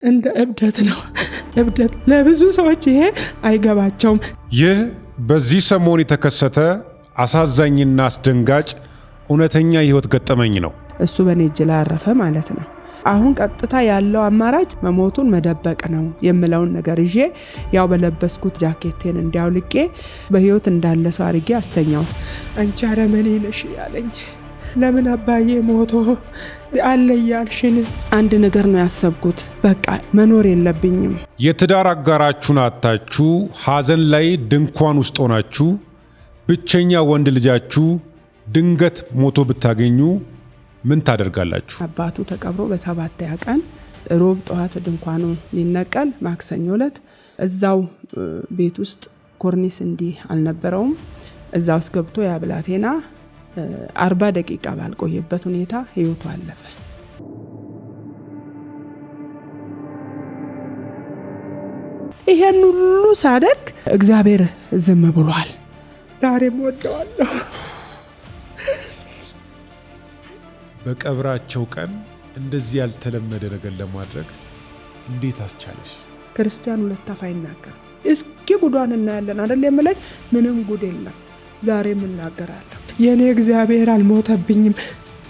እንደ እብደት ነው። እብደት ለብዙ ሰዎች ይሄ አይገባቸውም። ይህ በዚህ ሰሞን የተከሰተ አሳዛኝና አስደንጋጭ እውነተኛ የህይወት ገጠመኝ ነው። እሱ በኔ እጅ ላይ አረፈ ማለት ነው። አሁን ቀጥታ ያለው አማራጭ መሞቱን መደበቅ ነው የምለውን ነገር ይዤ ያው በለበስኩት ጃኬቴን እንዲያውልቄ በህይወት እንዳለ ሰው አድርጌ አስተኛው። አንቺ አረመኔ ነሽ ያለኝ ለምን አባዬ ሞቶ አለ ያልሽን አንድ ነገር ነው ያሰብኩት። በቃ መኖር የለብኝም። የትዳር አጋራችሁን አጣችሁ ሐዘን ላይ ድንኳን ውስጥ ሆናችሁ ብቸኛ ወንድ ልጃችሁ ድንገት ሞቶ ብታገኙ ምን ታደርጋላችሁ? አባቱ ተቀብሮ በ7ኛ ቀን ሮብ ጠዋት ድንኳኑ ሊነቀል ማክሰኞ ዕለት እዛው ቤት ውስጥ ኮርኒስ እንዲህ አልነበረውም። እዛው ውስጥ ገብቶ ያብላቴና 40 ደቂቃ ባልቆየበት ሁኔታ ህይወቱ አለፈ። ይሄን ሁሉ ሳደርግ እግዚአብሔር ዝም ብሏል። ዛሬም ወደዋለሁ። በቀብራቸው ቀን እንደዚህ ያልተለመደ ነገር ለማድረግ እንዴት አስቻለሽ? ክርስቲያን ሁለት አፍ አይናገር። እስኪ ጉዷን እናያለን አይደል የምለኝ ምንም ጉድ የለም። ዛሬም እናገራለሁ። የኔ እግዚአብሔር አልሞተብኝም።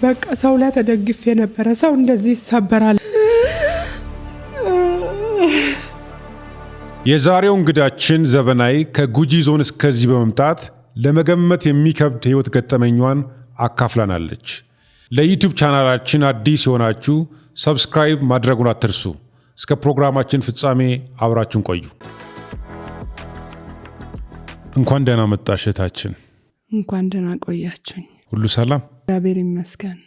በቃ ሰው ላይ ተደግፌ ነበረ። ሰው እንደዚህ ይሰበራል። የዛሬው እንግዳችን ዘበናይ ከጉጂ ዞን እስከዚህ በመምጣት ለመገመት የሚከብድ ህይወት ገጠመኛዋን አካፍላናለች። ለዩቲዩብ ቻናላችን አዲስ የሆናችሁ ሰብስክራይብ ማድረጉን አትርሱ። እስከ ፕሮግራማችን ፍጻሜ አብራችሁን ቆዩ። እንኳን ደህና መጣሽ እህታችን። እንኳን ደህና ቆያችሁኝ። ሁሉ ሰላም? እግዚአብሔር ይመስገን።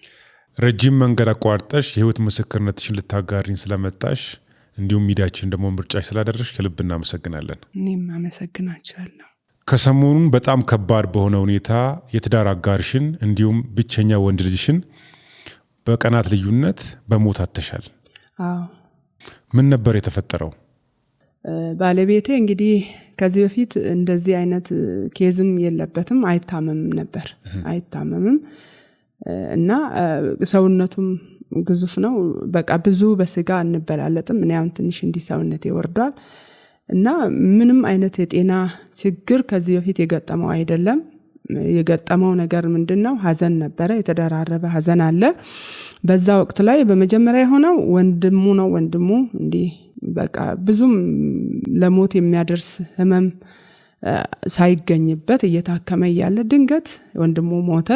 ረጅም መንገድ አቋርጠሽ የህይወት ምስክርነትሽን ልታጋሪን ስለመጣሽ እንዲሁም ሚዲያችን ደግሞ ምርጫሽ ስላደረሽ ከልብ እናመሰግናለን። እኔም አመሰግናችኋለሁ። ከሰሞኑን በጣም ከባድ በሆነ ሁኔታ የትዳር አጋርሽን እንዲሁም ብቸኛ ወንድ ልጅሽን በቀናት ልዩነት በሞት አጥተሻል። አዎ። ምን ነበር የተፈጠረው? ባለቤቴ እንግዲህ ከዚህ በፊት እንደዚህ አይነት ኬዝም የለበትም፣ አይታመምም ነበር። አይታመምም እና ሰውነቱም ግዙፍ ነው። በቃ ብዙ በስጋ እንበላለጥም። እኔ አሁን ትንሽ እንዲሰውነቴ ወርዷል እና ምንም አይነት የጤና ችግር ከዚህ በፊት የገጠመው አይደለም። የገጠመው ነገር ምንድነው? ሐዘን ነበረ። የተደራረበ ሐዘን አለ። በዛ ወቅት ላይ በመጀመሪያ የሆነው ወንድሙ ነው። ወንድሙ እንዲህ በቃ ብዙም ለሞት የሚያደርስ ህመም ሳይገኝበት እየታከመ ያለ ድንገት ወንድሙ ሞተ።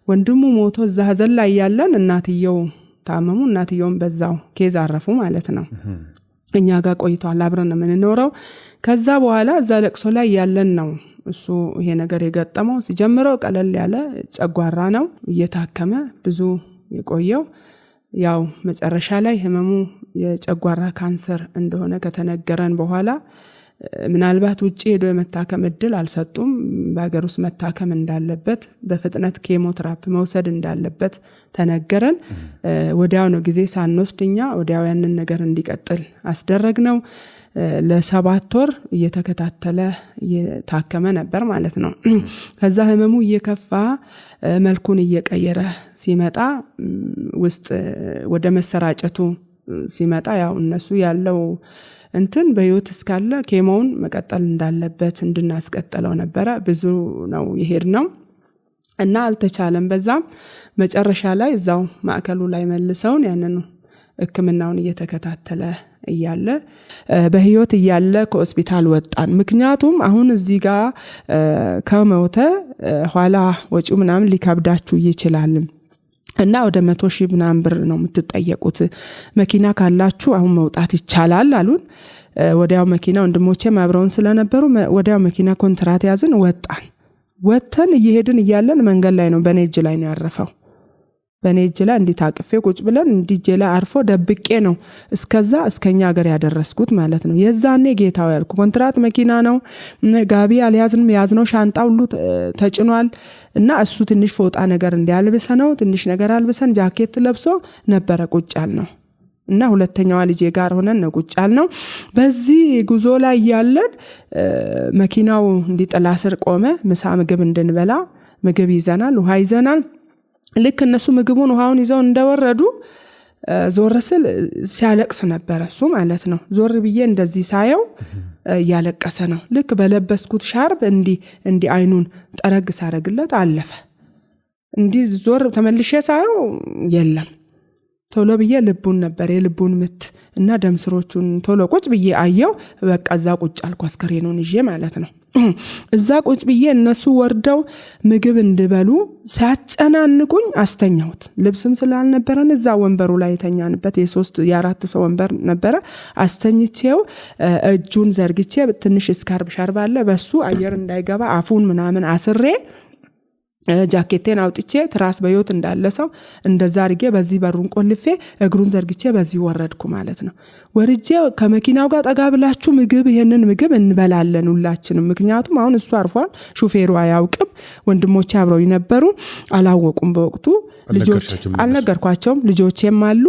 ወንድሙ ሞቶ እዛ ሐዘን ላይ ያለን እናትየው ታመሙ። እናትየውም በዛው ኬዝ አረፉ ማለት ነው። እኛ ጋር ቆይቷል። አብረን ነው የምንኖረው። ከዛ በኋላ እዛ ለቅሶ ላይ ያለን ነው እሱ ይሄ ነገር የገጠመው። ሲጀምረው ቀለል ያለ ጨጓራ ነው እየታከመ ብዙ የቆየው። ያው መጨረሻ ላይ ህመሙ የጨጓራ ካንሰር እንደሆነ ከተነገረን በኋላ ምናልባት ውጪ ሄዶ የመታከም እድል አልሰጡም። በሀገር ውስጥ መታከም እንዳለበት በፍጥነት ኬሞቴራፒ መውሰድ እንዳለበት ተነገረን። ወዲያው ነው ጊዜ ሳንወስድኛ ወዲያው ያንን ነገር እንዲቀጥል አስደረግነው። ለ7 ወር እየተከታተለ እየታከመ ነበር ማለት ነው። ከዛ ህመሙ እየከፋ መልኩን እየቀየረ ሲመጣ ውስጥ ወደ መሰራጨቱ ሲመጣ ያው እነሱ ያለው እንትን በህይወት እስካለ ኬሞውን መቀጠል እንዳለበት እንድናስቀጥለው ነበረ። ብዙ ነው የሄድነው እና አልተቻለም። በዛም መጨረሻ ላይ እዛው ማዕከሉ ላይ መልሰውን ያንን ህክምናውን እየተከታተለ እያለ በህይወት እያለ ከሆስፒታል ወጣን። ምክንያቱም አሁን እዚህ ጋር ከሞተ ኋላ ወጪው ምናምን ሊከብዳችሁ ይችላል እና ወደ 100,000 ምናምን ብር ነው የምትጠየቁት። መኪና ካላችሁ አሁን መውጣት ይቻላል አሉን። ወዲያው መኪና ወንድሞቼም አብረውን ስለነበሩ ወዲያው መኪና ኮንትራት ያዝን፣ ወጣን። ወተን እየሄድን እያለን መንገድ ላይ ነው በኔ እጅ ላይ ነው ያረፈው። በኔ እጅ ላይ እንዲታቅፌ ቁጭ ብለን እንዲጄ ላይ አርፎ ደብቄ ነው እስከዛ እስከኛ ሀገር ያደረስኩት ማለት ነው። የዛኔ ጌታው ያልኩ ኮንትራት መኪና ነው። ጋቢ አልያዝንም፣ ያዝነው ሻንጣ ሁሉ ተጭኗል እና እሱ ትንሽ ፎጣ ነገር እንዲያልብሰ ነው ትንሽ ነገር አልብሰን ጃኬት ለብሶ ነበረ ቁጭ ያልነው እና ሁለተኛዋ ልጄ ጋር ሆነን ነው ቁጭ ያልነው። በዚህ ጉዞ ላይ ያለን መኪናው እንዲጥላ ስር ቆመ። ምሳ ምግብ እንድንበላ ምግብ ይዘናል፣ ውሃ ይዘናል። ልክ እነሱ ምግቡን ውሃውን ይዘው እንደወረዱ ዞር ስል ሲያለቅስ ነበር እሱ ማለት ነው። ዞር ብዬ እንደዚህ ሳየው ያለቀሰ ነው። ልክ በለበስኩት ሻርብ እንዲ አይኑን ጠረግ ሳረግለት አለፈ። እንዲ ዞር ተመልሼ ሳየው የለም። ቶሎ ብዬ ልቡን ነበር የልቡን ምት እና ደም ስሮቹን ቶሎ ቁጭ ብዬ አየው። በቃ እዛ ቁጭ አልኩ አስከሬኑን ይዤ ማለት ነው። እዛ ቁጭ ብዬ እነሱ ወርደው ምግብ እንድበሉ ሲያጨናንቁኝ አስተኛሁት። ልብስም ስላልነበረን እዛ ወንበሩ ላይ ተኛንበት የ3-4 ሰው ወንበር ነበረ። አስተኝቼው እጁን ዘርግቼ ትንሽ ስካርብ ሻርብ አለ በሱ አየር እንዳይገባ አፉን ምናምን አስሬ ጃኬቴን አውጥቼ ትራስ በህይወት እንዳለ ሰው እንደዛ አርጌ በዚህ በሩን ቆልፌ እግሩን ዘርግቼ በዚህ ወረድኩ ማለት ነው። ወርጄ ከመኪናው ጋር ጠጋ ብላችሁ ምግብ ይሄንን ምግብ እንበላለን ሁላችንም። ምክንያቱም አሁን እሱ አርፏል፣ ሹፌሩ አያውቅም። ወንድሞቼ አብረው ነበሩ አላወቁም። በወቅቱ ልጆች አልነገርኳቸውም። ልጆቼም አሉ።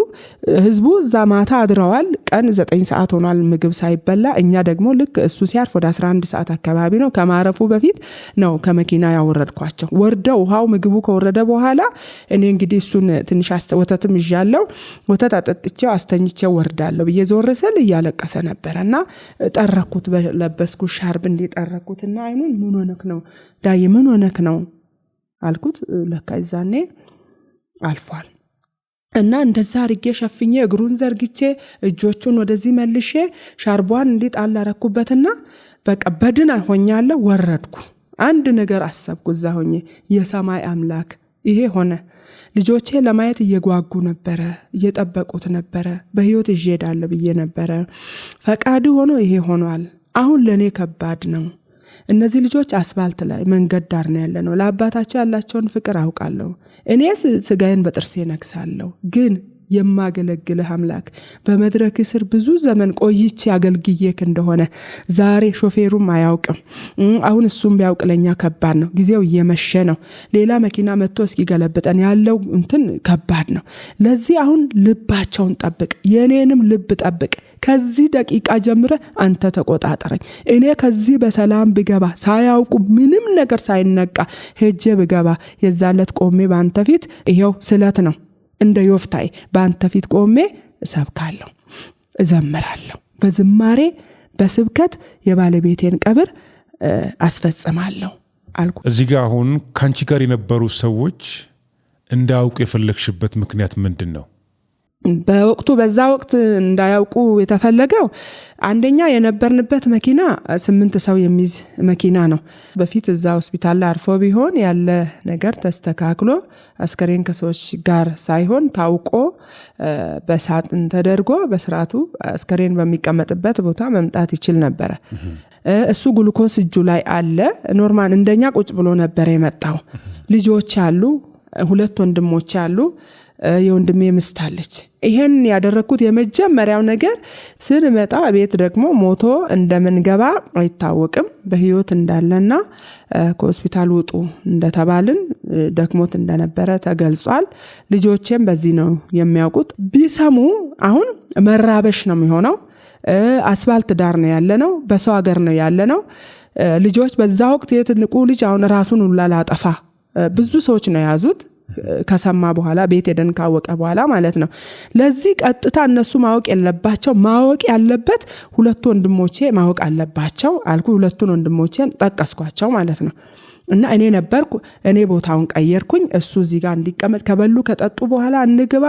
ህዝቡ እዛ ማታ አድረዋል። ቀን 9 ሰዓት ሆኗል ምግብ ሳይበላ። እኛ ደግሞ ልክ እሱ ሲያርፍ ወደ 11 ሰዓት አካባቢ ነው። ከማረፉ በፊት ነው ከመኪና ያወረድኳቸው። ውሃው ምግቡ ከወረደ በኋላ እኔ እንግዲህ እሱን ትንሽ ወተትም ይዣለው ወተት አጠጥቼው አስተኝቼው ወርዳለሁ ብዬ ዞር ስል እያለቀሰ ነበርና ጠረኩት። በለበስኩ ሻርብ እንዲጠረኩትና አይኑን ምን ሆነክ ነው ዳይ ምን ሆነክ ነው አልኩት። ለካ ይዛኔ አልፏል። እና እንደዛ አርጌ ሸፍኜ እግሩን ዘርግቼ እጆቹን ወደዚህ መልሼ ሻርቧን እንዲጣል አረኩበትና በቃ በድን ሆኛለሁ። ወረድኩ። አንድ ነገር አሰብኩ እዛ ሆኜ የሰማይ አምላክ ይሄ ሆነ። ልጆቼ ለማየት እየጓጉ ነበረ፣ እየጠበቁት ነበረ። በህይወት እጄዳለሁ ብዬ ነበረ። ፈቃዱ ሆኖ ይሄ ሆኗል። አሁን ለኔ ከባድ ነው። እነዚህ ልጆች አስፋልት ላይ መንገድ ዳር ነው ያለነው። ለአባታቸው ያላቸውን ፍቅር አውቃለሁ። እኔስ ስጋዬን በጥርሴ ነክሳለሁ። ግን የማገለግልህ አምላክ በመድረክ ስር ብዙ ዘመን ቆይቼ አገልግዬክ እንደሆነ ዛሬ ሾፌሩም አያውቅም። አሁን እሱም ቢያውቅ ለኛ ከባድ ነው። ጊዜው እየመሸ ነው። ሌላ መኪና መጥቶ እስኪገለብጠን ያለው እንትን ከባድ ነው። ለዚህ አሁን ልባቸውን ጠብቅ፣ የኔንም ልብ ጠብቅ። ከዚህ ደቂቃ ጀምረ አንተ ተቆጣጣረኝ። እኔ ከዚህ በሰላም ብገባ ሳያውቁ ምንም ነገር ሳይነቃ ሄጄ ብገባ የዛለት ቆሜ ባንተ ፊት ይሄው ስለት ነው እንደ ዮፍታይ ባንተ ፊት ቆሜ እሰብካለሁ፣ እዘምራለሁ። በዝማሬ በስብከት የባለቤቴን ቀብር አስፈጽማለሁ አልኩ። እዚህ ጋር አሁን ካንቺ ጋር የነበሩ ሰዎች እንዳያውቁ የፈለግሽበት ምክንያት ምንድን ነው? በወቅቱ በዛ ወቅት እንዳያውቁ የተፈለገው አንደኛ የነበርንበት መኪና 8 ሰው የሚይዝ መኪና ነው። በፊት እዛ ሆስፒታል ላይ አርፎ ቢሆን ያለ ነገር ተስተካክሎ አስከሬን ከሰዎች ጋር ሳይሆን ታውቆ በሳጥን ተደርጎ በስርዓቱ አስከሬን በሚቀመጥበት ቦታ መምጣት ይችል ነበር። እሱ ግሉኮስ እጁ ላይ አለ። ኖርማል እንደኛ ቁጭ ብሎ ነበር የመጣው። ልጆች አሉ፣ 2 ወንድሞች አሉ። የወንድሜ ምስት አለች። ይሄን ያደረኩት የመጀመሪያው ነገር ስንመጣ ቤት ደግሞ ሞቶ እንደምንገባ አይታወቅም። በህይወት እንዳለና ከሆስፒታል ውጡ እንደተባልን ደክሞት እንደነበረ ተገልጿል። ልጆቼም በዚህ ነው የሚያውቁት። ቢሰሙ አሁን መራበሽ ነው የሚሆነው። አስፋልት ዳር ነው ያለነው፣ በሰው ሀገር ነው ያለነው። ልጆች በዛ ወቅት የትንቁ ልጅ አሁን ራሱን ሁላ ላጠፋ ብዙ ሰዎች ነው ያዙት። ከሰማ በኋላ ቤት ሄደን ካወቀ በኋላ ማለት ነው። ለዚህ ቀጥታ እነሱ ማወቅ የለባቸው። ማወቅ ያለበት 2 ወንድሞቼ ማወቅ አለባቸው አልኩ። 2 ወንድሞቼን ጠቀስኳቸው ማለት ነው። እና እኔ ነበርኩ። እኔ ቦታውን ቀየርኩኝ። እሱ እዚህ ጋር እንዲቀመጥ ከበሉ ከጠጡ በኋላ እንግባ፣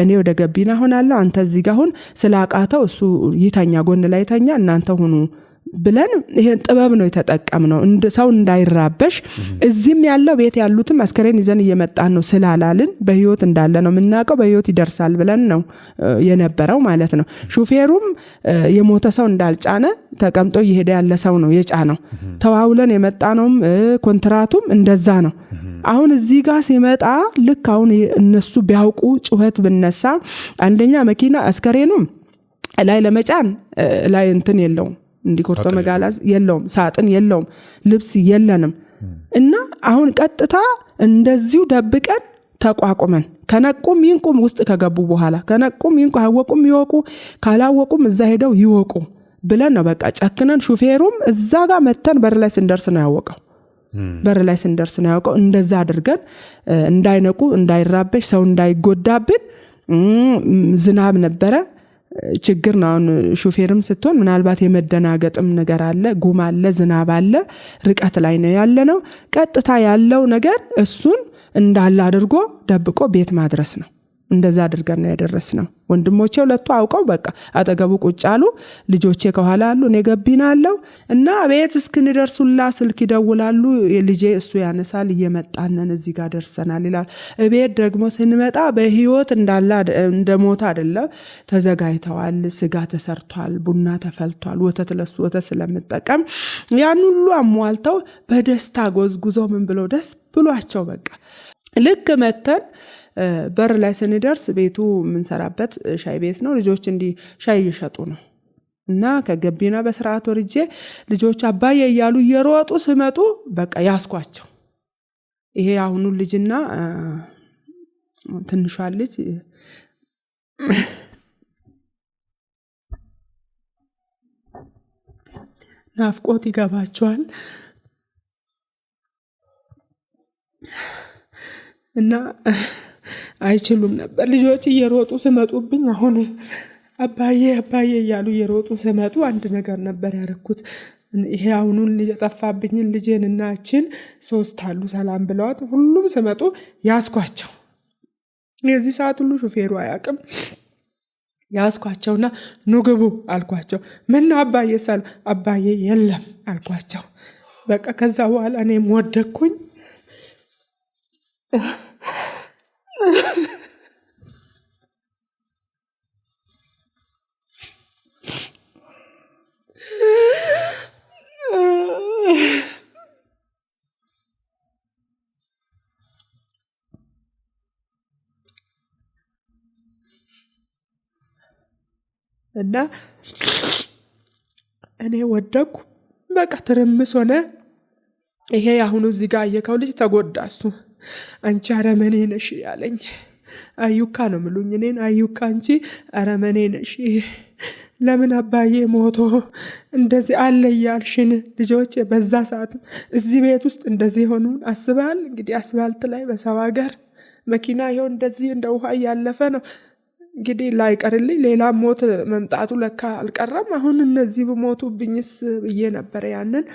እኔ ወደ ገቢና ሆናለሁ፣ አንተ እዚህ ጋር ሁን። ስላቃተው እሱ ይተኛ፣ ጎን ላይ ተኛ፣ እናንተ ሁኑ ብለን ይሄን ጥበብ ነው የተጠቀምነው። እንደ ሰው እንዳይራበሽ እዚህም ያለው ቤት ያሉትም አስከሬን ይዘን እየመጣን ነው ስላላልን በህይወት እንዳለ ነው የምናውቀው። በህይወት ይደርሳል ብለን ነው የነበረው ማለት ነው። ሹፌሩም የሞተ ሰው እንዳልጫነ ተቀምጦ እየሄደ ያለ ሰው ነው የጫነው። ተዋውለን የመጣነውም ኮንትራቱም እንደዛ ነው። አሁን እዚህ ጋር ሲመጣ ልክ አሁን እነሱ ቢያውቁ ጩኸት ብነሳ አንደኛ መኪና አስከሬኑም ላይ ለመጫን ላይ እንትን የለውም፣ እንዲቆርጦ መጋላዝ የለውም፣ ሳጥን የለውም፣ ልብስ የለንም። እና አሁን ቀጥታ እንደዚሁ ደብቀን ተቋቁመን ከነቁም ይንቁም ውስጥ ከገቡ በኋላ ከነቁም ይንቁ አወቁም ይወቁ ካላወቁም እዛ ሄደው ይወቁ ብለን ነው በቃ ጨክነን። ሹፌሩም እዛ ጋር መተን በር ላይ ስንደርስ ነው ያወቀው። በር ላይ ስንደርስ ነው ያወቀው። እንደዛ አድርገን እንዳይነቁ እንዳይራበሽ ሰው እንዳይጎዳብን ዝናብ ነበረ ችግር ነው። አሁን ሹፌርም ስትሆን ምናልባት የመደናገጥም ነገር አለ፣ ጉም አለ፣ ዝናብ አለ፣ ርቀት ላይ ነው ያለነው። ቀጥታ ያለው ነገር እሱን እንዳለ አድርጎ ደብቆ ቤት ማድረስ ነው። እንደዛ አድርገን ነው ያደረስነው። ወንድሞቼ ሁለቱ አውቀው በቃ አጠገቡ ቁጭ አሉ፣ ልጆቼ ከኋላ አሉ፣ እኔ ገቢና አለው እና ቤት እስክንደርሱላ ስልክ ይደውላሉ። ልጄ እሱ ያነሳል፣ እየመጣነን እዚህ ጋር ደርሰናል ይላል። ቤት ደግሞ ስንመጣ በህይወት እንዳለ እንደሞተ አይደለም፣ ተዘጋጅተዋል፣ ስጋ ተሰርቷል፣ ቡና ተፈልቷል፣ ወተት ለሱ ወተት ስለምጠቀም ያን ሁሉ አሟልተው በደስታ ጎዝጉዞ ምን ብለው ደስ ብሏቸው በቃ ልክ መተን በር ላይ ስንደርስ ቤቱ የምንሰራበት ሻይ ቤት ነው። ልጆች እንዲህ ሻይ እየሸጡ ነው እና ከገቢና በስርዓት ወርጄ ልጆች አባዬ እያሉ እየሮጡ ሲመጡ በቃ ያስኳቸው። ይሄ አሁኑ ልጅና ትንሿ ልጅ ናፍቆት ይገባቸዋል እና አይችሉም ነበር። ልጆች እየሮጡ ሲመጡብኝ አሁን አባዬ አባዬ እያሉ እየሮጡ ሲመጡ አንድ ነገር ነበር ያደረኩት። ይሄ አሁኑን ልጅ ጠፋብኝን ልጄን እና እችን 3 አሉ ሰላም ብለዋት ሁሉም ሲመጡ ያስኳቸው። የዚህ ሰዓት ሁሉ ሹፌሩ አያውቅም። ያስኳቸውና ንግቡ አልኳቸው። ምን አባዬ ሳሉ አባዬ የለም አልኳቸው። በቃ ከዛ በኋላ እኔም ወደኩኝ። እና እኔ ወደኩ። በቃ ትርምስ ሆነ። ይሄ አሁን እዚህ ጋር አየከው ልጅ ተጎዳሱ። አንቺ አረመኔ ነሽ ያለኝ አዩካ ነው ምሉኝ። እኔን አዩካ አንቺ አረመኔ ነሽ፣ ለምን አባዬ ሞቶ እንደዚህ አለ ያልሽን ልጆች በዛ ሰዓት እዚህ ቤት ውስጥ እንደዚህ ሆኑን አስባል። እንግዲህ አስፋልት ላይ በሰው ሀገር መኪና ይኸው እንደዚህ እንደ ውሃ እያለፈ ነው። እንግዲህ ላይቀርልኝ ሌላ ሞት መምጣቱ ለካ አልቀረም። አሁን እነዚህ በሞቱብኝስ ብዬ ነበር ያንን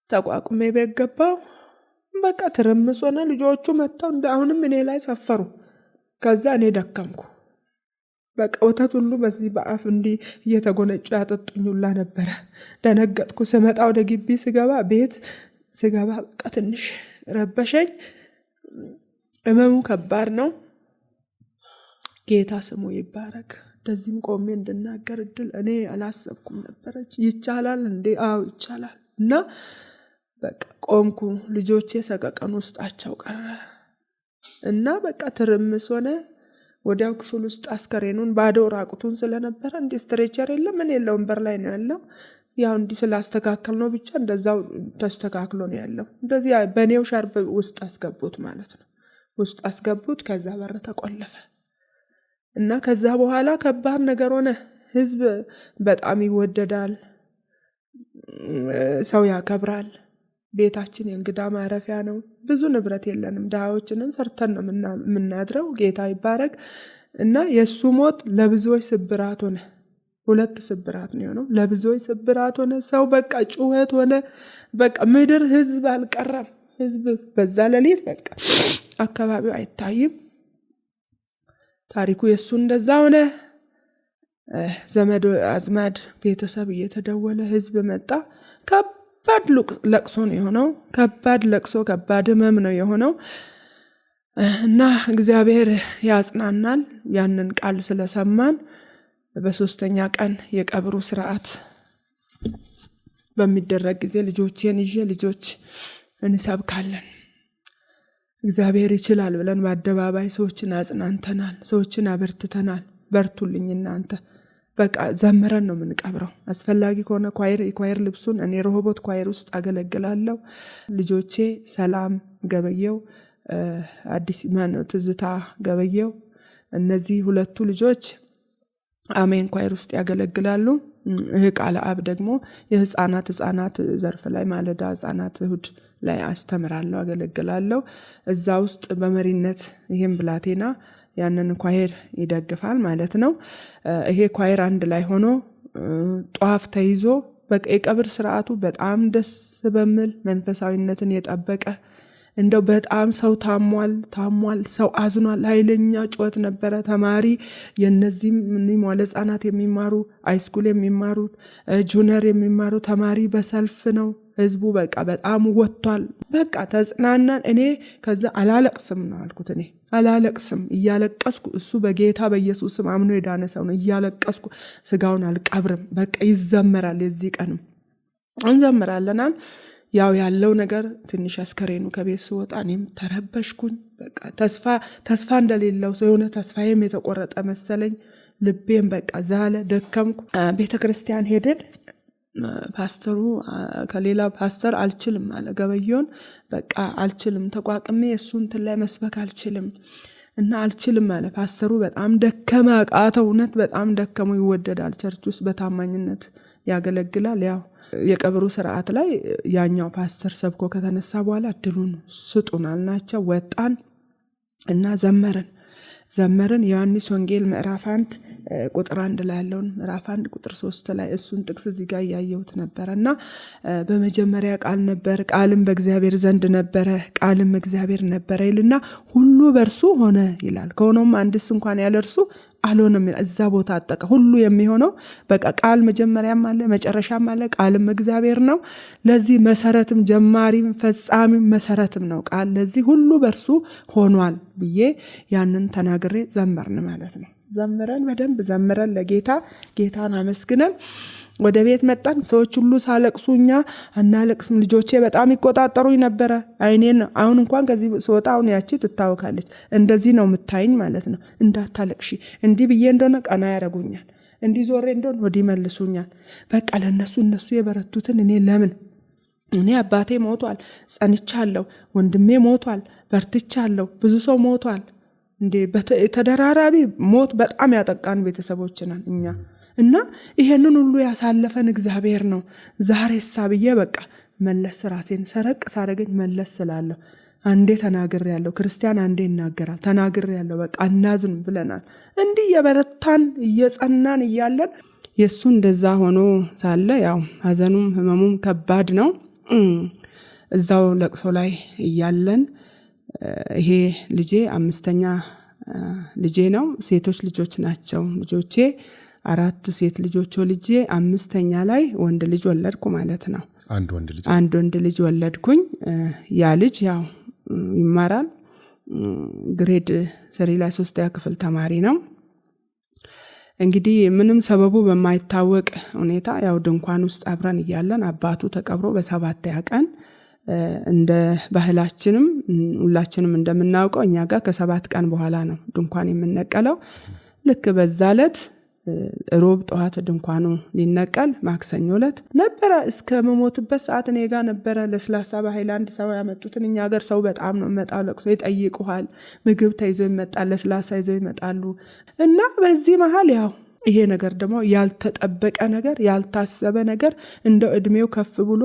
ተቋቁሜ ቤት ገባው። በቃ ትርምስ ሆነ። ልጆቹ መጥተው አሁንም እኔ ላይ ሰፈሩ። ከዛ እኔ ደከምኩ። በቃ ወተት ሁሉ በዚህ በአፍ እንዲህ እየተጎነጩ ያጠጡኝ ሁላ ነበረ። ደነገጥኩ። ስመጣ ወደ ግቢ ስገባ ቤት ስገባ በቃ ትንሽ ረበሸኝ። ህመሙ ከባድ ነው። ጌታ ስሙ ይባረክ። እንደዚህም ቆሜ እንድናገር እድል እኔ አላሰብኩም ነበረች። ይቻላል እንዴ? አዎ ይቻላል። እና በቃ ቆምኩ። ልጆቼ ሰቀቀን ውስጣቸው ቀረ እና በቃ ትርምስ ሆነ። ወዲያው ክፍል ውስጥ አስከሬኑን ባዶ ራቁቱን ስለነበረ እንዲ ስትሬቸር የለም ምን የለው ወንበር ላይ ነው ያለው። ያው እንዲ ስላስተካከል ነው ብቻ እንደዛው ተስተካክሎ ነው ያለው። እንደዚህ በኔው ሻርፕ ውስጥ አስገቡት ማለት ነው። ውስጥ አስገቡት። ከዛ በር ተቆለፈ እና ከዛ በኋላ ከባድ ነገር ሆነ። ህዝብ በጣም ይወደዳል፣ ሰው ያከብራል። ቤታችን የእንግዳ ማረፊያ ነው። ብዙ ንብረት የለንም። ድሃዎችንን ሰርተን ነው የምናድረው። ጌታ ይባረክ። እና የሱ ሞት ለብዙዎች ስብራት ሆነ። 2 ስብራት ነው የሆነው። ለብዙዎች ስብራት ሆነ። ሰው በቃ ጩኸት ሆነ። በቃ ምድር ህዝብ አልቀረም። ህዝብ በዛ ሌሊት በቃ አካባቢው አይታይም። ታሪኩ የሱ እንደዛ ሆነ። ዘመድ አዝማድ ቤተሰብ እየተደወለ ህዝብ መጣ። ከባድ ለቅሶ ነው የሆነው። ከባድ ለቅሶ፣ ከባድ ህመም ነው የሆነው እና እግዚአብሔር ያጽናናል። ያንን ቃል ስለሰማን በ3ኛ ቀን የቀብሩ ስርዓት በሚደረግ ጊዜ ልጆቼን ይዤ ልጆች እንሰብካለን። እግዚአብሔር ይችላል ብለን በአደባባይ ሰዎችን አጽናንተናል፣ ሰዎችን አበርትተናል። በርቱልኝ እናንተ በቃ ዘምረን ነው የምንቀብረው። አስፈላጊ ከሆነ ኳየር ልብሱን እኔ ረሆቦት ኳየር ውስጥ አገለግላለሁ። ልጆቼ ሰላም ገበየው፣ አዲስ ትዝታ ገበየው፣ እነዚህ 2 ልጆች አሜን ኳየር ውስጥ ያገለግላሉ። ይሄ ቃለ አብ ደግሞ የህፃናት ዘርፍ ላይ ማለዳ ህፃናት እሁድ ላይ አስተምራለሁ አገለግላለሁ። እዛ ውስጥ በመሪነት ይሄን ብላቴና ያንን ኳየር ይደግፋል ማለት ነው። ይሄ ኳየር አንድ ላይ ሆኖ ጧፍ ተይዞ በቃ የቀብር ስርዓቱ በጣም ደስ በሚል መንፈሳዊነትን የጠበቀ እንደው በጣም ሰው ታሟል ሰው አዝኗል። ኃይለኛ ጩኸት ነበረ። ተማሪ የነዚህም መዋዕለ ህፃናት የሚማሩ ሃይስኩል የሚማሩት ጁኒየር የሚማሩ ተማሪ በሰልፍ ነው። ህዝቡ በቃ በጣም ወጥቷል። በቃ ተጽናናን። እኔ ከዛ አላለቅስም ነው አልኩት። እኔ አላለቅስም እያለቀስኩ እሱ በጌታ በኢየሱስ ስም አምኖ የዳነ ሰው ነው። እያለቀስኩ ስጋውን አልቀብርም። በቃ ይዘመራል። የዚህ ቀንም እንዘምራለናል። ያው ያለው ነገር ትንሽ አስከሬኑ ከቤት ሲወጣ እኔም ተረበሽኩኝ። በቃ ተስፋ እንደሌለው ሰው የሆነ ተስፋዬም የተቆረጠ መሰለኝ። ልቤም በቃ ዛለ፣ ደከምኩ። ቤተክርስቲያን ሄድን። ፓስተሩ ከሌላ ፓስተር አልችልም አለ። ገበየውን በቃ አልችልም ተቋቅሜ እሱን ላይ መስበክ አልችልም እና አልችልም አለ። ፓስተሩ በጣም ደከመ፣ አቃተው። እውነት በጣም ደከመው። ይወደዳል፣ ቸርች ውስጥ በታማኝነት ያገለግላል። ያው የቀብሩ ስርዓት ላይ ያኛው ፓስተር ሰብኮ ከተነሳ በኋላ እድሉን ስጡን አልናቸው። ወጣን እና ዘመርን። ዮሐንስ ወንጌል ምዕራፍ 1 ቁጥር 1 ላይ ያለውን ምዕራፍ 1 ቁጥር 3 ላይ እሱን ጥቅስ እዚህ ጋር ያያዩት ነበርና በመጀመሪያ ቃል ነበር፣ ቃልም በእግዚአብሔር ዘንድ ነበረ፣ ቃልም እግዚአብሔር ነበረ ይልና ሁሉ በርሱ ሆነ ይላል። ከሆነም አንድስ እንኳን ያለ እርሱ አልሆነም። እዛ ቦታ አጠቀ። ሁሉ የሚሆነው በቃ ቃል መጀመሪያም አለ መጨረሻም አለ። ቃልም እግዚአብሔር ነው። ለዚህ መሰረትም ጀማሪም ፈጻሚም መሰረትም ነው ቃል። ለዚህ ሁሉ በርሱ ሆኗል ብዬ ያንን ተናግሬ ዘመርን ማለት ነው። ዘምረን በደንብ ዘምረን ጌታን አመስግነን ወደ ቤት መጣን። ሰዎች ሁሉ ሳለቅሱኛ አናለቅስም። ልጆቼ በጣም ይቆጣጠሩኝ ነበረ። አይኔን አሁን እንኳን ከዚህ ስወጣ አሁን ያቺ ትታወቃለች። እንደዚህ ነው የምታይኝ ማለት ነው። እንዳታለቅሺ እንዲህ ብዬ እንደሆነ ቀና ያረጉኛል። እንዲህ ዞሬ እንደሆነ ወዲህ መልሱኛል። በቃ እነሱ የበረቱትን እኔ አባቴ ሞቷል፣ ጸንቻለሁ። ወንድሜ ሞቷል፣ በርትቻለሁ። ብዙ ሰው ሞቷል። እንዴ ተደራራቢ ሞት በጣም ያጠቃን ቤተሰቦች ነን እኛ እና ይሄንን ሁሉ ያሳለፈን እግዚአብሔር ነው። ዛሬ ሳብዬ በቃ መለስ ራሴን ሰረቅ ሳረገኝ መለስ ስላለሁ አንዴ ተናግሬያለሁ። ክርስቲያን አንዴ ይናገራል። ተናግሬያለሁ። በቃ እናዝን ብለናል። እንዲህ የበረታን እየጸናን እያለን የሱ እንደዛ ሆኖ ሳለ ያው ሀዘኑም ህመሙም ከባድ ነው። እዛው ለቅሶ ላይ እያለን ይሄ ልጄ 5ኛ ልጄ ነው። ሴቶች ልጆች ናቸው ልጆቼ። 4 ሴት ልጆች ወልጄ 5ኛ ላይ ወንድ ልጅ ወለድኩ ማለት ነው። አንድ ወንድ ልጅ ወለድኩኝ። ያ ልጅ ያው ይማራል። ግሬድ 3 ላይ 3ኛ ክፍል ተማሪ ነው። እንግዲህ ምንም ሰበቡ በማይታወቅ ሁኔታ ያው ድንኳን ውስጥ አብረን እያለን አባቱ ተቀብሮ በ7ኛ ቀን እንደ ባህላችንም ሁላችንም እንደምናውቀው እኛ ጋር ከ7 ቀን በኋላ ነው ድንኳን የምንነቀለው። ልክ በዛ ዕለት ሮብ ጠዋት ድንኳኑ ሊነቀል ማክሰኞ ዕለት ነበረ። እስከ መሞትበት ሰዓት እኔ ጋር ነበረ። ለስላሳ በሃይላንድ ሰው ያመጡትን እኛ ሀገር ሰው በጣም ነው መጣው። ለቅሶ ይጠይቁሃል። ምግብ ተይዞ ይመጣል፣ ለስላሳ ይዞ ይመጣሉ። እና በዚህ መሃል ያው ይሄ ነገር ደግሞ ያልተጠበቀ ነገር ያልታሰበ ነገር እንደ እድሜው ከፍ ብሎ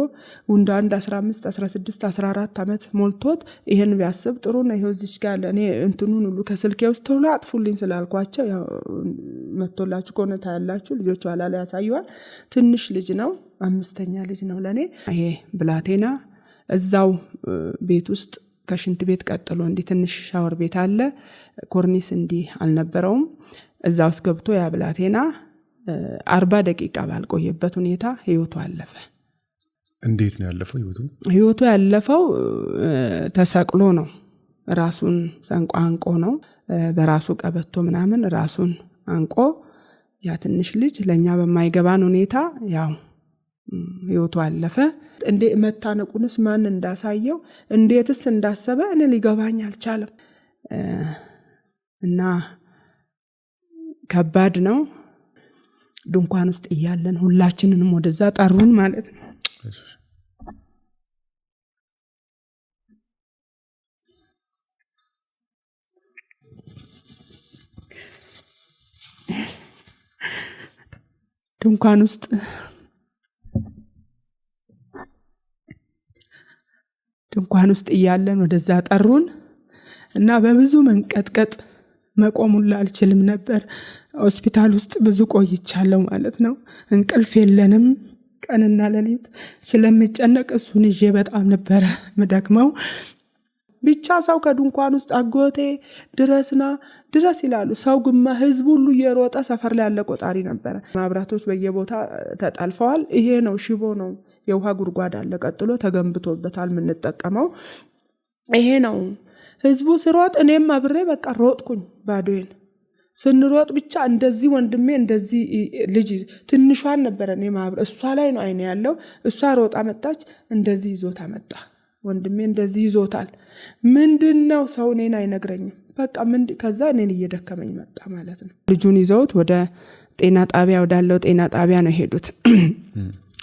እንደ 15 16 14 ዓመት ሞልቶት ይሄን ቢያስብ ጥሩ ነው። ይሄው እዚህ ጋር ለኔ እንትኑን ሁሉ ከስልኬ ውስጥ ቶሎ አጥፉልኝ ስላልኳቸው ያው መጥቶላችሁ ከሆነ ታያላችሁ። ልጆቹ ኋላ ላይ ያሳዩዋል። ትንሽ ልጅ ነው፣ 5ኛ ልጅ ነው ለኔ። ይሄ ብላቴና እዛው ቤት ውስጥ ከሽንት ቤት ቀጥሎ እንዲህ ትንሽ ሻወር ቤት አለ። ኮርኒስ እንዲህ አልነበረውም። እዛ ውስጥ ገብቶ ያ ብላቴና 40 ደቂቃ ባልቆየበት ሁኔታ ህይወቱ አለፈ። እንዴት ነው ያለፈው ህይወቱ? ህይወቱ ያለፈው ተሰቅሎ ነው። ራሱን አንቆ ነው። በራሱ ቀበቶ ምናምን ራሱን አንቆ ያ ትንሽ ልጅ ለኛ በማይገባን ሁኔታ ያው ህይወቱ አለፈ። እንዴ መታነቁንስ ማን እንዳሳየው እንዴትስ እንዳሰበ እኔ ሊገባኝ አልቻለም። እና ከባድ ነው። ድንኳን ውስጥ እያለን ሁላችንንም ወደዛ ጠሩን ማለት ነው። ድንኳን ውስጥ እያለን ወደዛ ጠሩን እና በብዙ መንቀጥቀጥ መቆሙን አልችልም ነበር። ሆስፒታል ውስጥ ብዙ ቆይቻለሁ ማለት ነው። እንቅልፍ የለንም። ቀንና ሌሊት ስለምጨነቅ እሱን ይዤ በጣም ነበር መደክመው። ብቻ ሰው ከድንኳን ውስጥ አጎቴ ድረስ ይላሉ። ሰው ህዝቡ ሁሉ እየሮጠ ሰፈር ላይ ያለ ቆጣሪ ነበር። ማብራቶች በየቦታ ተጣልፈዋል። ይሄ ነው ሽቦ ነው፣ የውሃ ጉድጓድ አለ፣ ቀጥሎ ተገንብቶበታል የምንጠቀመው። ይሄ ነው ህዝቡ ሲሮጥ፣ እኔም አብሬ በቃ ሮጥኩኝ ባዶዬን። ስንሮጥ ብቻ እንደዚህ ወንድሜ እንደዚህ ልጅ ትንሿን ነበር እኔ ማብረ እሷ ላይ ነው አይኔ ያለው። እሷ ሮጣ መጣች፣ እንደዚህ ይዞታ መጣ። ወንድሜ እንደዚህ ይዞታል። ምንድነው? ሰው እኔን አይነግረኝም። በቃ ከዛ እኔን እየደከመኝ መጣ ማለት ነው። ልጁን ይዘውት ወደ ጤና ጣቢያ ወዳለው ጤና ጣቢያ ነው ሄዱት።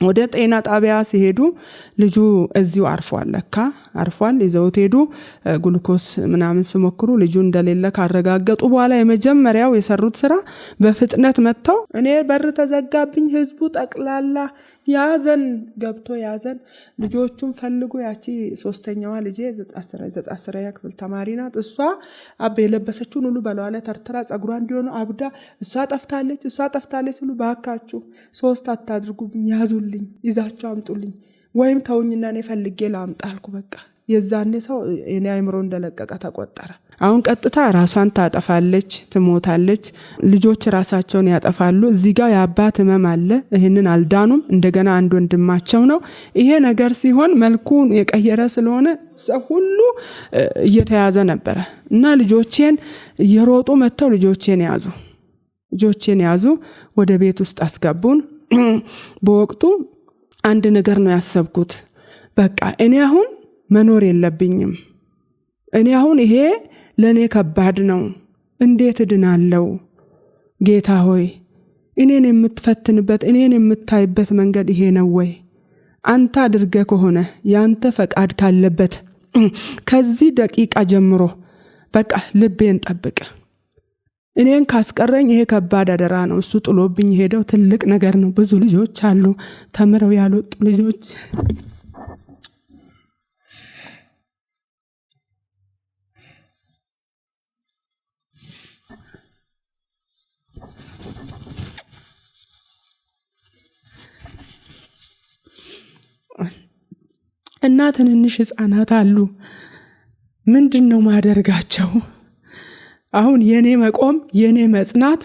ወደ ጤና ጣቢያ ሲሄዱ ልጁ እዚሁ አርፏል። ይዘውት ሄዱ። ግሉኮስ ምናምን ሲሞክሩ ልጁ እንደሌለ ካረጋገጡ በኋላ የመጀመሪያው የሰሩት ስራ በፍጥነት መጥተው፣ እኔ በር ተዘጋብኝ፣ ህዝቡ ጠቅላላ ያዘን ገብቶ ያዘን። ልጆቹን ፈልጉ። ያቺ ሶስተኛዋ ልጄ 10ኛ ክፍል ተማሪ ናት። እሷ የለበሰችውን ሁሉ በለዋለ ተርትራ ጸጉሯ እንዲሆነ አብዳ እሷ ጠፍታለች ሲሉ ባካችሁ 3 አታድርጉብኝ፣ ያዙልኝ፣ ይዛቸው አምጡልኝ፣ ወይም ተውኝና እኔ ፈልጌ ላምጣ አልኩ። በቃ የዛኔ ሰው እኔ አይምሮ እንደለቀቀ ተቆጠረ። አሁን ቀጥታ ራሷን ታጠፋለች፣ ትሞታለች። ልጆች ራሳቸውን ያጠፋሉ። እዚህ ጋር የአባት ህመም አለ። ይሄንን አልዳኑም። እንደገና አንድ ወንድማቸው ነው። ይሄ ነገር ሲሆን መልኩን የቀየረ ስለሆነ ሰው ሁሉ እየተያዘ ነበረ እና ልጆቼን እየሮጡ መጥተው ልጆቼን ያዙ። ወደ ቤት ውስጥ አስገቡን። በወቅቱ አንድ ነገር ነው ያሰብኩት። በቃ እኔ አሁን መኖር የለብኝም። እኔ አሁን ይሄ ለኔ ከባድ ነው። እንዴት እድናለሁ? ጌታ ሆይ እኔን የምትፈትንበት እኔን የምታይበት መንገድ ይሄ ነው ወይ? አንተ አድርገ ከሆነ ያንተ ፈቃድ ካለበት ከዚህ ደቂቃ ጀምሮ በቃ ልቤን ጠብቅ። እኔን ካስቀረኝ ይሄ ከባድ አደራ ነው። እሱ ጥሎብኝ ሄደው ትልቅ ነገር ነው። ብዙ ልጆች አሉ ተምረው ያልወጡ ልጆች። እና ትንንሽ ህፃናት አሉ። ምንድነው ማደርጋቸው? አሁን የኔ መቆም የኔ መጽናት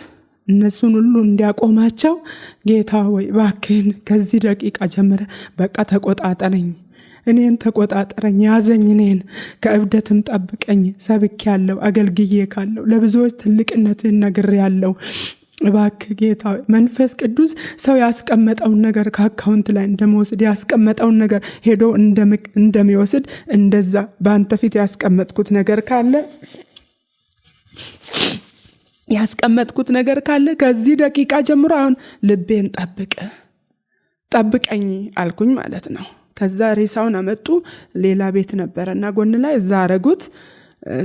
እነሱን ሁሉ እንዲያቆማቸው ጌታ ወይ እባክህን ከዚህ ደቂቃ ጀምረ በቃ ተቆጣጠረኝ፣ እኔን ተቆጣጠረኝ፣ ያዘኝ፣ እኔን ከእብደትም ጠብቀኝ። ሰብኬያለሁ፣ አገልግዬካለሁ፣ ለብዙዎች ትልቅነትህን ነግሬያለሁ። እባክህ ጌታ መንፈስ ቅዱስ ሰው ያስቀመጠውን ነገር ከአካውንት ላይ እንደሚወስድ ያስቀመጠውን ነገር ሄዶ እንደሚወስድ እንደዛ በአንተ ፊት ያስቀመጥኩት ነገር ካለ ከዚህ ደቂቃ ጀምሮ አሁን ልቤን ጠብቀኝ አልኩኝ ማለት ነው። ከዛ ሬሳውን አመጡ። ሌላ ቤት ነበረና ጎን ላይ እዛ አረጉት።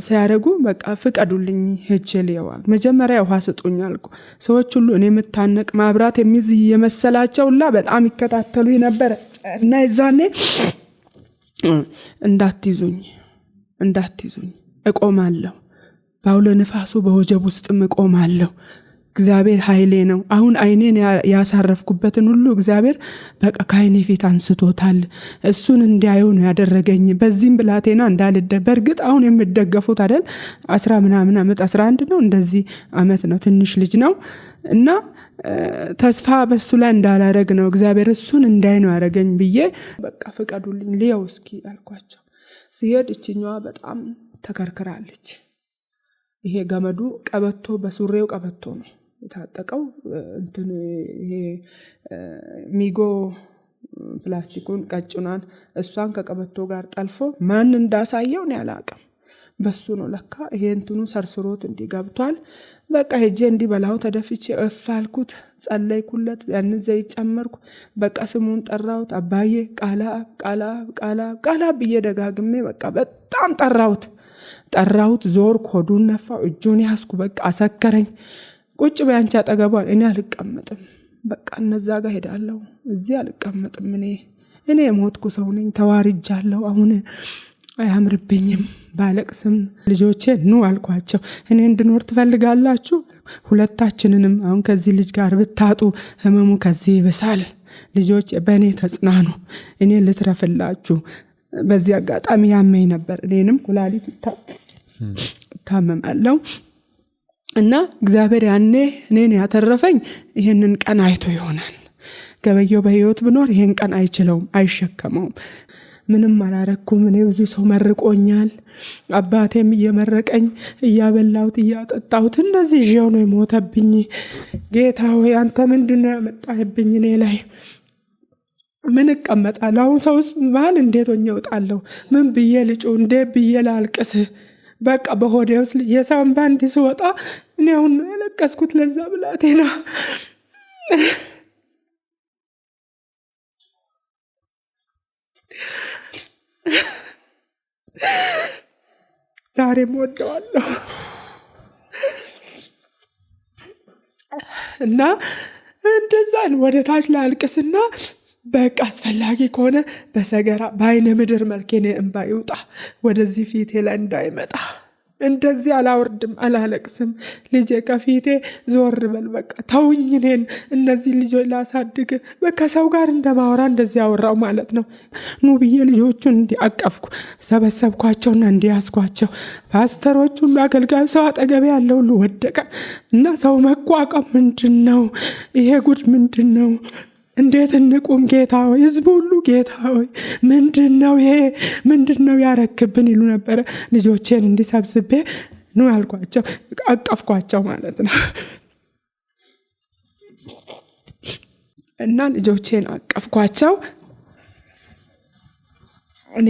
ሲያረጉ በቃ ፍቀዱልኝ ሄጄ ልየዋል። መጀመሪያ ውሃ ስጡኝ አልኩ። ሰዎች ሁሉ እኔ የምታነቅ ማብራት የሚዝ የመሰላቸውላ በጣም ይከታተሉ ነበር እና የዛኔ እንዳትይዙኝ እቆማለሁ፣ በአውሎ ንፋሱ በወጀብ ውስጥም እቆማለሁ። እግዚአብሔር ኃይሌ ነው። አሁን አይኔን ያሳረፍኩበትን ሁሉ እግዚአብሔር በቃ ከአይኔ ፊት አንስቶታል። እሱን እንዲያየው ነው ያደረገኝ። በዚህም ብላቴና በእርግጥ አሁን የምደገፉት አይደል 10 ምናምን ዓመት 11 ነው እንደዚህ ዓመት ነው፣ ትንሽ ልጅ ነው እና ተስፋ በሱ ላይ እንዳላረግ ነው እግዚአብሔር እሱን እንዳይ ነው ያደረገኝ ብዬ በቃ ፍቀዱልኝ ልየው እስኪ አልኳቸው። ሲሄድ እችኛዋ በጣም ተከርክራለች። ይሄ ገመዱ ቀበቶ በሱሬው ቀበቶ ነው የታጠቀው። ይሄ ሚጎ ፕላስቲኩን ቀጭናን እሷን ከቀበቶ ጋር ጠልፎ ማን እንዳሳየው ነው ያላቀም። በሱ ነው ለካ ይሄ ሰርስሮት እንዲገብቷል። በቃ ሄጄ እንዲበላው ተደፍቼ እፋልኩት፣ ጸለይኩለት፣ ያን ዘይት ጨመርኩ። በቃ ስሙን ጠራሁት። አባዬ ቃላ ብዬ ደጋግሜ በቃ በጣም ጠራሁት። ዞርኩ፣ ሆዱን ነፋው፣ እጁን ያስኩ። በቃ አሰከረኝ። ቁጭ በያንቺ አጠገቧል። እኔ አልቀመጥም በቃ እነዛ ጋር ሄዳለሁ፣ እዚህ አልቀመጥም። እኔ የሞትኩ ሰው ነኝ፣ ተዋርጃለሁ። አሁን አያምርብኝም ባለቅስም። ልጆቼ ኑ አልኳቸው፣ እኔ እንድኖር ትፈልጋላችሁ? ሁለታችንንም አሁን ከዚህ ልጅ ጋር ብታጡ ህመሙ ከዚህ ይብሳል። ልጆቼ በእኔ ተጽናኑ፣ እኔ ልትረፍላችሁ። በዚህ አጋጣሚ ያመኝ ነበር፣ እኔንም ኩላሊት ታመማለሁ። እና እግዚአብሔር ያኔ እኔን ያተረፈኝ ይህንን ቀን አይቶ ይሆናል። ገበየው በህይወት ብኖር ይህን ቀን አይችለውም፣ አይሸከመውም። ምንም አላረኩም። እኔ ብዙ ሰው መርቆኛል። አባቴም እየመረቀኝ እያበላሁት እያጠጣሁት እንደዚህ ይዤው ነው የሞተብኝ። ጌታ ሆይ አንተ ምንድነው ያመጣህብኝ እኔ ላይ? ምን እቀመጣለሁ አሁን? ሰውስ መሀል እንዴት ሆኜ እወጣለሁ? ምን ብዬ ልጩ? እንዴት ብዬ ላልቅስ? በቃ በሆዴ ውስጥ የሳምባ እንዲህ ስወጣ እኔ አሁን ነው ያለቀስኩት ለዛ ብላቴና። ዛሬም ወደዋለሁ እና እንደዛ ወደ ታች ላልቅስና በቃ አስፈላጊ ከሆነ በሰገራ በአይነ ምድር መልኬኔ እንባ ይውጣ፣ ወደዚህ ፊቴ ላይ እንዳይመጣ። እንደዚህ አላወርድም፣ አላለቅስም። ልጄ ከፊቴ ዞር በል፣ በቃ ተውኝ፣ እኔን እነዚህ ልጆች ላሳድግ። በቃ ሰው ጋር እንደማወራ እንደዚህ አወራው ማለት ነው። ኑ ብዬ ልጆቹን እንዲያቀፍኩ ሰበሰብኳቸውና እንዲያስኳቸው። ፓስተሮች ሁሉ አገልጋዩ ሰው አጠገቤ ያለው ሁሉ ወደቀ እና ሰው መቋቋም ምንድን ነው ይሄ ጉድ? ምንድን ነው? እንዴት እንቁም ጌታ ሆይ? ህዝቡ ሁሉ ጌታ ሆይ ምንድነው ይሄ? ምንድነው ያረክብን ይሉ ነበረ። ልጆቼን እንዲሰብስቤ ነው ያልኳቸው፣ አቀፍኳቸው ማለት ነው። እና ልጆቼን አቀፍኳቸው። እኔ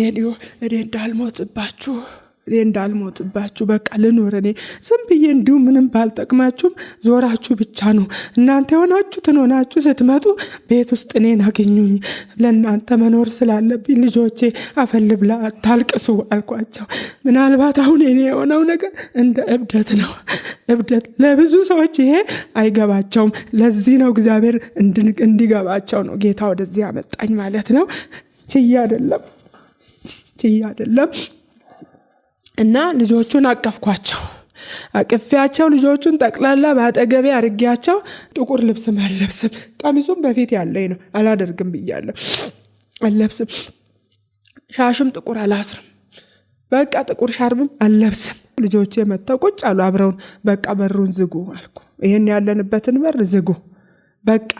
እንዳልሞትባችሁ በቃ ልኖር። እኔ ዝም ብዬ እንዲሁ ምንም ባልጠቅማችሁም ዞራችሁ ብቻ ነው እናንተ የሆናችሁትን ሆናችሁ ስትመጡ ቤት ውስጥ እኔን አገኙኝ። ለእናንተ መኖር ስላለብኝ ልጆቼ አፈልብላ ታልቅሱ አልኳቸው። ምናልባት አሁን እኔ የሆነው ነገር እንደ እብደት ነው። እብደት ለብዙ ሰዎች ይሄ አይገባቸውም። ለዚህ ነው እግዚአብሔር እንዲገባቸው ነው ጌታ ወደዚህ ያመጣኝ ማለት ነው። ችዬ አይደለም። እና ልጆቹን አቀፍኳቸው። አቅፊያቸው ልጆቹን ጠቅላላ በአጠገቤ አርጊያቸው። ጥቁር ልብስም አልለብስም፣ ቀሚሱም በፊት ያለኝ ነው አላደርግም ብያለሁ፣ አልለብስም። ሻሽም ጥቁር አላስርም፣ በቃ ጥቁር ሻርብም አልለብስም። ልጆቼ መጥተው ቁጭ አሉ አብረውን። በቃ በሩን ዝጉ አልኩ፣ ይሄን ያለንበትን በር ዝጉ። በቃ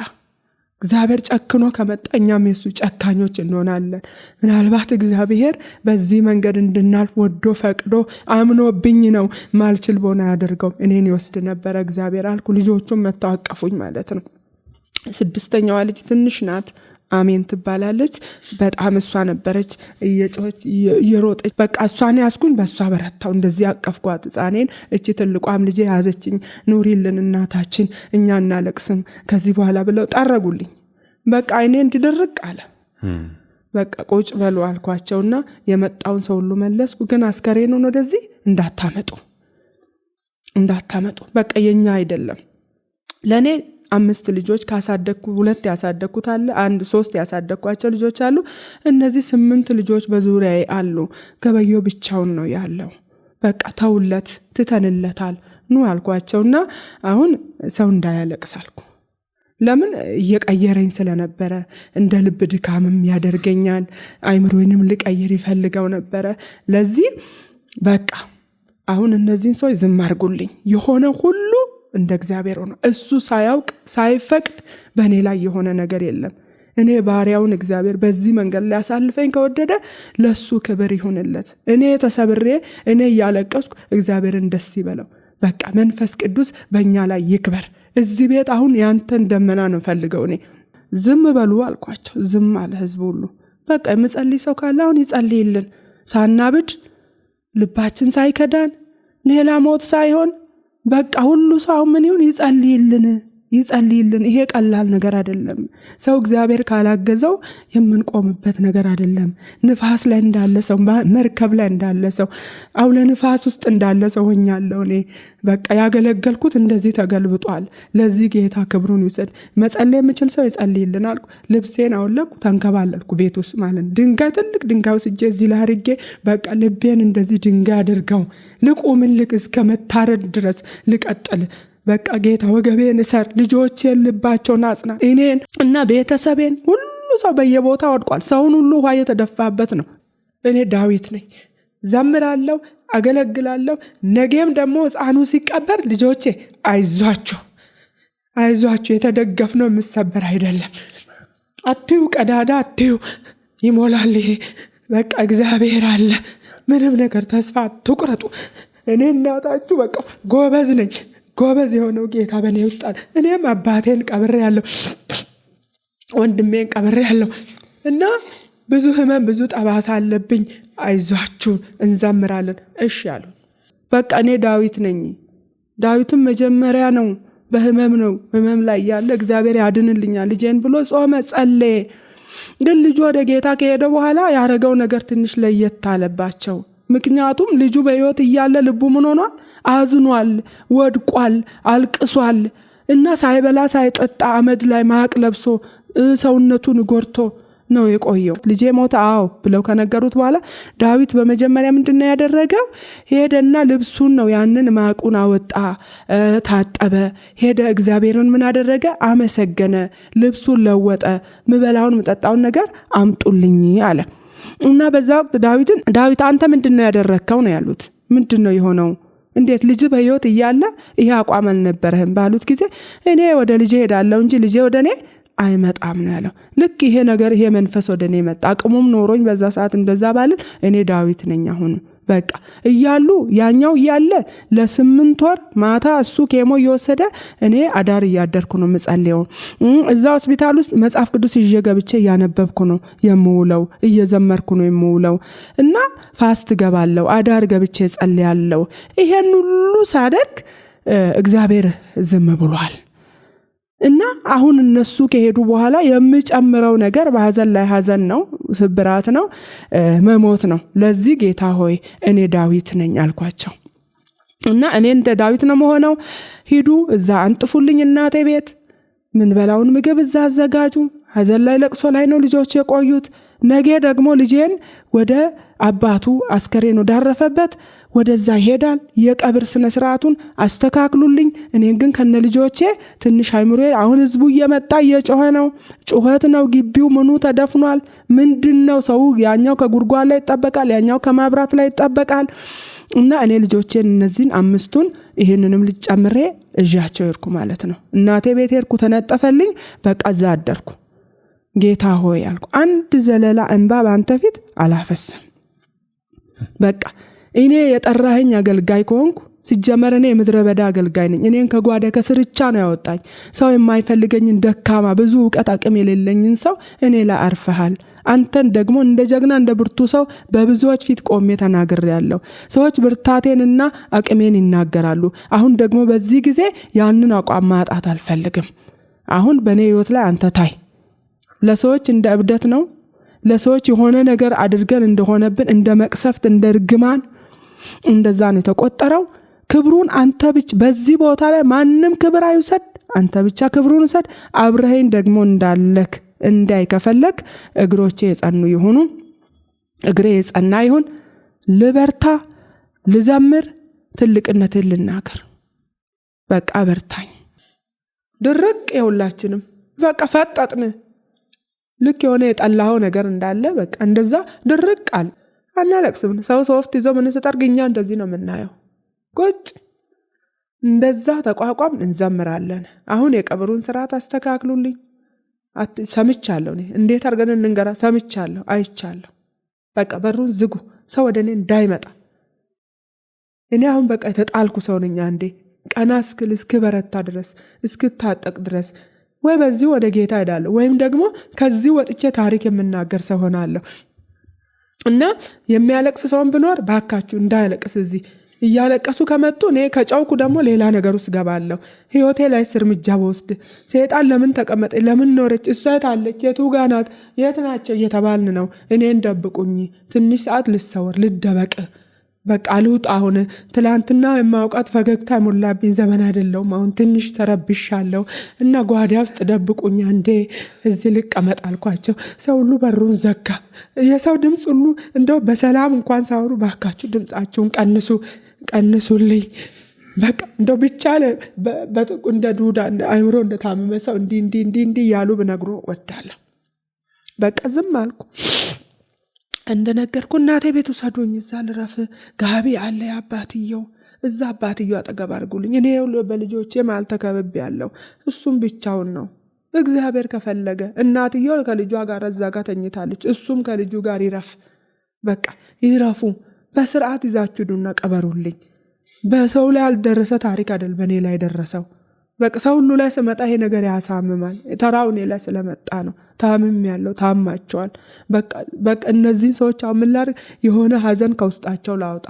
እግዚአብሔር ጨክኖ ከመጣ እኛም የሱ ጨካኞች እንሆናለን። ምናልባት እግዚአብሔር በዚህ መንገድ እንድናልፍ ወዶ ፈቅዶ አምኖብኝ ነው። ማልችል ቦና ያደርገው እኔን ይወስድ ነበረ እግዚአብሔር አልኩ። ልጆቹም መጥተው አቀፉኝ ማለት ነው። 6ኛዋ ልጅ ትንሽ ናት፣ አሜን ትባላለች። በጣም እሷ ነበረች እየሮጠች። በቃ እሷን ያስኩኝ፣ በእሷ በረታው። እንደዚህ አቀፍኳት ሕፃኔን። እቺ ትልቋም ልጄ ያዘችኝ። ኑሪልን እናታችን፣ እኛ እናለቅስም ከዚህ በኋላ ብለው ጠረጉልኝ። በቃ አይኔ እንዲደርቅ አለ። በቃ ቁጭ በሉ አልኳቸውና የመጣውን ሰው ሁሉ መለስኩ። ግን አስከሬኑን ወደዚህ እንዳታመጡ፣ በቃ የኛ አይደለም። ለኔ 5 ልጆች ካሳደግኩ 2 ያሳደግኩት አለ፣ 3 ያሳደግኳቸው ልጆች አሉ። እነዚህ 8 ልጆች በዙሪያዬ አሉ። ገበየው ብቻውን ነው ያለው። በቃ ተውለት፣ ትተንለታል ኑ አልኳቸውና አሁን ሰው እንዳያለቅስ አልኩ። ለምን እየቀየረኝ ስለነበረ፣ እንደ ልብ ድካምም ያደርገኛል። አይምሮዬንም ልቀይር ይፈልገው ነበረ። ለዚህ በቃ አሁን እነዚህን ሰዎች ዝም አድርጉልኝ። የሆነ ሁሉ እንደ እግዚአብሔር ሆነ። እሱ ሳያውቅ ሳይፈቅድ በእኔ ላይ የሆነ ነገር የለም። እኔ ባሪያውን እግዚአብሔር በዚህ መንገድ ላይ አሳልፈኝ ከወደደ ለሱ ክብር ይሁንለት። እኔ ተሰብሬ እኔ እያለቀስኩ እግዚአብሔርን ደስ ይበለው። በቃ መንፈስ ቅዱስ በእኛ ላይ ይክበር። እዚህ ቤት አሁን ያንተን ደመና ነው ፈልገው። እኔ ዝም በሉ አልኳቸው። ዝም አለ ህዝቡ ሁሉ። በቃ የምጸልይ ሰው ካለ አሁን ይጸልይልን፣ ሳናብድ ልባችን ሳይከዳን ሌላ ሞት ሳይሆን በቃ ሁሉ ሰው ምን ይሁን ይጸልይልን። ይጸልይልን። ይሄ ቀላል ነገር አይደለም። ሰው እግዚአብሔር ካላገዘው የምንቆምበት ነገር አይደለም። ንፋስ ላይ እንዳለ ሰው፣ መርከብ ላይ እንዳለ ሰው፣ አውለ ንፋስ ውስጥ እንዳለ ሰው ሆኛለሁ እኔ። በቃ ያገለገልኩት እንደዚህ ተገልብጧል። ለዚህ ጌታ ክብሩን ይውሰድ። መጸለይ የምችል ሰው ይጸልይልን አልኩ። ልብሴን አወለኩ፣ ተንከባለልኩ ቤት ውስጥ ማለት ነው። ድንጋይ፣ ትልቅ ድንጋይ ወስጄ እዚህ ላይ አድርጌ በቃ ልቤን እንደዚህ ድንጋይ አድርገው ልቁምልቅ እስከ መታረድ ድረስ ልቀጥል። በቃ ጌታ ወገቤን እሰር፣ ልጆቼን ልባቸውን አጽና፣ እኔን እና ቤተሰቤን። ሁሉ ሰው በየቦታ ወድቋል። ሰውን ሁሉ ውሃ የተደፋበት ነው። እኔ ዳዊት ነኝ፣ ዘምራለሁ፣ አገለግላለሁ። ነገም ደግሞ ሕፃኑ ሲቀበር ልጆቼ አይዟችሁ፣ አይዟችሁ፣ የተደገፍነው የምሰበር አይደለም። አትዩ፣ ቀዳዳ አትዩ፣ ይሞላል። ይሄ በቃ እግዚአብሔር አለ። ምንም ነገር ተስፋ አትቁረጡ። እኔ እናታችሁ በቃ ጎበዝ ነኝ። ጎበዝ የሆነው ጌታ በእኔ ውስጥ አለ። እኔም አባቴን ቀብሬያለሁ፣ ወንድሜን ቀብሬያለሁ እና ብዙ ህመም፣ ብዙ ጠባሳ አለብኝ። አይዟችሁ እንዘምራለን። እሺ አሉ። በቃ እኔ ዳዊት ነኝ። ዳዊትም መጀመሪያ ነው፣ በህመም ነው። ህመም ላይ ያለ እግዚአብሔር ያድንልኛል ልጄን ብሎ ጾመ፣ ጸለየ። ግን ልጁ ወደ ጌታ ከሄደ በኋላ ያረገው ነገር ትንሽ ለየት አለባቸው። ምክንያቱም ልጁ በህይወት እያለ ልቡ ምን ሆኗል? አዝኗል፣ ወድቋል፣ አልቅሷል እና ሳይበላ ሳይጠጣ አመድ ላይ ማቅ ለብሶ ሰውነቱን ጎርቶ ነው የቆየው። ልጄ ሞተ አዎ ብለው ከነገሩት በኋላ ዳዊት በመጀመሪያ ምንድነው ያደረገው? ሄደና ልብሱን ነው ያንን ማቁን አወጣ፣ ታጠበ፣ ሄደ። እግዚአብሔርን ምን አደረገ? አመሰገነ፣ ልብሱን ለወጠ፣ ምበላውን ምጠጣውን ነገር አምጡልኝ አለ። እና በዛ ወቅት ዳዊት አንተ ምንድነው ያደረከው ነው ያሉት። ምንድነው የሆነው? እንዴት ልጅ በህይወት እያለ ይሄ አቋም አልነበረህም ባሉት ጊዜ እኔ ወደ ልጄ ሄዳለሁ እንጂ ልጄ ወደ እኔ አይመጣም ነው ያለው። ልክ ይሄ ነገር፣ ይሄ መንፈስ ወደ እኔ መጣ። አቅሙም ኖሮኝ በዛ ሰዓት እንደዛ ባልን እኔ ዳዊት ነኝ አሁን በቃ እያሉ ያኛው እያለ ለ8 ወር ማታ እሱ ኬሞ እየወሰደ እኔ አዳር እያደርኩ ነው የምጸልየው። እዛ ሆስፒታል ውስጥ መጽሐፍ ቅዱስ ይዤ ገብቼ እያነበብኩ ነው የምውለው፣ እየዘመርኩ ነው የምውለው እና ፋስት ገባለሁ፣ አዳር ገብቼ ጸልያለሁ። ይሄን ሁሉ ሳደርግ እግዚአብሔር ዝም ብሏል። እና አሁን እነሱ ከሄዱ በኋላ የምጨምረው ነገር በሐዘን ላይ ሐዘን ነው፣ ስብራት ነው፣ መሞት ነው። ለዚህ ጌታ ሆይ እኔ ዳዊት ነኝ አልኳቸው። እና እኔ እንደ ዳዊት ነው መሆነው። ሂዱ እዛ አንጥፉልኝ እናቴ ቤት፣ ምን በላውን ምግብ እዛ አዘጋጁ። ሐዘን ላይ ለቅሶ ላይ ነው ልጆች የቆዩት። ነገ ደግሞ ልጄን ወደ አባቱ አስከሬን ወዳረፈበት ወደዛ ይሄዳል። የቀብር ስነ ስርዓቱን አስተካክሉልኝ። እኔን ግን ከነ ልጆቼ ትንሽ አይምሮዬ አሁን ህዝቡ እየመጣ እየጮኸ ነው፣ ጩኸት ነው፣ ግቢው ምኑ ተደፍኗል። ምንድነው? ሰው ያኛው ከጉርጓድ ላይ ይጠበቃል፣ ያኛው ከማብራት ላይ ይጠበቃል። እና እኔ ልጆቼን እነዚህን 5ቱን ይሄንንም ልጅ ጨምሬ እዣቸው ይርኩ ማለት ነው። እናቴ ቤት ይርኩ፣ ተነጠፈልኝ። በቃ እዛ አደርኩ። ጌታ ሆይ አልኩ፣ አንድ ዘለላ እንባ ባንተ ፊት አላፈስም። በቃ እኔ የጠራኸኝ አገልጋይ ከሆንኩ ሲጀመር እኔ የምድረ በዳ አገልጋይ ነኝ። እኔን ከጓዳ ከስርቻ ነው ያወጣኝ። ሰው የማይፈልገኝን ደካማ፣ ብዙ ዕውቀት አቅም የሌለኝን ሰው እኔ ላይ አርፈሃል። አንተን ደግሞ እንደ ጀግና እንደ ብርቱ ሰው በብዙዎች ፊት ቆሜ ተናግሬያለሁ። ሰዎች ብርታቴንና አቅሜን ይናገራሉ። አሁን ደግሞ በዚህ ጊዜ ያንን አቋም ማጣት አልፈልግም። አሁን በእኔ ህይወት ላይ አንተ ታይ። ለሰዎች እንደ እብደት ነው፣ ለሰዎች የሆነ ነገር አድርገን እንደሆነብን እንደ መቅሰፍት፣ እንደ ርግማን እንደዛ ነው የተቆጠረው። ክብሩን አንተ ብቻ፣ በዚህ ቦታ ላይ ማንም ክብር አይውሰድ፣ አንተ ብቻ ክብሩን ውሰድ። አብረኸኝ ደግሞ እንዳለክ እንዳይ ከፈለክ እግሮቼ የጸኑ ይሁኑ፣ እግሬ የጸና ይሁን። ልበርታ፣ ልዘምር፣ ትልቅነትን ልናገር። በቃ በርታኝ። ድርቅ የሁላችንም በቃ ፈጠጥን። ልክ የሆነ የጠላኸው ነገር እንዳለ በቃ እንደዛ ድርቅ አለ። አናለቅስም። ሰው ሶፍት ይዞ ምን ሲጠርግ እኛ እንደዚህ ነው የምናየው። ቁጭ እንደዛ ተቋቋም እንዘምራለን። አሁን የቀብሩን ስርዓት አስተካክሉልኝ። ሰምቻለሁ። እኔ እንዴት አድርገን እንንገራ? ሰምቻለሁ፣ አይቻለሁ። በቃ በሩን ዝጉ፣ ሰው ወደ እኔ እንዳይመጣ። እኔ አሁን በቃ የተጣልኩ ሰው ነኝ። አንዴ ቀና እስክበረታ ድረስ፣ እስክታጠቅ ድረስ ወይ በዚህ ወደ ጌታ ሄዳለሁ ወይም ደግሞ ከዚህ ወጥቼ ታሪክ የምናገር ሰው ሆናለሁ። እና የሚያለቅስ ሰውን ብኖር ባካችሁ እንዳያለቅስ እዚህ እያለቀሱ ከመጡ እኔ ከጨውኩ ደግሞ ሌላ ነገር ውስጥ ገባለሁ። ህይወቴ ላይ እርምጃ ወስድ ሰይጣን ለምን ተቀመጠ ለምን ኖረች እሷ የታለች የቱ ጋር ናት የት ናቸው እየተባልን ነው። እኔን ደብቁኝ ትንሽ ሰዓት ልሰወር ልደበቅ በቃ ልውጣ። አሁን ትላንትና የማውቃት ፈገግታ የሞላብኝ ዘመን አይደለሁም። አሁን ትንሽ ተረብሻለሁ እና ጓዳ ውስጥ ደብቁኝ እንዴ እዚህ ልቀመጥ አልኳቸው። ሰው ሁሉ በሩን ዘጋ። የሰው ድምፅ ሁሉ እንደው በሰላም እንኳን ሳወሩ ባካችሁ ድምፃችሁን ቀንሱልኝ በቃ እንደው ብቻ በጥቁ እንደ ዱዳ አይምሮ እንደታመመ ሰው እንዲህ እያሉ ብነግሮ ወዳለሁ። በቃ ዝም አልኩ። እንደነገርኩ እናቴ ቤት ውሰዱኝ እዛ ልረፍ ጋቢ አለ የአባትየው እዛ አባትየው አጠገብ አድርጉልኝ። እኔ በልጆቼ መሃል ተከብቤያለሁ። እሱም ብቻውን ነው። እግዚአብሔር ከፈለገ እናትየው ከልጇ ጋር እዛ ጋር ተኝታለች። እሱም ከልጁ ጋር ይረፍ በቃ ይረፉ። በስርዓት ይዛችሁ ዱና ቀበሩልኝ። በሰው ላይ ያልደረሰ ታሪክ አይደል በእኔ ላይ ደረሰው። በቃ ሰው ሁሉ ላይ ስመጣ ይሄ ነገር ያሳምማል። ተራው እኔ ላይ ስለመጣ ነው። ታምም ያለው ታማቸዋል። በቃ እነዚህን ሰዎች አሁን ምን ላድርግ? የሆነ ሀዘን ከውስጣቸው ላውጣ።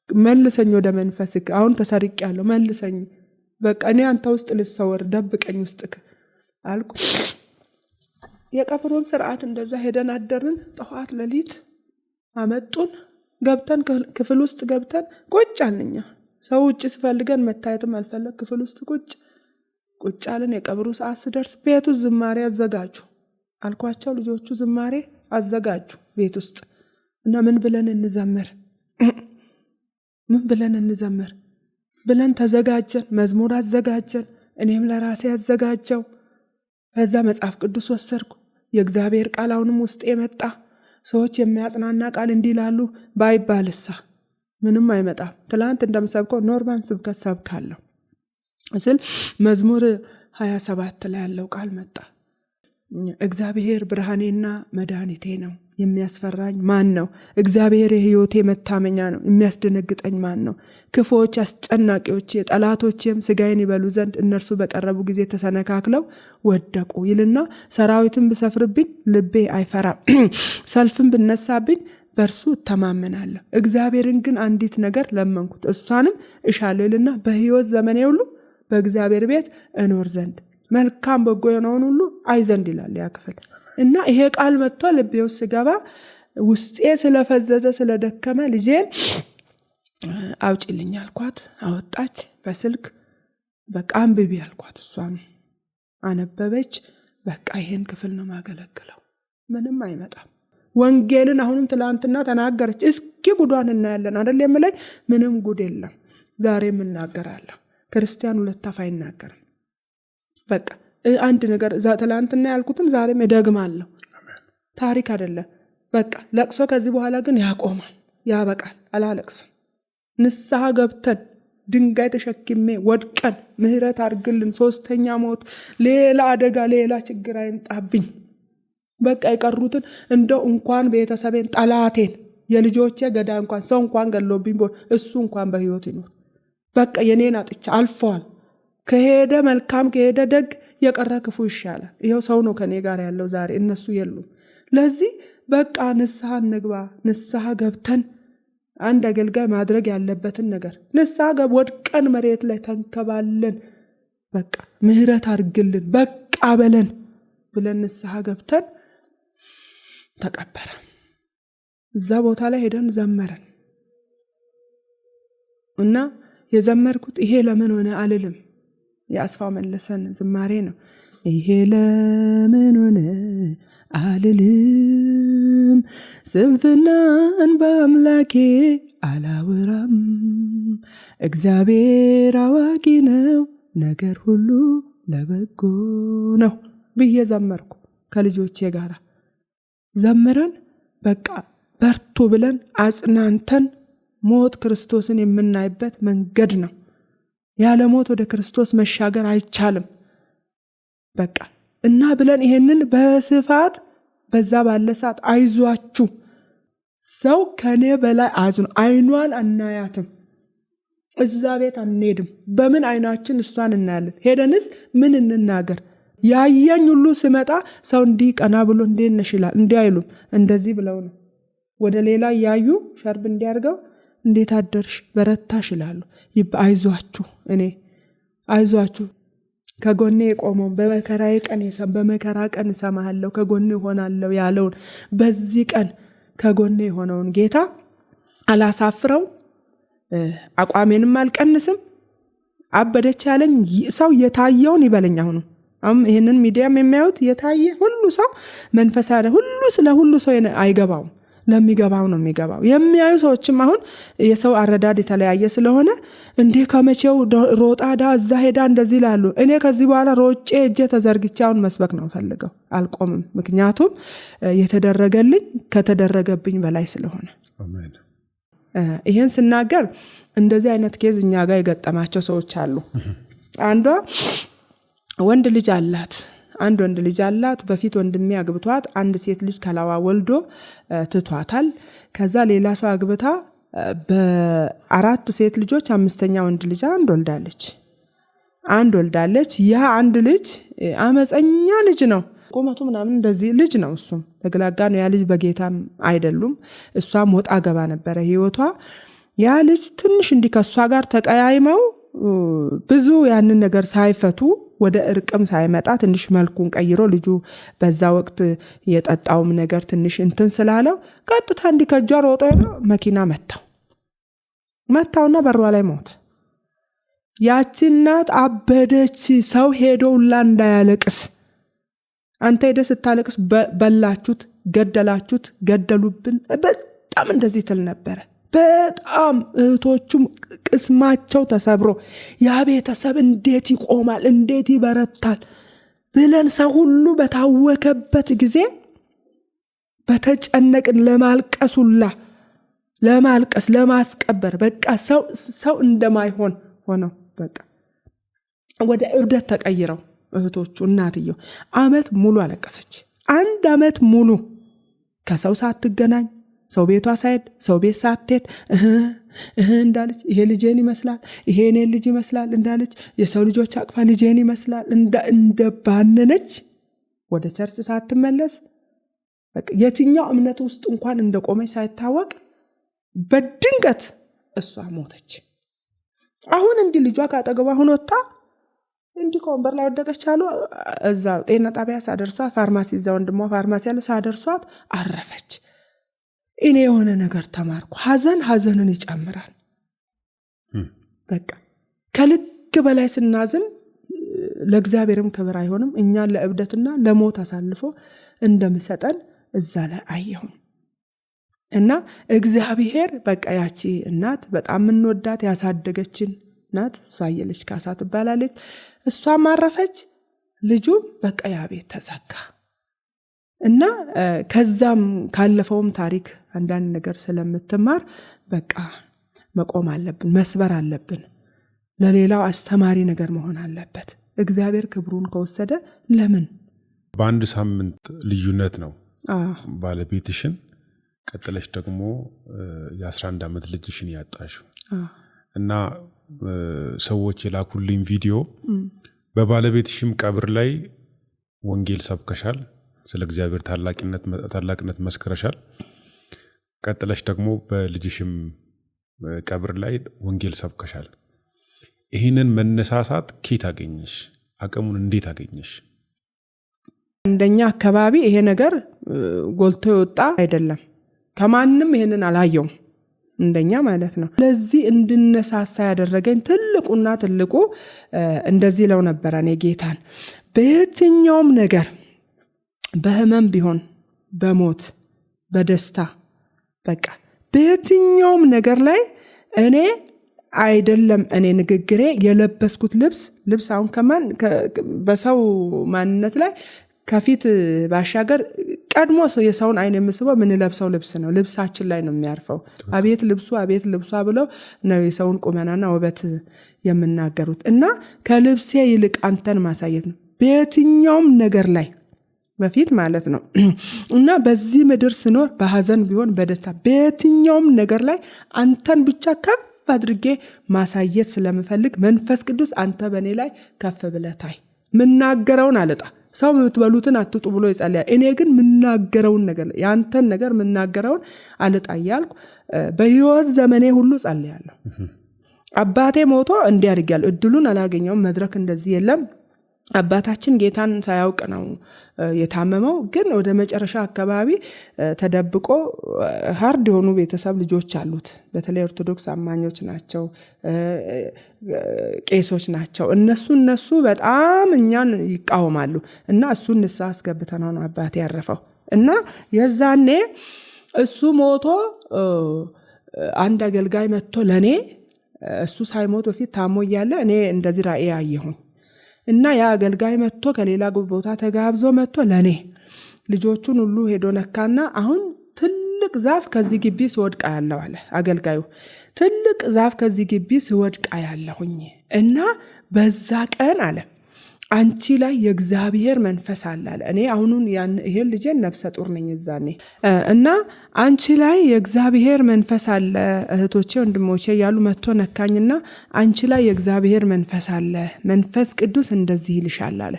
መልሰኝ ወደ መንፈስክ። አሁን ተሰርቄያለሁ መልሰኝ። በቃ እኔ አንተ ውስጥ ልሰወር ደብቀኝ ውስጥክ አልኩ። የቀብሩም ስርዓት እንደዛ ሄደን አደርን። ጠዋት ሌሊት አመጡን። ገብተን ክፍል ውስጥ ገብተን ቁጭ አልንኛ። ሰው ውጭ ሲፈልገን መታየትም አልፈለግ ክፍል ውስጥ ቁጭ አልን። የቀብሩ ሰዓት ሲደርስ ቤቱ ዝማሬ አዘጋጁ አልኳቸው። ልጆቹ ዝማሬ አዘጋጁ ቤት ውስጥ እና ምን ብለን እንዘምር ብለን ተዘጋጀን። መዝሙር አዘጋጀን። እኔም ለራሴ አዘጋጀው። ከዛ መጽሐፍ ቅዱስ ወሰድኩ። የእግዚአብሔር ቃል አሁንም ውስጥ የመጣ ሰዎች የሚያጽናና ቃል እንዲላሉ ባይባልሳ ምንም አይመጣም። ትላንት እንደምሰብከው ኖርማን ስብከት ሰብካለሁ ስል መዝሙር 27 ላይ ያለው ቃል መጣ። እግዚአብሔር ብርሃኔና መድኃኒቴ ነው፣ የሚያስፈራኝ ማን ነው? እግዚአብሔር የሕይወቴ መታመኛ ነው፣ የሚያስደነግጠኝ ማን ነው? ክፉዎች አስጨናቂዎች ጠላቶቼም ስጋዬን ይበሉ ዘንድ እነርሱ በቀረቡ ጊዜ ተሰነካክለው ወደቁ ይልና ሰራዊትን ብሰፍርብኝ ልቤ አይፈራም፣ ሰልፍን ብነሳብኝ በእርሱ እተማመናለሁ። እግዚአብሔርን ግን አንዲት ነገር ለመንኩት እሷንም እሻለሁ ይልና በሕይወት ዘመኔ ሁሉ በእግዚአብሔር ቤት እኖር ዘንድ መልካም በጎ የሆነውን ሁሉ አይ ዘንድ ይላል ያ ክፍል። እና ይሄ ቃል መጥቶ ልቤ ውስጥ ገባ። ውስጤ ስለፈዘዘ ስለደከመ ልጄን አውጪልኝ አልኳት። አወጣች በስልክ በቃ አንብቢ አልኳት። እሷም አነበበች። በቃ ይሄን ክፍል ነው ማገለግለው፣ ምንም አይመጣም። ወንጌልን አሁንም ትላንትና ተናገረች። እስኪ ጉዷን እናያለን አይደል የምለኝ። ምንም ጉድ የለም። ዛሬም እናገራለሁ። ክርስቲያን ሁለት አፍ አይናገርም። በቃ አንድ ነገር ትላንትና ያልኩትን ዛሬም እደግማለሁ። ታሪክ አይደለም። በቃ ለቅሶ ከዚህ በኋላ ግን ያቆማል፣ ያበቃል። አላለቅስም። ንስሐ ገብተን ድንጋይ ተሸክሜ ወድቀን ምህረት አድርግልን። ሶስተኛ ሞት፣ ሌላ አደጋ፣ ሌላ ችግር አይንጣብኝ። በቃ የቀሩትን እንደው እንኳን ቤተሰቤን ጠላቴን የልጆቼ ገዳ እንኳን ሰው እንኳን ገሎብኝ እሱ እንኳን በህይወት ይኖር። በቃ የኔን አጥቻ አልፈዋል። ከሄደ መልካም ከሄደ ደግ፣ የቀረ ክፉ ይሻላል። ይሄው ሰው ነው ከኔ ጋር ያለው ዛሬ፣ እነሱ የሉም። ለዚህ በቃ ንስሐ እንግባ። ንስሐ ገብተን አንድ አገልጋይ ማድረግ ያለበትን ነገር ንስሐ ወድቀን መሬት ላይ ተንከባለን በቃ ምህረት አድርግልን በቃ በለን ብለን ንስሐ ገብተን ተቀበረ። እዛ ቦታ ላይ ሄደን ዘመረን እና የዘመርኩት ይሄ ለምን ሆነ አልልም። የአስፋው መለሰን ዝማሬ ነው። ይሄ ለምን ሆነ አልልም፣ ስንፍናን በአምላኬ አላወራም፣ እግዚአብሔር አዋቂ ነው፣ ነገር ሁሉ ለበጎ ነው ብዬ ዘመርኩ። ከልጆቼ ጋር ዘምረን በቃ በርቱ ብለን አጽናንተን ሞት ክርስቶስን የምናይበት መንገድ ነው። ያለ ሞት ወደ ክርስቶስ መሻገር አይቻልም። በቃ እና ብለን ይሄንን በስፋት በዛ ባለ ሰዓት አይዟችሁ፣ ሰው ከኔ በላይ አዝኖ አይኗን አናያትም፣ እዛ ቤት አንሄድም። በምን አይናችን እሷን እናያለን? ሄደንስ ምን እንናገር? ያየኝ ሁሉ ሲመጣ ሰው እንዲህ ቀና ብሎ እንዴት ነሽ ይላል። እንዲህ አይሉም። እንደዚህ ብለው ነው ወደ ሌላ ያዩ ሸርብ እንዲያርገው እንዴት አደርሽ በረታሽ ይላሉ። አይዟችሁ ከጎኔ የቆመው በመከራ ቀን እሰማሃለሁ ከጎኔ ሆናለሁ ያለውን በዚህ ቀን ከጎኔ የሆነውን ጌታ አላሳፍረው፣ አቋሜንም አልቀንስም። አበደች ያለኝ ሰው የታየውን ይበለኝ። አሁን ይሄንን ሚዲያም የሚያዩት የታየ ሁሉ ሰው መንፈሳዊ ሁሉ ስለ ሁሉ ሰው አይገባውም፣ ለሚገባው ነው የሚገባው። የሚያዩ ሰዎችም አሁን የሰው አረዳድ የተለያየ ስለሆነ እንዴ ከመቼው ሮጣ እዛ ሄዳ እንደዚህ ይላሉ። እኔ ከዚህ በኋላ ሮጬ እጄ ተዘርግቻውን መስበክ ነው ፈልገው አልቆምም። ምክንያቱም የተደረገልኝ ከተደረገብኝ በላይ ስለሆነ። አሜን። ይሄን ስናገር እንደዚህ አይነት ኬዝ እኛ ጋር የገጠማቸው ሰዎች አሉ። አንዷ ወንድ ልጅ አላት። በፊት ወንድሜ አግብቷት አንድ ሴት ልጅ ከላዋ ወልዶ ትቷታል። ከዛ ሌላ ሰው አግብታ በ4 ሴት ልጆች 5ኛ ወንድ ልጅ አንድ ወልዳለች። ያ አንድ ልጅ አመፀኛ ልጅ ነው። ቁመቱ ምናምን እንደዚህ ልጅ ነው። እሱም ተገላጋ ነው። ያ ልጅ በጌታም አይደሉም። እሷም ወጣ ገባ ነበረ ህይወቷ። ያ ልጅ ትንሽ እንዲከሷ ጋር ተቀያይመው ብዙ ያንን ነገር ሳይፈቱ ወደ እርቅም ሳይመጣ ትንሽ መልኩን ቀይሮ ልጁ በዛ ወቅት የጠጣውም ነገር ትንሽ እንትን ስላለው ቀጥታ እንዲከጇ ሮጦ መኪና መታውና በሯ ላይ ሞተ። ያቺ እናት አበደች። ሰው ሄዶላ እንዳያለቅስ አንተ ሄደህ ስታለቅስ በላችሁት፣ ገደላችሁት፣ ገደሉብን በጣም እንደዚህ ትል ነበረ። በጣም እህቶቹም ቅስማቸው ተሰብሮ ያ ቤተሰብ እንዴት ይቆማል እንዴት ይበረታል ብለን ሰው ሁሉ በታወከበት ጊዜ በተጨነቅን ለማልቀስ ለማስቀበር በቃ ሰው እንደማይሆን ሆነው በቃ ወደ እብደት ተቀይረው እህቶቹ እናትየው አመት ሙሉ አለቀሰች። 1 አመት ሙሉ ከሰው ሳትገናኝ ሰው ቤቷ ሳይድ ሰው ቤት ሳትሄድ እንዳለች ይሄ ልጄን ይመስላል ይሄ እኔ ልጅ ይመስላል እንዳለች የሰው ልጆች አቅፋ ልጄን ይመስላል እንደባነነች ወደ ቸርች ሳትመለስ በቃ የትኛው እምነት ውስጥ እንኳን እንደቆመች ሳይታወቅ በድንገት እሷ ሞተች። አሁን እንዲህ ልጇ ካጠገቧ ሆኖታ እንዲህ ከወንበር ላይ ወደቀች አሉ። እዛ ጤና ጣቢያ ሳደርሷት ፋርማሲ እዛ ወንድሟ ፋርማሲ ያለ ሳደርሷት አረፈች። እኔ የሆነ ነገር ተማርኩ። ሐዘንን ይጨምራል። በቃ ከልክ በላይ ስናዝን ለእግዚአብሔርም ክብር አይሆንም። እኛን ለእብደትና ለሞት አሳልፎ እንደምሰጠን እዛ ላይ አየሁን እና እግዚአብሔር በቃ ያቺ እናት በጣም እንወዳት ያሳደገችን ናት። እሷ የልጅ ካሳ ትባላለች። እሷ ማረፈች። ልጁ በቃ ያ ቤት ተዘጋ እና ከዛም ካለፈውም ታሪክ አንዳንድ ነገር ስለምትማር በቃ መቆም አለብን፣ መስበር አለብን። ለሌላው አስተማሪ ነገር መሆን አለበት። እግዚአብሔር ክብሩን ከወሰደ ለምን በአንድ ሳምንት ልዩነት ነው ባለቤትሽን ቀጥለሽ ደግሞ የ11 ዓመት ልጅሽን ያጣሽው እና ሰዎች የላኩልኝ ቪዲዮ በባለቤትሽም ቀብር ላይ ወንጌል ሰብከሻል፣ ስለ እግዚአብሔር ታላቅነት መስክረሻል። ቀጥለሽ ደግሞ በልጅሽም ቀብር ላይ ወንጌል ሰብከሻል። ይህንን መነሳሳት ኬት አገኘሽ? አቅሙን እንዴት አገኘሽ? እንደኛ አካባቢ ይሄ ነገር ጎልቶ የወጣ አይደለም። ከማንም ይሄንን አላየውም እንደኛ ማለት ነው። ለዚህ እንድነሳሳ ያደረገኝ ትልቁ እንደዚህ ለው ነበር። እኔ ጌታን በየትኛውም ነገር በህመም ቢሆን በሞት በደስታ በቃ በየትኛውም ነገር ላይ እኔ አይደለም እኔ ንግግሬ የለበስኩት ልብስ አሁን በሰው ማንነት ላይ ከፊት ባሻገር ቀድሞ የሰውን አይን የምስበው ምን ለብሰው ልብስ ነው። ልብሳችን ላይ ነው የሚያርፈው። አቤት ልብሷ ብለው ነው የሰውን ቁመናና ውበት የምናገሩት። እና ከልብሴ ይልቅ አንተን ማሳየት ነው በየትኛውም ነገር ላይ በፊት ማለት ነው። እና በዚህ ምድር ስኖር በሐዘን ቢሆን በደስታ በየትኛውም ነገር ላይ አንተን ብቻ ከፍ አድርጌ ማሳየት ስለምፈልግ መንፈስ ቅዱስ አንተ በእኔ ላይ ከፍ ብለታይ ምናገረውን አለጣ ሰው የምትበሉትን አትጡ ብሎ ይጸልያል። እኔ ግን ምናገረውን ነገር ያንተን ነገር ምናገረውን አልጣ እያልኩ በህይወት ዘመኔ ሁሉ ጸልያለሁ። አባቴ ሞቶ እንዲያድጋለሁ እድሉን አላገኘውም። መድረክ እንደዚህ የለም። አባታችን ጌታን ሳያውቅ ነው የታመመው። ግን ወደ መጨረሻ አካባቢ ተደብቆ ሃርድ የሆኑ ቤተሰብ ልጆች አሉት። በተለይ ኦርቶዶክስ አማኞች ናቸው፣ ቄሶች ናቸው። እነሱ በጣም እኛን ይቃወማሉ እና እሱን ንስሐ አስገብተነው ነው አባቴ ያረፈው። እና የዛኔ እሱ ሞቶ አንድ አገልጋይ መጥቶ ለኔ እሱ ሳይሞት በፊት ታሞ እያለ እኔ እንደዚህ ራእይ አየሁኝ። እና ያ አገልጋይ መጥቶ ከሌላ ቦታ ተጋብዞ መጥቶ ለኔ ልጆቹን ሁሉ ሄዶ ነካና አሁን ትልቅ ዛፍ ከዚህ ግቢ ሲወድቃ ያለው አለ አገልጋዩ። ትልቅ ዛፍ ከዚህ ግቢ ሲወድቃ ያለሁኝ እና በዛ ቀን አለ አንቺ ላይ የእግዚአብሔር መንፈስ አለ አለ። እኔ አሁኑን ይሄን ልጄን ነፍሰ ጡር ነኝ እዛኔ እና አንቺ ላይ የእግዚአብሔር መንፈስ አለ እህቶቼ ወንድሞቼ ያሉ መጥቶ ነካኝና አንቺ ላይ የእግዚአብሔር መንፈስ አለ፣ መንፈስ ቅዱስ እንደዚህ ይልሻል አለ።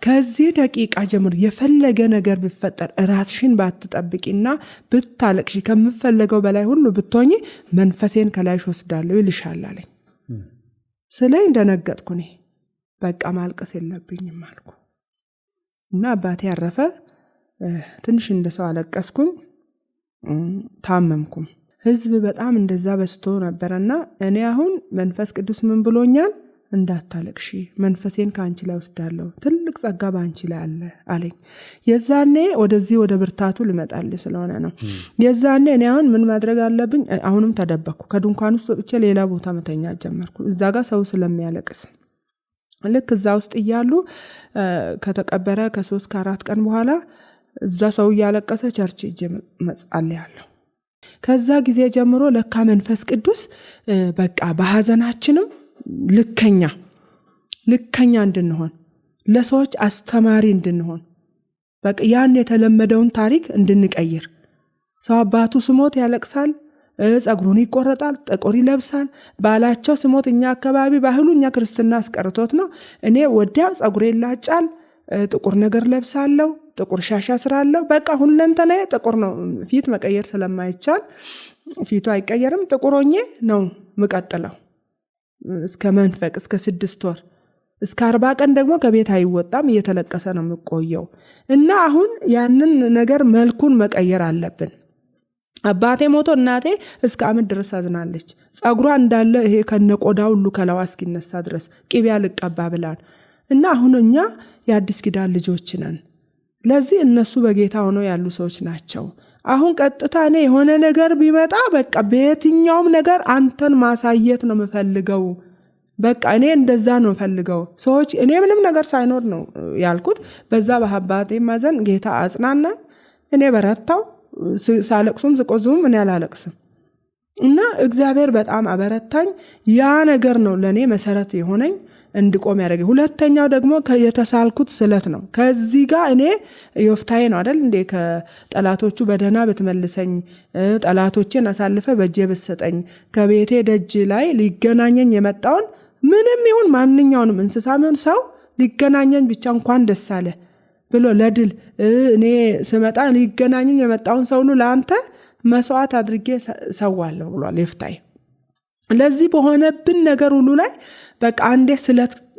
ከዚህ ደቂቃ ጀምሮ የፈለገ ነገር ቢፈጠር ራስሽን ባትጠብቂና ብታለቅሺ ከምፈለገው በላይ ሁሉ ብትሆኚ መንፈሴን ከላይሽ ወስዳለሁ ይልሻል አለኝ። ስለዚህ እንደነገጥኩ ነኝ። በቃ ማልቀስ የለብኝም አልኩ እና አባቴ ያረፈ። ትንሽ እንደሰው አለቀስኩኝ፣ ታመምኩም። ህዝብ በጣም እንደዛ በስቶ ነበርና እኔ አሁን መንፈስ ቅዱስ ምን ብሎኛል? እንዳታለቅሺ መንፈሴን ካንቺ ላይ ወስዳለሁ፣ ትልቅ ጸጋ ባንቺ ላይ አለ አለኝ። የዛኔ ወደዚህ ወደ ብርታቱ ልመጣል ስለሆነ ነው። የዛኔ እኔ አሁን ምን ማድረግ አለብኝ? አሁንም ተደበቅኩ። ከድንኳን ውስጥ ወጥቼ ሌላ ቦታ መተኛ ጀመርኩ። እዛ ጋር ሰው ስለሚያለቅስ ልክ እዛ ውስጥ እያሉ ከተቀበረ ከ3 ከ4 ቀን በኋላ እዛ ሰው እያለቀሰ ቸርች እጄ መጸልያለሁ። ከዛ ጊዜ ጀምሮ ለካ መንፈስ ቅዱስ በቃ በሐዘናችንም ልከኛ እንድንሆን፣ ለሰዎች አስተማሪ እንድንሆን፣ በቃ ያን የተለመደውን ታሪክ እንድንቀይር። ሰው አባቱ ስሞት ያለቅሳል፣ ጸጉሩን ይቆረጣል፣ ጥቁር ይለብሳል። ባላቸው ስሞት እኛ አካባቢ ባህሉ እኛ ክርስትና አስቀርቶት ነው። እኔ ወዲያው ጸጉሬ ይላጫል፣ ጥቁር ነገር ለብሳለሁ፣ ጥቁር ሻሻ ስራለሁ። በቃ ሁለንተናዬ ጥቁር ነው። ፊት መቀየር ስለማይቻል ፊቱ አይቀየርም። ጥቁር ሆኜ ነው ምቀጥለው እስከ መንፈቅ እስከ 6 ወር እስከ 40 ቀን ደግሞ ከቤት አይወጣም፣ እየተለቀሰ ነው የምቆየው። እና አሁን ያንን ነገር መልኩን መቀየር አለብን። አባቴ ሞቶ እናቴ እስከ ዓመት ድረስ አዝናለች። ጸጉሯ እንዳለ ይሄ ከነቆዳው ሁሉ ከላዋ እስኪነሳ ድረስ ቅቤ ልቀባ ብላን እና አሁን እኛ የአዲስ ኪዳን ልጆች ነን። ለዚህ እነሱ በጌታ ሆነው ያሉ ሰዎች ናቸው። አሁን ቀጥታ እኔ የሆነ ነገር ቢመጣ በቃ በየትኛውም ነገር አንተን ማሳየት ነው የምፈልገው። በቃ እኔ እንደዛ ነው ፈልገው ሰዎች እኔ ምንም ነገር ሳይኖር ነው ያልኩት። በዛ በአባቴ ማዘን ጌታ አጽናና። እኔ በረታው። ሳለቅሱም ዝቆዙም እኔ አላለቅስም እና እግዚአብሔር በጣም አበረታኝ። ያ ነገር ነው ለኔ መሰረት የሆነኝ እንድቆም ያደረገ። ሁለተኛው ደግሞ የተሳልኩት ስለት ነው። ከዚህ ጋር እኔ ዮፍታሔ ነው አይደል እንዴ ከጠላቶቹ በደህና ብትመልሰኝ፣ ጠላቶቼን አሳልፈ በእጄ ብትሰጠኝ፣ ከቤቴ ደጅ ላይ ሊገናኘኝ የመጣውን ምንም ይሁን ማንኛውንም እንስሳም ይሁን ሰው ሊገናኘኝ ብቻ እንኳን ደስ አለ ብሎ ለድል እኔ ስመጣ ሊገናኘኝ የመጣውን ሰው ሁሉ ለአንተ መስዋዕት አድርጌ ሰዋለሁ ብሏል ዮፍታሔ። ለዚህ በሆነብን ነገር ሁሉ ላይ በቃ አንዴ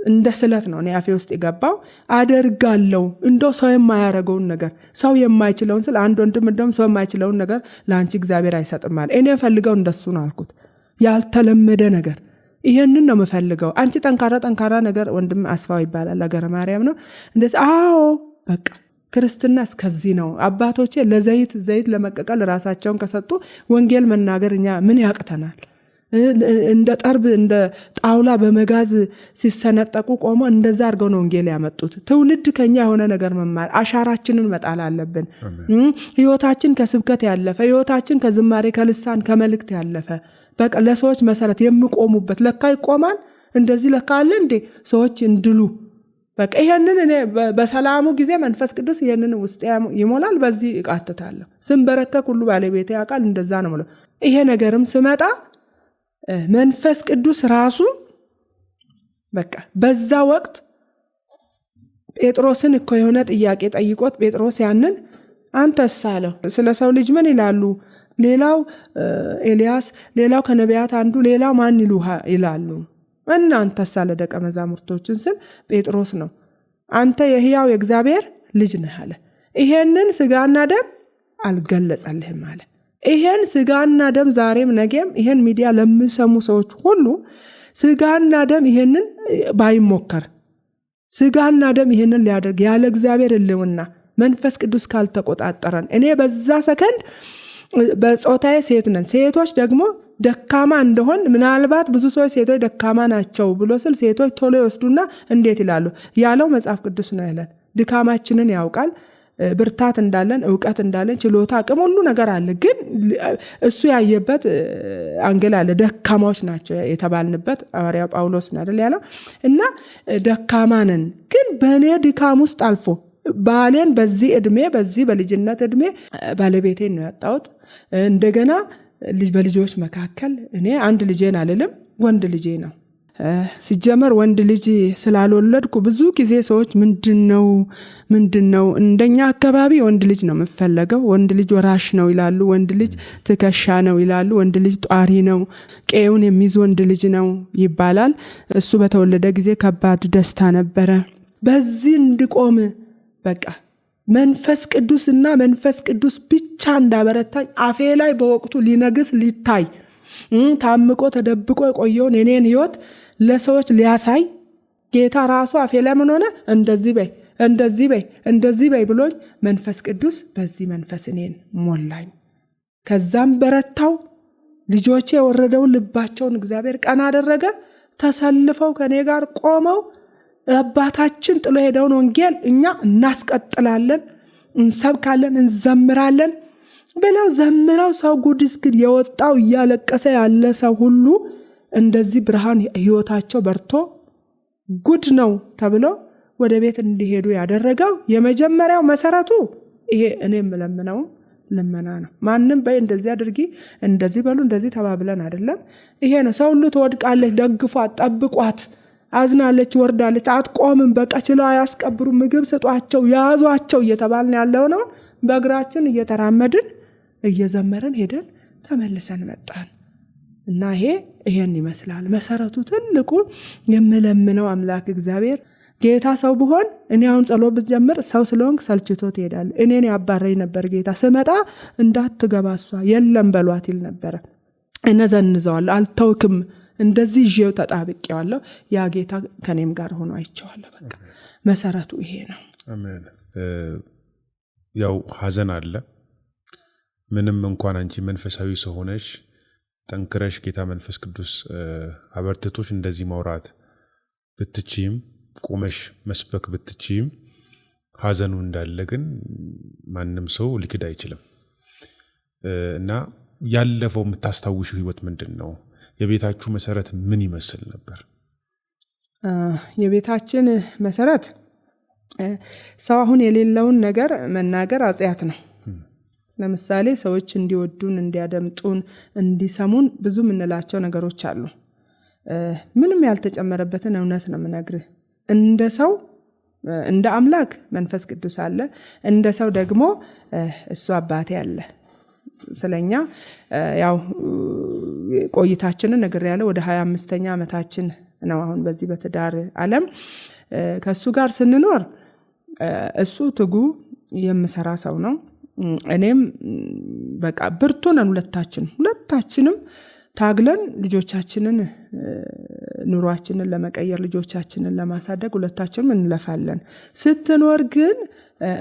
እንደ ስለት ነው እኔ አፌ ውስጥ የገባው። አደርጋለሁ እንደው ሰው የማያረገውን ነገር ሰው የማይችለውን ስለ አንድ ወንድም እንደውም ሰው የማይችለውን ነገር ለአንቺ እግዚአብሔር አይሰጥም አለ። እኔ ፈልገው እንደሱ ነው አልኩት። ያልተለመደ ነገር ይሄንን ነው የምፈልገው። አንቺ ጠንካራ ነገር ወንድም አስፋው ይባላል አገረ ማርያም ነው እንደዚህ። አዎ በቃ ክርስትና እስከዚህ ነው። አባቶቼ ዘይት ለመቀቀል ራሳቸውን ከሰጡ ወንጌል መናገር እኛ ምን ያቅተናል? እንደ ጠርብ እንደ ጣውላ በመጋዝ ሲሰነጠቁ ቆሞ እንደዛ አድርገው ነው ወንጌል ያመጡት። ትውልድ ከኛ የሆነ ነገር መማር፣ አሻራችንን መጣል አለብን። ህይወታችን ከስብከት ያለፈ፣ ህይወታችን ከዝማሬ ከልሳን ከመልእክት ያለፈ በቃ ለሰዎች መሰረት የሚቆሙበት ለካ ይቆማል። እንደዚህ ለካ አለ እንዴ ሰዎች እንድሉ በቃ ይሄንን እኔ በሰላሙ ጊዜ መንፈስ ቅዱስ ይሄንን ውስጥ ይሞላል። በዚህ እቃተታለሁ። ስንበረከክ ሁሉ ባለቤቴ ያውቃል። እንደዛ ነው ማለት። ይሄ ነገርም ስመጣ መንፈስ ቅዱስ ራሱ በቃ በዛ ወቅት ጴጥሮስን እኮ የሆነ ጥያቄ ጠይቆት ጴጥሮስ ያንን አንተስ አለው። ስለ ሰው ልጅ ምን ይላሉ? ሌላው ኤልያስ፣ ሌላው ከነቢያት አንዱ፣ ሌላው ማን ይላሉ? እናንተስ አለ ደቀ መዛሙርቶችን ስል ጴጥሮስ ነው። አንተ የሕያው የእግዚአብሔር ልጅ ነህ አለ። ይሄንን ስጋና ደም አልገለጸልህም አለ። ይሄን ስጋና ደም ዛሬም ነገም ይሄን ሚዲያ ለሚሰሙ ሰዎች ሁሉ ስጋና ደም ይሄንን ባይሞከር፣ ስጋና ደም ይሄንን ሊያደርግ ያለ እግዚአብሔር ሕልውና መንፈስ ቅዱስ ካልተቆጣጠረን፣ እኔ በዛ ሰከንድ በጾታዬ ሴት ነን፣ ሴቶች ደግሞ ደካማ እንደሆን ምናልባት ብዙ ሰዎች ሴቶች ደካማ ናቸው ብሎ ስል ሴቶች ቶሎ ይወስዱና እንዴት ይላሉ ያለው መጽሐፍ ቅዱስ ነው ያለን። ድካማችንን ያውቃል፣ ብርታት እንዳለን፣ ዕውቀት እንዳለን፣ ችሎታ፣ አቅም ሁሉ ነገር አለ። ግን እሱ ያየበት አንገል አለ። ደካማዎች ናቸው የተባልንበት ሐዋርያው ጳውሎስ ነው አይደል ያለው። እና ደካማ ነን፣ ግን በእኔ ድካም ውስጥ አልፎ ባሌን በዚህ እድሜ በዚህ በልጅነት እድሜ ባለቤቴን ነው ያጣሁት። እንደገና በልጆች መካከል እኔ አንድ ልጄን አልልም፣ ወንድ ልጄ ነው። ሲጀመር ወንድ ልጅ ስላልወለድኩ ብዙ ጊዜ ሰዎች ምንድነው እንደኛ አካባቢ ወንድ ልጅ ነው የምፈለገው፣ ወንድ ልጅ ወራሽ ነው ይላሉ፣ ወንድ ልጅ ትከሻ ነው ይላሉ፣ ወንድ ልጅ ጧሪ ነው፣ ቄውን የሚይዝ ወንድ ልጅ ነው ይባላል። እሱ በተወለደ ጊዜ ከባድ ደስታ ነበረ። በዚህ እንድቆም በቃ መንፈስ ቅዱስና መንፈስ ቅዱስ ብቻ እንዳበረታኝ አፌ ላይ በወቅቱ ሊነግስ ሊታይ ታምቆ ተደብቆ የቆየውን የኔን ሕይወት ለሰዎች ሊያሳይ ጌታ ራሱ አፌ ላይ ምን ሆነ? እንደዚህ በይ እንደዚህ በይ እንደዚህ በይ ብሎኝ መንፈስ ቅዱስ በዚህ መንፈስ እኔን ሞላኝ። ከዛም በረታው። ልጆቼ የወረደውን ልባቸውን እግዚአብሔር ቀና አደረገ። ተሰልፈው ከኔ ጋር ቆመው አባታችን ጥሎ ሄደውን ወንጌል እኛ እናስቀጥላለን፣ እንሰብካለን፣ እንዘምራለን ብለው ዘምረው ሰው ጉድ እስኪል የወጣው እያለቀሰ ያለ ሰው ሁሉ እንደዚህ ብርሃን ሕይወታቸው በርቶ ጉድ ነው ተብሎ ወደ ቤት እንዲሄዱ ያደረገው የመጀመሪያው መሰረቱ ይሄ እኔ የምለምነው ልመና ነው። ማንም በይ እንደዚህ አድርጊ እንደዚህ በሉ እንደዚህ ተባብለን አይደለም። ይሄ ነው። ሰው ሁሉ ትወድቃለች፣ ደግፏት፣ ጠብቋት፣ አዝናለች፣ ወርዳለች፣ አትቆምም፣ በቃ ችለው አያስቀብሩ፣ ምግብ ስጧቸው፣ ያዟቸው እየተባልን ያለው ነው። በእግራችን እየተራመድን እየዘመርን ሄደን ተመልሰን መጣን እና ይሄን ይመስላል መሰረቱ። ትልቁ የምለምነው አምላክ እግዚአብሔር ጌታ ሰው ብሆን እኔ አሁን ጸሎት ብጀምር ሰው ስለሆንክ ሰልችቶ ትሄዳለህ። እኔን ያባረኝ ነበር ጌታ። ስመጣ እንዳትገባ እሷ የለም በሏት ይል ነበረ። እነዘንዘዋለሁ፣ አልተውክም፣ እንደዚህ ይዤው ተጣብቄዋለሁ። ያ ጌታ ከኔም ጋር ሆኖ አይቼዋለሁ። በቃ መሰረቱ ይሄ ነው። አሜን። ያው ሐዘን አለ። ምንም እንኳን አንቺ መንፈሳዊ ሰው ሆነሽ ጠንክረሽ ጌታ መንፈስ ቅዱስ አበርትቶሽ እንደዚህ ማውራት ብትችይም ቆመሽ መስበክ ብትችይም ሐዘኑ እንዳለ ግን ማንም ሰው ሊክድ አይችልም። እና ያለፈው የምታስታውሽው ህይወት ምንድን ነው? የቤታችሁ መሰረት ምን ይመስል ነበር? የቤታችን መሰረት ሰው አሁን የሌለውን ነገር መናገር ኃጢአት ነው። ለምሳሌ ሰዎች እንዲወዱን፣ እንዲያደምጡን፣ እንዲሰሙን ብዙ የምንላቸው ነገሮች አሉ። ምንም ያልተጨመረበትን እውነት ነው የምነግርህ። እንደ ሰው እንደ አምላክ መንፈስ ቅዱስ አለ፣ እንደ ሰው ደግሞ እሱ አባቴ አለ። ስለኛ ያው ቆይታችንን ነግሬያለሁ። ወደ 25ኛ ዓመታችን ነው አሁን በዚህ በትዳር ዓለም ከሱ ጋር ስንኖር። እሱ ትጉ የምሰራ ሰው ነው። እኔም በቃ ብርቱ ነን። ሁለታችንም ታግለን ልጆቻችንን ኑሯችንን ለመቀየር ልጆቻችንን ለማሳደግ ሁለታችንም እንለፋለን። ስትኖር ግን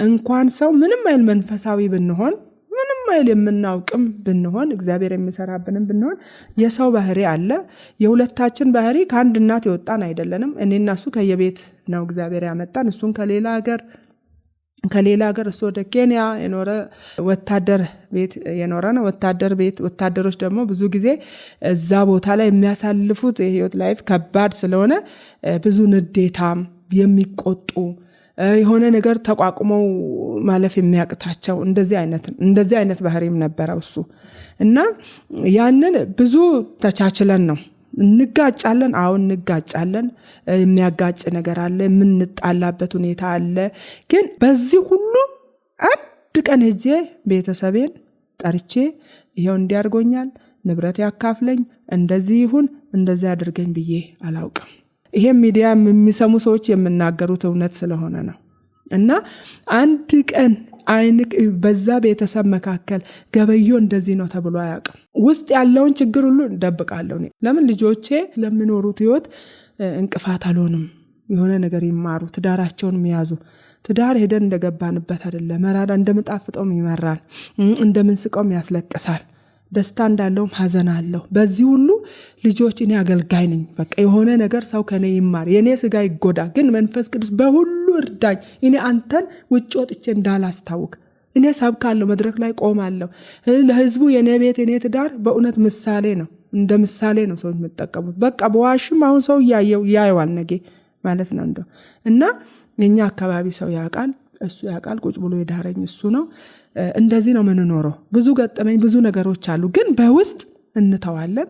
እንኳን ሰው ምንም አይል መንፈሳዊ ብንሆን ምንም አይል የምናውቅም ብንሆን እግዚአብሔር የሚሰራብንም ብንሆን የሰው ባህሪ አለ። የሁለታችን ባህሪ ከአንድ እናት የወጣን አይደለንም። እኔና እሱ ከየቤት ነው እግዚአብሔር ያመጣን። እሱን ከሌላ ሀገር እሱ ወደ ኬንያ የኖረ ወታደር ቤት የኖረ ነው። ወታደሮች ደግሞ ብዙ ጊዜ እዛ ቦታ ላይ የሚያሳልፉት የህይወት ላይፍ ከባድ ስለሆነ ብዙ ንዴታም የሚቆጡ የሆነ ነገር ተቋቁመው ማለፍ የሚያቅታቸው እንደዚህ አይነት ባህሪም ነበረው እሱ እና ያንን ብዙ ተቻችለን ነው እንጋጫለን። አሁን እንጋጫለን። የሚያጋጭ ነገር አለ፣ የምንጣላበት ሁኔታ አለ። ግን በዚህ ሁሉ አንድ ቀን ሄጄ ቤተሰቤን ጠርቼ ይሄው እንዲያርጎኛል፣ ንብረት ያካፍለኝ፣ እንደዚህ ይሁን እንደዚህ አድርገኝ ብዬ አላውቅም። ይሄ ሚዲያ የሚሰሙ ሰዎች የምናገሩት እውነት ስለሆነ ነው። እና አንድ ቀን በዛ ቤተሰብ መካከል ገበዮ እንደዚህ ነው ተብሎ አያውቅም። ውስጥ ያለውን ችግር ሁሉ እንደብቃለሁ። ለምን ልጆቼ ለሚኖሩት ህይወት እንቅፋት አልሆንም። የሆነ ነገር ይማሩ፣ ትዳራቸውን የሚያዙ። ትዳር ሄደን እንደገባንበት አይደለም። መራራ እንደምጣፍጠውም ይመራል፣ እንደምንስቀውም ያስለቅሳል። ደስታ እንዳለውም ሀዘን አለው። በዚህ ሁሉ ልጆች እኔ አገልጋይ ነኝ። በቃ የሆነ ነገር ሰው ከኔ ይማር፣ የኔ ስጋ ይጎዳ፣ ግን መንፈስ ቅዱስ በሁሉ እርዳኝ። እኔ አንተን ውጭ ወጥቼ እንዳላስታውቅ እኔ ሰብካለሁ፣ መድረክ ላይ ቆማለሁ። ለህዝቡ የኔ ቤት የኔ ትዳር በእውነት ምሳሌ ነው። እንደ ምሳሌ ነው ሰዎች የሚጠቀሙት። በቃ በዋሽም አሁን ሰው ያየዋል ነገ ማለት ነው እንደው እና የኛ አካባቢ ሰው ያውቃል፣ እሱ ያውቃል። ቁጭ ብሎ የዳረኝ እሱ ነው። እንደዚህ ነው የምንኖረው። ብዙ ገጠመኝ፣ ብዙ ነገሮች አሉ፣ ግን በውስጥ እንተዋለን።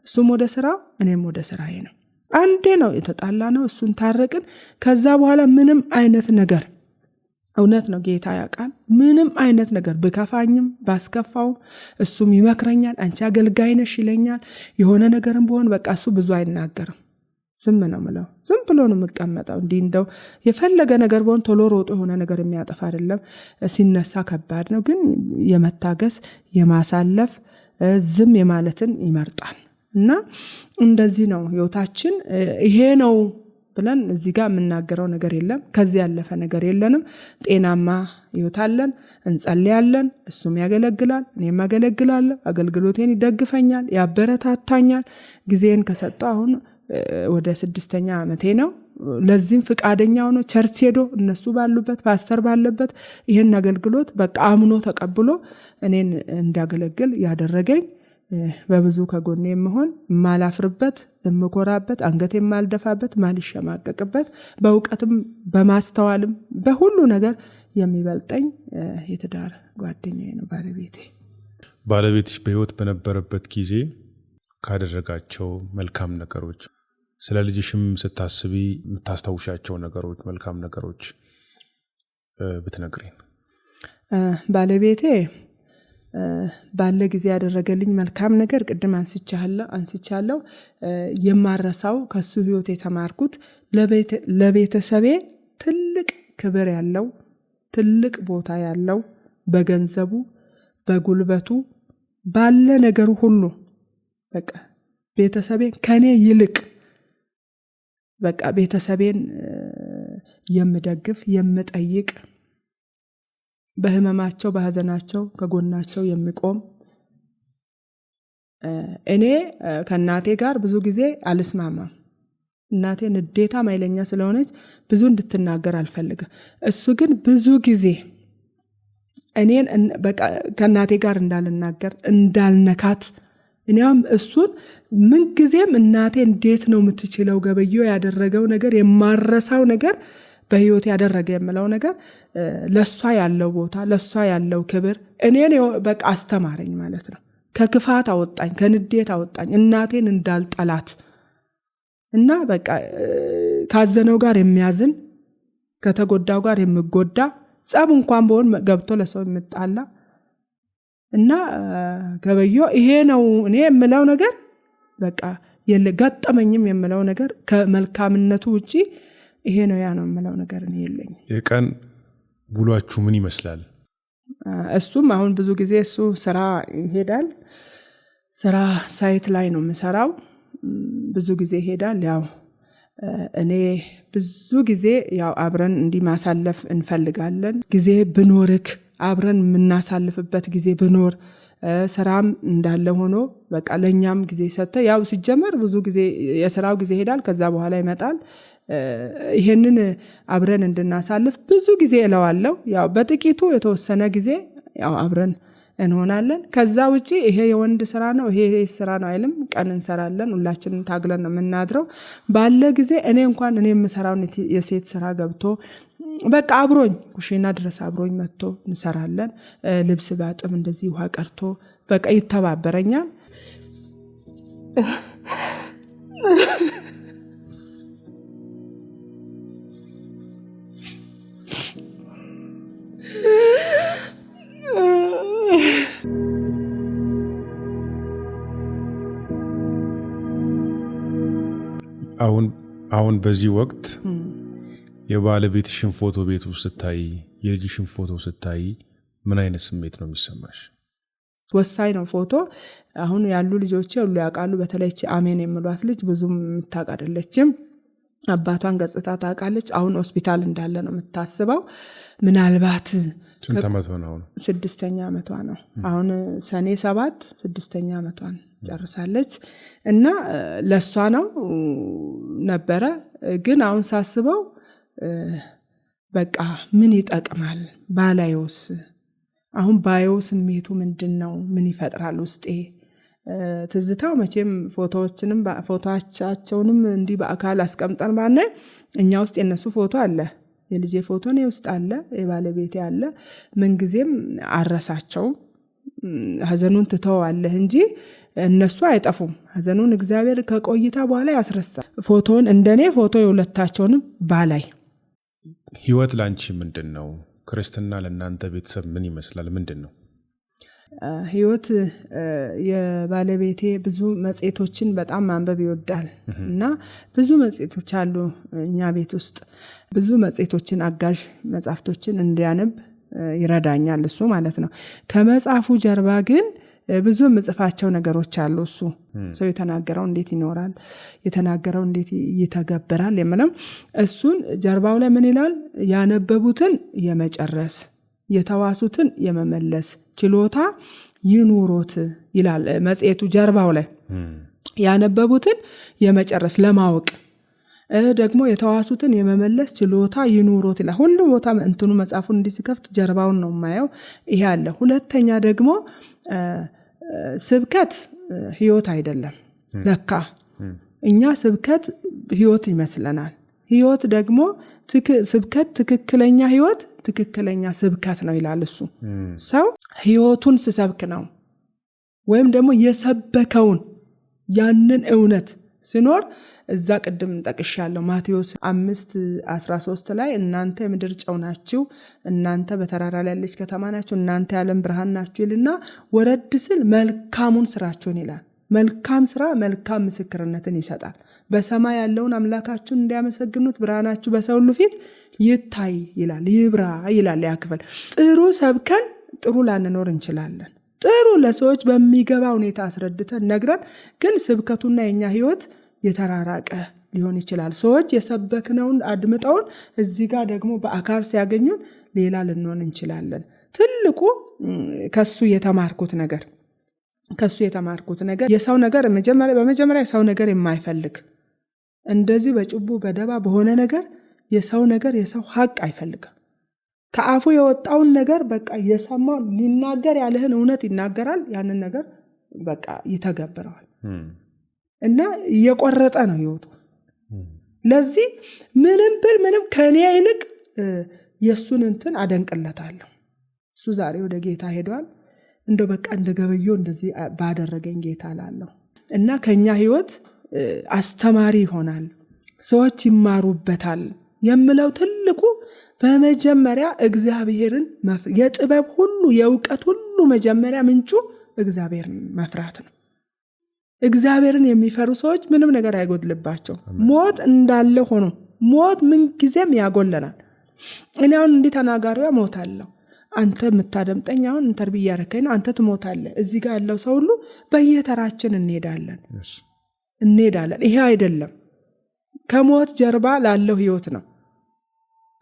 እሱም ወደ ስራው፣ እኔም ወደ ስራዬ ነው። አንዴ ነው የተጣላ ነው፣ እሱን ታረቅን። ከዛ በኋላ ምንም አይነት ነገር እውነት ነው ጌታ ያውቃል። ምንም አይነት ነገር ብከፋኝም ባስከፋውም እሱም ይመክረኛል። አንቺ አገልጋይ ነሽ ይለኛል። የሆነ ነገርም ቢሆን በቃ እሱ ብዙ አይናገርም። ዝም ነው ምለው። ዝም ብሎ ነው የምቀመጠው። እንዲህ እንደው የፈለገ ነገር ቢሆን ቶሎ ሮጦ የሆነ ነገር የሚያጠፋ አይደለም። ሲነሳ ከባድ ነው፣ ግን የመታገስ የማሳለፍ ዝም የማለትን ይመርጣል። እና እንደዚህ ነው ህይወታችን። ይሄ ነው ብለን እዚህ ጋር የምናገረው ነገር የለም። ከዚህ ያለፈ ነገር የለንም። ጤናማ ህይወት አለን። እንጸልያለን፣ እሱም ያገለግላል፣ እኔም አገለግላለሁ። አገልግሎቴን ይደግፈኛል፣ ያበረታታኛል። ጊዜን ከሰጠው አሁን ወደ 6ኛ ዓመቴ ነው። ለዚህም ፍቃደኛ ሆኖ ቸርች ሄዶ እነሱ ባሉበት ፓስተር ባለበት ይሄን አገልግሎት በቃ አምኖ ተቀብሎ እኔን እንዳገለግል ያደረገኝ በብዙ ከጎኔ የምሆን ማላፍርበት፣ የምኮራበት፣ አንገቴ የማልደፋበት፣ ማልሸማቀቅበት፣ በእውቀትም በማስተዋልም በሁሉ ነገር የሚበልጠኝ የትዳር ጓደኛዬ ነው ባለቤቴ። ባለቤትሽ በህይወት በነበረበት ጊዜ ካደረጋቸው መልካም ነገሮች፣ ስለ ልጅሽም ስታስቢ የምታስታውሻቸው ነገሮች፣ መልካም ነገሮች ብትነግሪን። ባለቤቴ ባለ ጊዜ ያደረገልኝ መልካም ነገር ቅድም አንስቻለሁ። የማረሳው ከሱ ህይወት የተማርኩት ለቤተሰቤ ትልቅ ክብር ያለው፣ ትልቅ ቦታ ያለው፣ በገንዘቡ በጉልበቱ ባለ ነገሩ ሁሉ በቃ ቤተሰቤን ከኔ ይልቅ በቃ ቤተሰቤን የምደግፍ የምጠይቅ፣ በህመማቸው በሐዘናቸው ከጎናቸው የሚቆም። እኔ ከእናቴ ጋር ብዙ ጊዜ አልስማማም። እናቴ ንዴታ ማይለኛ ስለሆነች ብዙ እንድትናገር አልፈልግም። እሱ ግን ብዙ ጊዜ እኔን በቃ ከእናቴ ጋር እንዳልናገር እንዳልነካት፣ እኔም እሱን ምን ጊዜም እናቴ እንዴት ነው የምትችለው ገበዮ ያደረገው ነገር የማረሳው ነገር በህይወት ያደረገ የምለው ነገር ለሷ ያለው ቦታ ለሷ ያለው ክብር እኔን በቃ አስተማረኝ ማለት ነው። ከክፋት አወጣኝ፣ ከንዴት አወጣኝ፣ እናቴን እንዳልጠላት እና በቃ ካዘነው ጋር የሚያዝን ከተጎዳው ጋር የሚጎዳ ጸብ እንኳን በሆን ገብቶ ለሰው የምጣላ እና ገበዮ ይሄ ነው እኔ የምለው ነገር በቃ ገጠመኝም የምለው ነገር ከመልካምነቱ ውጪ ይሄ ነው ያ ነው የምለው ነገር እኔ የለኝ። የቀን ውሏችሁ ምን ይመስላል? እሱም አሁን ብዙ ጊዜ እሱ ስራ ይሄዳል። ስራ ሳይት ላይ ነው የምሰራው። ብዙ ጊዜ ይሄዳል። ያው እኔ ብዙ ጊዜ ያው አብረን እንዲህ ማሳለፍ እንፈልጋለን። ጊዜ ብኖርክ አብረን የምናሳልፍበት ጊዜ ብኖር ስራም እንዳለ ሆኖ በቃ ለኛም ጊዜ ሰጠ። ያው ሲጀመር ብዙ ጊዜ የስራው ጊዜ ይሄዳል፣ ከዛ በኋላ ይመጣል። ይሄንን አብረን እንድናሳልፍ ብዙ ጊዜ እለዋለሁ። ያው በጥቂቱ የተወሰነ ጊዜ ያው አብረን እንሆናለን። ከዛ ውጪ ይሄ የወንድ ስራ ነው ይሄ ስራ ነው አይልም። ቀን እንሰራለን፣ ሁላችንም ታግለን ነው የምናድረው። ባለ ጊዜ እኔ እንኳን እኔ የምሰራውን የሴት ስራ ገብቶ በቃ አብሮኝ ኩሽና ድረስ አብሮኝ መጥቶ እንሰራለን። ልብስ ባጥም እንደዚህ ውሃ ቀርቶ በቃ ይተባበረኛል። አሁን በዚህ ወቅት የባለቤትሽን ፎቶ ቤት ውስጥ ስታይ የልጅሽን ፎቶ ስታይ ምን አይነት ስሜት ነው የሚሰማሽ? ወሳኝ ነው ፎቶ። አሁን ያሉ ልጆች ሁሉ ያውቃሉ። በተለይ አሜን የምሏት ልጅ ብዙም የምታውቅ አይደለችም። አባቷን ገጽታ ታውቃለች። አሁን ሆስፒታል እንዳለ ነው የምታስበው። ምናልባት ስንት ዓመቷ ነው? 6ኛ ዓመቷ ነው። አሁን ሰኔ 7 6ኛ ዓመቷን ጨርሳለች እና ለሷ ነው ነበረ። ግን አሁን ሳስበው በቃ ምን ይጠቅማል ባላየውስ? አሁን ባየው ስሜቱ ምንድነው? ምን ይፈጥራል ውስጤ? ትዝታው መቼም ፎቶዎቻቸውንም እንዲህ በአካል አስቀምጠን ባነ እኛ ውስጥ የነሱ ፎቶ አለ፣ የልጄ ፎቶ ነው ውስጥ አለ፣ የባለቤቴ አለ። ምን ጊዜም አረሳቸው። ሀዘኑን ትተዋለህ እንጂ እነሱ አይጠፉም። ሀዘኑን እግዚአብሔር ከቆይታ በኋላ ያስረሳል። ፎቶውን እንደኔ ፎቶ የሁለታቸውንም ባላይ። ህይወት ላንቺ ምንድነው? ክርስትና ለእናንተ ቤተሰብ ምን ይመስላል? ምንድነው ህይወት? የባለቤቴ ብዙ መጽሔቶችን በጣም ማንበብ ይወዳል እና ብዙ መጽሔቶች አሉ እኛ ቤት ውስጥ። ብዙ መጽሔቶችን አጋዥ መጽሐፍቶችን እንዲያነብ ይረዳኛል እሱ ማለት ነው። ከመጽሐፉ ጀርባ ግን ብዙ ምጽፋቸው ነገሮች አሉ። እሱ ሰው የተናገረው እንዴት ይኖራል፣ የተናገረው እንዴት ይተገብራል የምለው እሱን ጀርባው ላይ ምን ይላል? ያነበቡትን የመጨረስ የተዋሱትን የመመለስ ችሎታ ይኑሮት ይላል መጽሔቱ ጀርባው ላይ። ያነበቡትን የመጨረስ ለማወቅ ደግሞ የተዋሱትን የመመለስ ችሎታ ይኑሮት ይላል። ሁሉ ቦታ እንትኑ መጽሐፉን እንዲህ ሲከፍት ጀርባውን ነው የማየው። ይሄ አለ። ሁለተኛ ደግሞ ስብከት ህይወት አይደለም ለካ። እኛ ስብከት ህይወት ይመስለናል። ህይወት ደግሞ ስብከት ትክክለኛ ህይወት ትክክለኛ ስብከት ነው ይላል እሱ። ሰው ህይወቱን ሲሰብክ ነው ወይም ደግሞ የሰበከውን ያንን እውነት ሲኖር እዛ ቅድም ጠቅሻለሁ ማቴዎስ 5:13 ላይ እናንተ የምድር ጨው ናችሁ፣ እናንተ በተራራ ላይ ያለች ከተማ ናችሁ፣ እናንተ የዓለም ብርሃን ናችሁ ይልና ወረድ ሲል መልካሙን ስራችሁን ይላል። መልካም ስራ መልካም ምስክርነትን ይሰጣል። በሰማይ ያለውን አምላካችሁን እንዲያመሰግኑት ብርሃናችሁ በሰው ሁሉ ፊት ይታይ ይላል፣ ይብራ ይላል። ያ ክፍል ጥሩ ሰብከን ጥሩ ላንኖር እንችላለን። ጥሩ ለሰዎች በሚገባ ሁኔታ አስረድተን ነግረን፣ ግን ስብከቱና የኛ ህይወት የተራራቀ ሊሆን ይችላል። ሰዎች የሰበክነውን አድምጠውን እዚህ ጋር ደግሞ በአካል ሲያገኙን ሌላ ልንሆን እንችላለን። ትልቁ ከሱ የተማርኩት ነገር የሰው ነገር በመጀመሪያ የሰው ነገር የማይፈልግ እንደዚህ በጭቡ በደባ በሆነ ነገር የሰው ነገር የሰው ሀቅ አይፈልግም። ከአፉ የወጣውን ነገር በቃ የሰማው ሊናገር ያለህን እውነት ይናገራል። ያንን ነገር በቃ ይተገብረዋል እና እየቆረጠ ነው ህይወቱ። ለዚህ ምንም ከኔ ይልቅ የሱን እንትን አደንቅለታለሁ። እሱ ዛሬ ወደ ጌታ ሄዷል። እንደው በቃ እንደገበየው እንደዚህ ባደረገኝ ጌታ ላለሁ እና ከኛ ህይወት አስተማሪ ይሆናል፣ ሰዎች ይማሩበታል የምለው ትልቁ በመጀመሪያ እግዚአብሔርን የጥበብ ሁሉ የእውቀት ሁሉ መጀመሪያ ምንጩ እግዚአብሔርን መፍራት ነው። እግዚአብሔርን የሚፈሩ ሰዎች ምንም ነገር አይጎድልባቸው። ሞት እንዳለ ሆኖ ሞት ምን ጊዜም ያጎለናል። እኔ አሁን እንዲህ ተናጋሪዋ ሞታለሁ፣ አንተ የምታደምጠኝ አሁን ኢንተርቪው እያደረከኝ ነው፣ አንተ ትሞታለህ። እዚህ ጋር ያለው ሰው ሁሉ በየተራችን እንሄዳለን። ይሄ አይደለም ከሞት ጀርባ ላለው ህይወት ነው።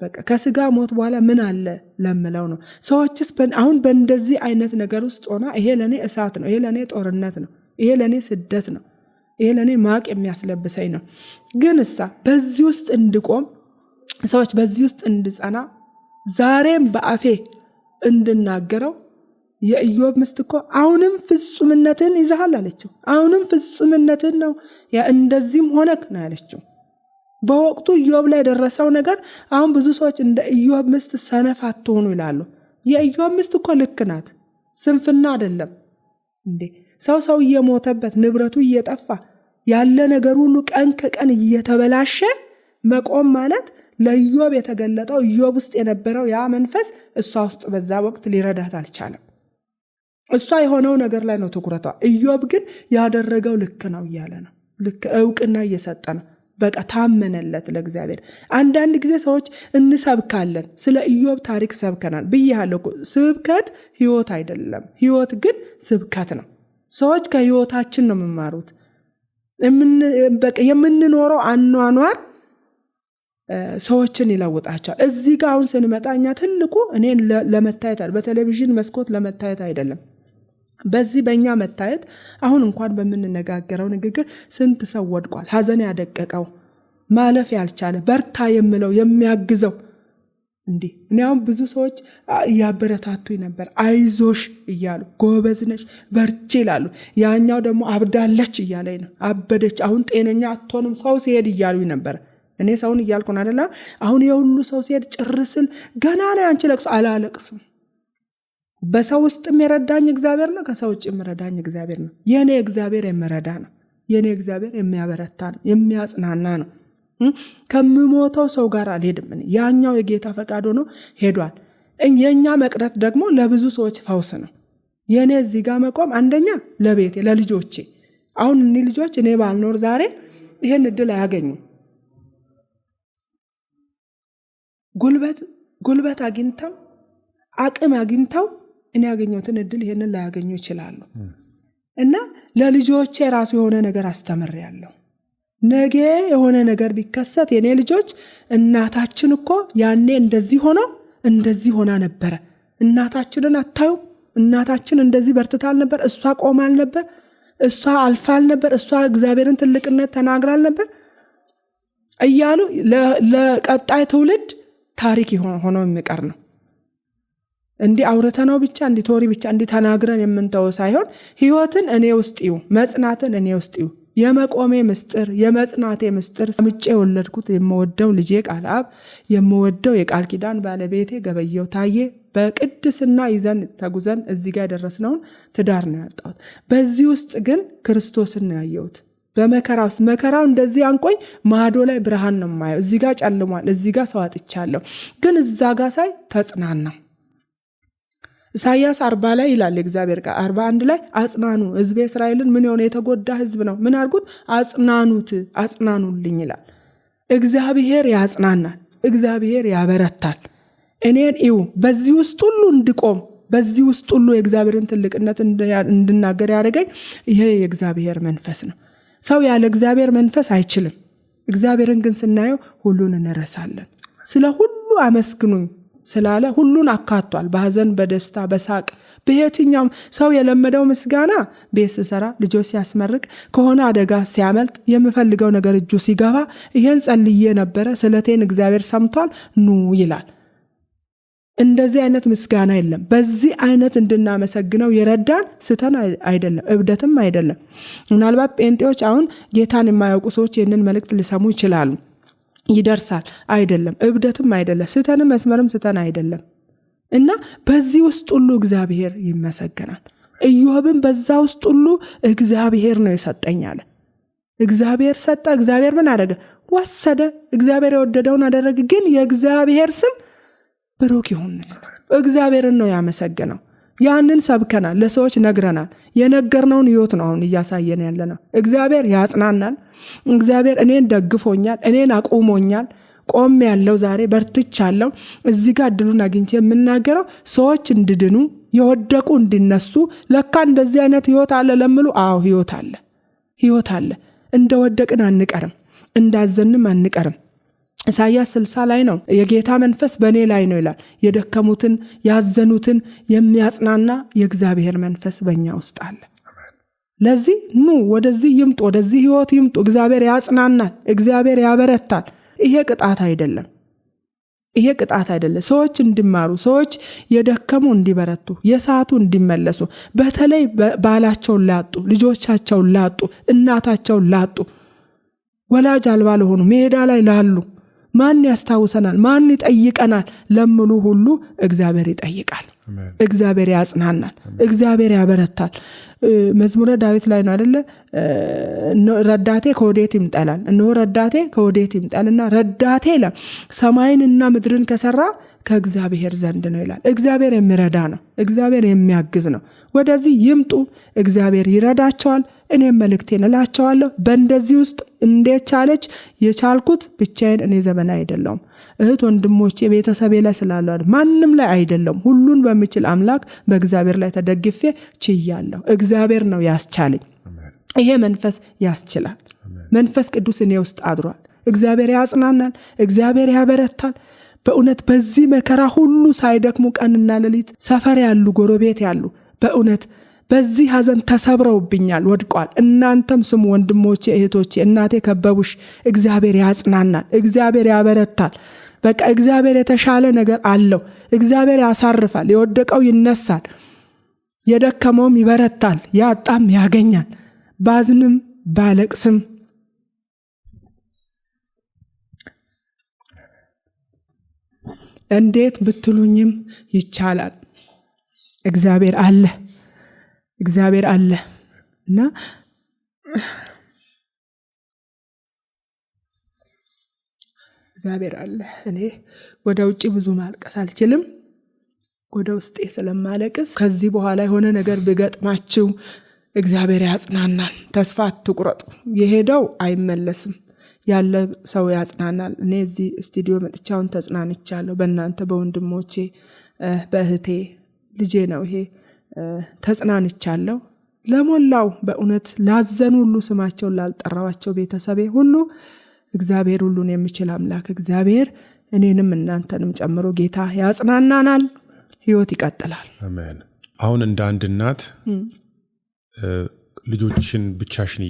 በቃ ከስጋ ሞት በኋላ ምን አለ ለምለው ነው። ሰዎችስ አሁን በእንደዚህ አይነት ነገር ውስጥ ሆና ይሄ ለኔ እሳት ነው፣ ይሄ ለኔ ጦርነት ነው፣ ይሄ ለኔ ስደት ነው፣ ይሄ ለኔ ማቅ የሚያስለብሰኝ ነው። ግን በዚህ ውስጥ እንድቆም ሰዎች በዚህ ውስጥ እንድጸና ዛሬም በአፌ እንድናገረው የኢዮብ ሚስት እኮ አሁንም ፍጹምነትን ይዘሃል አለችው። አሁንም ፍጹምነትን ነው እንደዚህም ሆነክ ነው ያለችው። በወቅቱ ኢዮብ ላይ ደረሰው ነገር አሁን ብዙ ሰዎች እንደ ኢዮብ ሚስት ሰነፍ አትሆኑ ይላሉ። የኢዮብ ሚስት እኮ ልክ ናት፣ ስንፍና አይደለም እንዴ። ሰው እየሞተበት ንብረቱ እየጠፋ ያለ ነገር ሁሉ ቀን ከቀን እየተበላሸ መቆም ማለት ለኢዮብ የተገለጠው ኢዮብ ውስጥ የነበረው ያ መንፈስ እሷ ውስጥ በዛ ወቅት ሊረዳት አልቻለም። እሷ የሆነው ነገር ላይ ነው ትኩረቷ። ኢዮብ ግን ያደረገው ልክ ነው እያለ ነው። ልክ እውቅና እየሰጠ ነው። በቃ ታመነለት ለእግዚአብሔር። አንዳንድ ጊዜ ሰዎች እንሰብካለን። ስለ ኢዮብ ታሪክ ሰብከናል ብያለሁ። ስብከት ህይወት አይደለም። ህይወት ግን ስብከት ነው። ሰዎች ከህይወታችን ነው የሚማሩት። የምንኖረው አኗኗር ሰዎችን ይለውጣቸዋል። እዚህ ጋር አሁን ስንመጣ እኛ ትልቁ እኔን ለመታየት በቴሌቪዥን መስኮት ለመታየት አይደለም። በዚህ በእኛ መታየት አሁን እንኳን በምንነጋገረው ንግግር ስንት ሰው ወድቋል። ሀዘን ያደቀቀው ማለፍ ያልቻለ በርታ የምለው የሚያግዘው እንዲህ እኔ አሁን ብዙ ሰዎች እያበረታቱኝ ነበር። አይዞሽ እያሉ ጎበዝነሽ በርቺ ይላሉ። ያኛው ደግሞ አብዳለች እያለኝ ነው። አበደች አሁን ጤነኛ አትሆንም ሰው ሲሄድ እያሉኝ ነበር። እኔ ሰውን እያልኩ ነው አይደል? አሁን የሁሉ ሰው ሲሄድ ጭርስል ገና ነው አንቺ ለቅሶ አላለቅስም። በሰው ውስጥ የሚረዳኝ እግዚአብሔር ነው። ከሰው ውጭ የሚረዳኝ እግዚአብሔር ነው። የኔ እግዚአብሔር የሚረዳ ነው። የኔ እግዚአብሔር የሚያበረታ ነው፣ የሚያጽናና ነው። ከምሞተው ሰው ጋር አልሄድም። ያኛው የጌታ ፈቃድ ሆኖ ሄዷል። የኛ መቅረት ደግሞ ለብዙ ሰዎች ፈውስ ነው። የኔ እዚህ ጋር መቆም አንደኛ ለቤቴ ለልጆቼ። አሁን እኔ ልጆች እኔ ባልኖር ዛሬ ይሄን እድል አያገኙም። ጉልበት አግኝተው አቅም አግኝተው እኔ ያገኘሁትን እድል ይሄንን ላያገኙ ይችላሉ። እና ለልጆቼ ራሱ የሆነ ነገር አስተምሬያለሁ። ነገ የሆነ ነገር ቢከሰት የኔ ልጆች እናታችን እኮ ያኔ እንደዚህ ሆና ነበረ። እናታችንን አታዩ? እናታችን እንደዚህ በርትታል ነበር። እሷ ቆማል ነበር። እሷ አልፋል ነበር። እሷ እግዚአብሔርን ትልቅነት ተናግራል ነበር እያሉ ለቀጣይ ትውልድ ታሪክ ሆኖ የሚቀር ነው። እንዲህ አውርተነው ብቻ እንዲህ ቶሪ ብቻ እንዲህ ተናግረን የምንተው ሳይሆን ህይወትን እኔ ውስጥ ይው፣ መጽናትን እኔ ውስጥ ይው። የመቆሜ ምስጢር የመጽናቴ ምስጢር ምጬ ወለድኩት የምወደው ልጄ ቃልአብ፣ የምወደው የቃል ኪዳን ባለቤቴ ገበየው ታዬ በቅድስና ይዘን ተጉዘን እዚህ ጋር ደረስነውን ትዳር ነው ያጣሁት። በዚህ ውስጥ ግን ክርስቶስን ነው ያየሁት። በመከራው ውስጥ መከራው እንደዚህ አንቆኝ ማዶ ላይ ብርሃን ነው የማየው። እዚህ ጋር ጨልሟል፣ እዚህ ጋር ሰው አጥቻለሁ፣ ግን እዛ ጋር ሳይ ተጽናና። ኢሳይያስ 40 ላይ ይላል እግዚአብሔር ቃል 41 ላይ አጽናኑ ሕዝቤ እስራኤልን። ምን የሆነ የተጎዳ ሕዝብ ነው። ምን አድርጉት? አጽናኑልኝ ይላል። እግዚአብሔር ያጽናናል፣ እግዚአብሔር ያበረታል። እኔን እዩ በዚህ ውስጥ ሁሉ እንድቆም፣ በዚህ ውስጥ ሁሉ የእግዚአብሔርን ትልቅነት እንድናገር ያደረገኝ ይሄ የእግዚአብሔር መንፈስ ነው። ሰው ያለ እግዚአብሔር መንፈስ አይችልም። እግዚአብሔርን ግን ስናየው ሁሉን እንረሳለን። ስለ ሁሉ አመስግኑኝ ስላለ ሁሉን አካቷል። በሐዘን በደስታ በሳቅ በየትኛውም ሰው የለመደው ምስጋና ቤት ሲሰራ፣ ልጆች ሲያስመርቅ፣ ከሆነ አደጋ ሲያመልጥ፣ የምፈልገው ነገር እጁ ሲገባ ይሄን ጸልዬ ነበረ ስለቴን እግዚአብሔር ሰምቷል ኑ ይላል። እንደዚህ አይነት ምስጋና የለም። በዚህ አይነት እንድናመሰግነው የረዳን ስተን አይደለም፣ እብደትም አይደለም። ምናልባት ጴንጤዎች አሁን ጌታን የማያውቁ ሰዎች ይህንን መልእክት ሊሰሙ ይችላሉ። ይደርሳል አይደለም፣ እብደትም አይደለም፣ ስተንም መስመርም ስተን አይደለም። እና በዚህ ውስጥ ሁሉ እግዚአብሔር ይመሰገናል። ኢዮብን በዛ ውስጥ ሁሉ እግዚአብሔር ነው የሰጠኝ አለ። እግዚአብሔር ሰጠ። እግዚአብሔር ምን አደረገ? ወሰደ። እግዚአብሔር የወደደውን አደረገ። ግን የእግዚአብሔር ስም ብሩክ ይሁን። እግዚአብሔርን ነው ያመሰገነው። ያንን ሰብከናል፣ ለሰዎች ነግረናል። የነገርነውን ህይወት ነው አሁን እያሳየን ያለነው። እግዚአብሔር ያጽናናል። እግዚአብሔር እኔን ደግፎኛል፣ እኔን አቁሞኛል። ቆም ያለው ዛሬ በርትቻለሁ። እዚህ ጋር እድሉን አግኝቼ የምናገረው ሰዎች እንድድኑ፣ የወደቁ እንዲነሱ። ለካ እንደዚህ አይነት ህይወት አለ ለምሉ፣ አዎ ህይወት አለ። እንደወደቅን አንቀርም፣ እንዳዘንም አንቀርም። ኢሳይያስ 60 ላይ ነው የጌታ መንፈስ በእኔ ላይ ነው ይላል። የደከሙትን ያዘኑትን የሚያጽናና የእግዚአብሔር መንፈስ በእኛ ውስጥ አለ። ለዚህ ኑ ወደዚህ ይምጡ፣ ወደዚህ ህይወት ይምጡ። እግዚአብሔር ያጽናናል፣ እግዚአብሔር ያበረታል። ይሄ ቅጣት አይደለም። ሰዎች እንዲማሩ፣ ሰዎች የደከሙ እንዲበረቱ፣ የሳቱ እንዲመለሱ፣ በተለይ ባላቸውን ላጡ፣ ልጆቻቸውን ላጡ፣ እናታቸውን ላጡ፣ ወላጅ አልባ ለሆኑ፣ ሜዳ ላይ ላሉ፣ ማን ያስታውሰናል፣ ማን ይጠይቀናል ለምሉ ሁሉ እግዚአብሔር ይጠይቃል። እግዚአብሔር ያጽናናል፣ እግዚአብሔር ያበረታል። መዝሙረ ዳዊት ላይ ነው አይደለ? ረዳቴ ከወዴት ይምጣላል? እነሆ ረዳቴ ከወዴት ይምጣልና ረዳቴ ይላል ሰማይንና ምድርን ከሰራ ከእግዚአብሔር ዘንድ ነው ይላል። እግዚአብሔር የሚረዳ ነው፣ እግዚአብሔር የሚያግዝ ነው። ወደዚህ ይምጡ፣ እግዚአብሔር ይረዳቸዋል። እኔም መልእክቴን እላቸዋለሁ። በእንደዚህ ውስጥ እንዴት ቻለች? የቻልኩት ብቻዬን እኔ ዘመናዊ አይደለሁም። እህት ወንድሞቼ ቤተሰቤ ላይ ስላለው ማንም ላይ አይደለም፣ ሁሉን በሚችል አምላክ በእግዚአብሔር ላይ ተደግፌ ችያለሁ። እግዚአብሔር ነው ያስቻለኝ። ይሄ መንፈስ ያስችላል። መንፈስ ቅዱስ እኔ ውስጥ አድሯል። እግዚአብሔር ያጽናናል፣ እግዚአብሔር ያበረታል። በእውነት በዚህ መከራ ሁሉ ሳይደክሙ ቀንና ሌሊት ሰፈር ያሉ ጎረቤት ያሉ በእውነት በዚህ ሐዘን ተሰብረውብኛል፣ ወድቋል። እናንተም ስሙ ወንድሞቼ እህቶቼ፣ እናቴ ከበቡሽ። እግዚአብሔር ያጽናናል፣ እግዚአብሔር ያበረታል። በቃ እግዚአብሔር የተሻለ ነገር አለው። እግዚአብሔር ያሳርፋል፣ የወደቀው ይነሳል፣ የደከመውም ይበረታል፣ ያጣም ያገኛል። ባዝንም ባለቅስም እንዴት ብትሉኝም ይቻላል። እግዚአብሔር አለ፣ እግዚአብሔር አለ እና እግዚአብሔር አለ። እኔ ወደ ውጪ ብዙ ማልቀስ አልችልም፣ ወደ ውስጤ ስለማለቅስ ከዚህ በኋላ የሆነ ነገር ቢገጥማችሁ እግዚአብሔር ያጽናናል። ተስፋ አትቁረጡ። የሄደው አይመለስም። ያለ ሰው ያጽናናል። እኔ እዚህ ስቱዲዮ መጥቻውን ተጽናንቻለሁ። በእናንተ በወንድሞቼ በእህቴ ልጄ ነው ይሄ ተጽናንቻለሁ። ለሞላው በእውነት ላዘኑ ሁሉ ስማቸውን ላልጠራዋቸው ቤተሰቤ ሁሉ እግዚአብሔር ሁሉን የሚችል አምላክ እግዚአብሔር እኔንም እናንተንም ጨምሮ ጌታ ያጽናናናል። ህይወት ይቀጥላል። አሜን። አሁን እንደ አንድ እናት ልጆችን ብቻሽን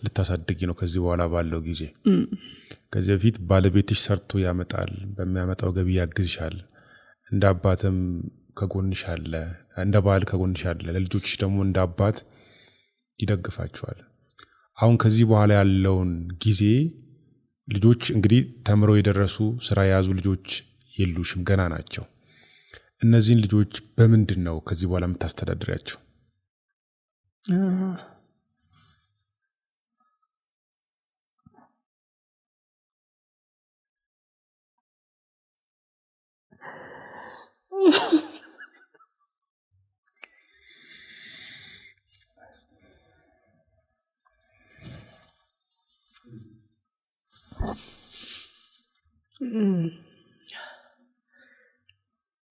ልታሳድጊ ነው ከዚህ በኋላ ባለው ጊዜ። ከዚህ በፊት ባለቤትሽ ሰርቶ ያመጣል፣ በሚያመጣው ገቢ ያግዝሻል፣ እንደ አባትም ከጎንሽ አለ፣ እንደ ባል ከጎንሽ አለ፣ ለልጆችሽ ደግሞ እንደ አባት ይደግፋቸዋል። አሁን ከዚህ በኋላ ያለውን ጊዜ ልጆች እንግዲህ ተምረው የደረሱ ስራ የያዙ ልጆች የሉሽም፣ ገና ናቸው። እነዚህን ልጆች በምንድን ነው ከዚህ በኋላ የምታስተዳድሪያቸው?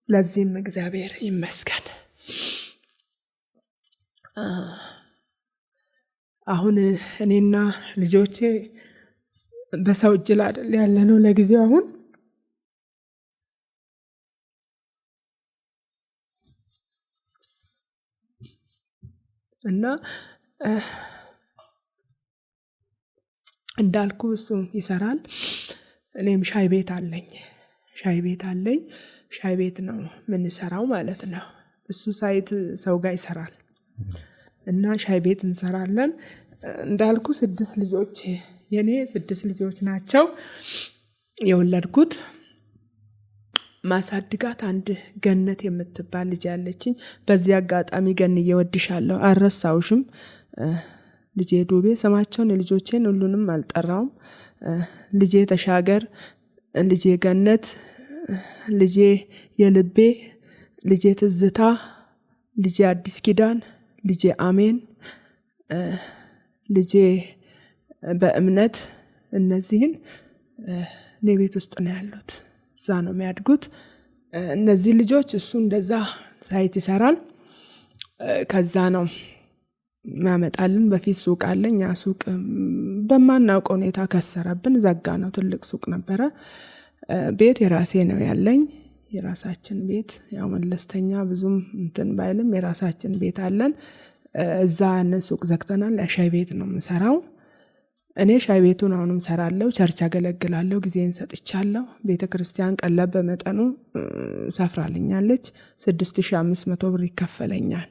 ለዚህም እግዚአብሔር ይመስገን። አሁን እኔና ልጆቼ በሰው እጅ ላይ አይደል ያለነው ለጊዜው። አሁን እና እንዳልኩ እሱ ይሰራል፣ እኔም ሻይ ቤት አለኝ። ሻይ ቤት ነው የምንሰራው ማለት ነው። እሱ ሳይት ሰው ጋር ይሰራል እና ሻይ ቤት እንሰራለን። እንዳልኩ 6 ልጆች የኔ 6 ልጆች ናቸው የወለድኩት። ማሳድጋት አንድ ገነት የምትባል ልጅ ያለችኝ። በዚህ አጋጣሚ ገንዬ እወድሻለሁ፣ አልረሳውሽም። ልጄ ዱቤ፣ ስማቸውን የልጆቼን ሁሉንም አልጠራውም። ልጄ ተሻገር፣ ልጄ ገነት፣ ልጄ የልቤ፣ ልጄ ትዝታ፣ ልጄ አዲስ ኪዳን፣ ልጄ አሜን፣ ልጄ በእምነት። እነዚህን እኔ ቤት ውስጥ ነው ያሉት፣ እዛ ነው የሚያድጉት እነዚህ ልጆች። እሱ እንደዛ ሳይት ይሰራል፣ ከዛ ነው ማመጣልን። በፊት ሱቅ አለኝ፣ ያ ሱቅ በማናውቀው ሁኔታ ከሰረብን፣ ዘጋ ነው። ትልቅ ሱቅ ነበረ። ቤት የራሴ ነው ያለኝ፣ የራሳችን ቤት፣ ያው መለስተኛ ብዙም እንትን ባይልም የራሳችን ቤት አለን። እዛ ሱቅ ዘግተናል። ሻይ ቤት ነው የምሰራው እኔ። ሻይ ቤቱን አሁንም ሰራለሁ። ቸርች አገለግላለሁ፣ ጊዜን ሰጥቻለሁ። ቤተክርስቲያን ቀለብ በመጠኑ ሰፍራልኛለች፣ 6500 ብር ይከፈለኛል።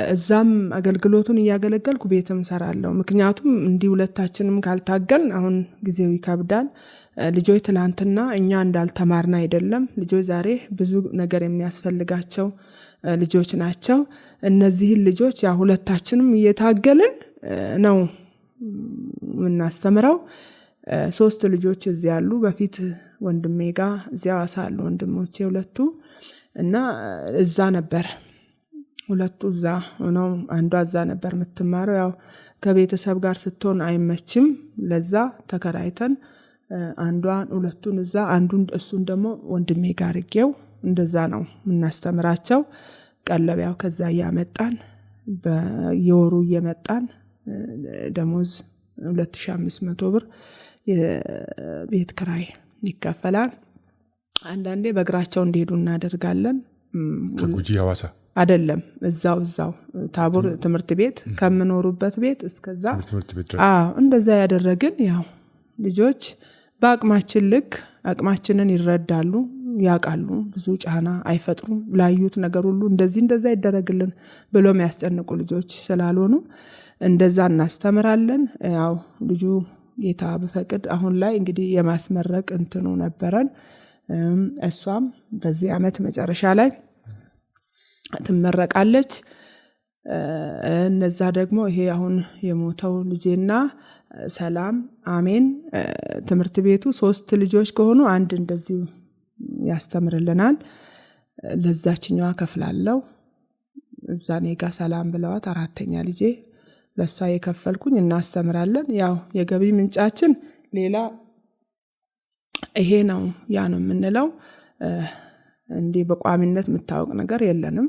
እዛም አገልግሎቱን እያገለገልኩ ቤትም ሰራለሁ። ምክንያቱም እንዲህ ሁለታችንም ካልታገል አሁን ጊዜው ይከብዳል። ልጆች ትላንትና እኛ እንዳልተማርን አይደለም። ልጆች ዛሬ ብዙ ነገር የሚያስፈልጋቸው ልጆች ናቸው። እነዚህን ልጆች ያ ሁለታችንም እየታገልን ነው የምናስተምረው። 3 ልጆች እዚህ ያሉ በፊት ወንድሜ ጋር እዚያ አሳሉ ወንድሞቼ ሁለቱ እና እዛ ነበር ሁለቱ እዛ ነው አንዷ እዛ ነበር የምትማረው። ያው ከቤተሰብ ጋር ስትሆን አይመችም። ለዛ ተከራይተን አንዷን ሁለቱን እዛ አንዱን እሱን ደግሞ ወንድሜ ጋር አርጌው እንደዛ ነው የምናስተምራቸው። ቀለቢያው ከዛ ያመጣን በየወሩ እየመጣን ደሞዝ 2500 ብር የቤት ክራይ ይከፈላል። አንዳንዴ በእግራቸው እንዲሄዱ እናደርጋለን። ከጉጂ ሐዋሳ አይደለም እዛው ታቦር ትምህርት ቤት ከምኖሩበት ቤት እስከዛ እንደዛ ያደረግን። ያው ልጆች በአቅማችን ልክ አቅማችንን ይረዳሉ፣ ያውቃሉ። ብዙ ጫና አይፈጥሩም። ላዩት ነገር ሁሉ እንደዛ ይደረግልን ብሎ የሚያስጨንቁ ልጆች ስላልሆኑ እንደዛ እናስተምራለን። ያው ልጁ ጌታ በፈቅድ አሁን ላይ እንግዲህ የማስመረቅ እንትኑ ነበረን። እሷም በዚህ አመት መጨረሻ ላይ ትመረቃለች። እነዛ ደግሞ ይሄ አሁን የሞተው ልጄና ሰላም አሜን ትምህርት ቤቱ 3 ልጆች ከሆኑ አንድ እንደዚህ ያስተምርልናል። ለዛችኛዋ ከፍላለሁ። እዛ ኔጋ ሰላም ብለዋት 4ኛ ልጄ ለሷ የከፈልኩኝ እናስተምራለን። ያው የገቢ ምንጫችን ሌላ ይሄ ነው ያ ነው የምንለው። እንዲህ በቋሚነት የምታወቅ ነገር የለንም።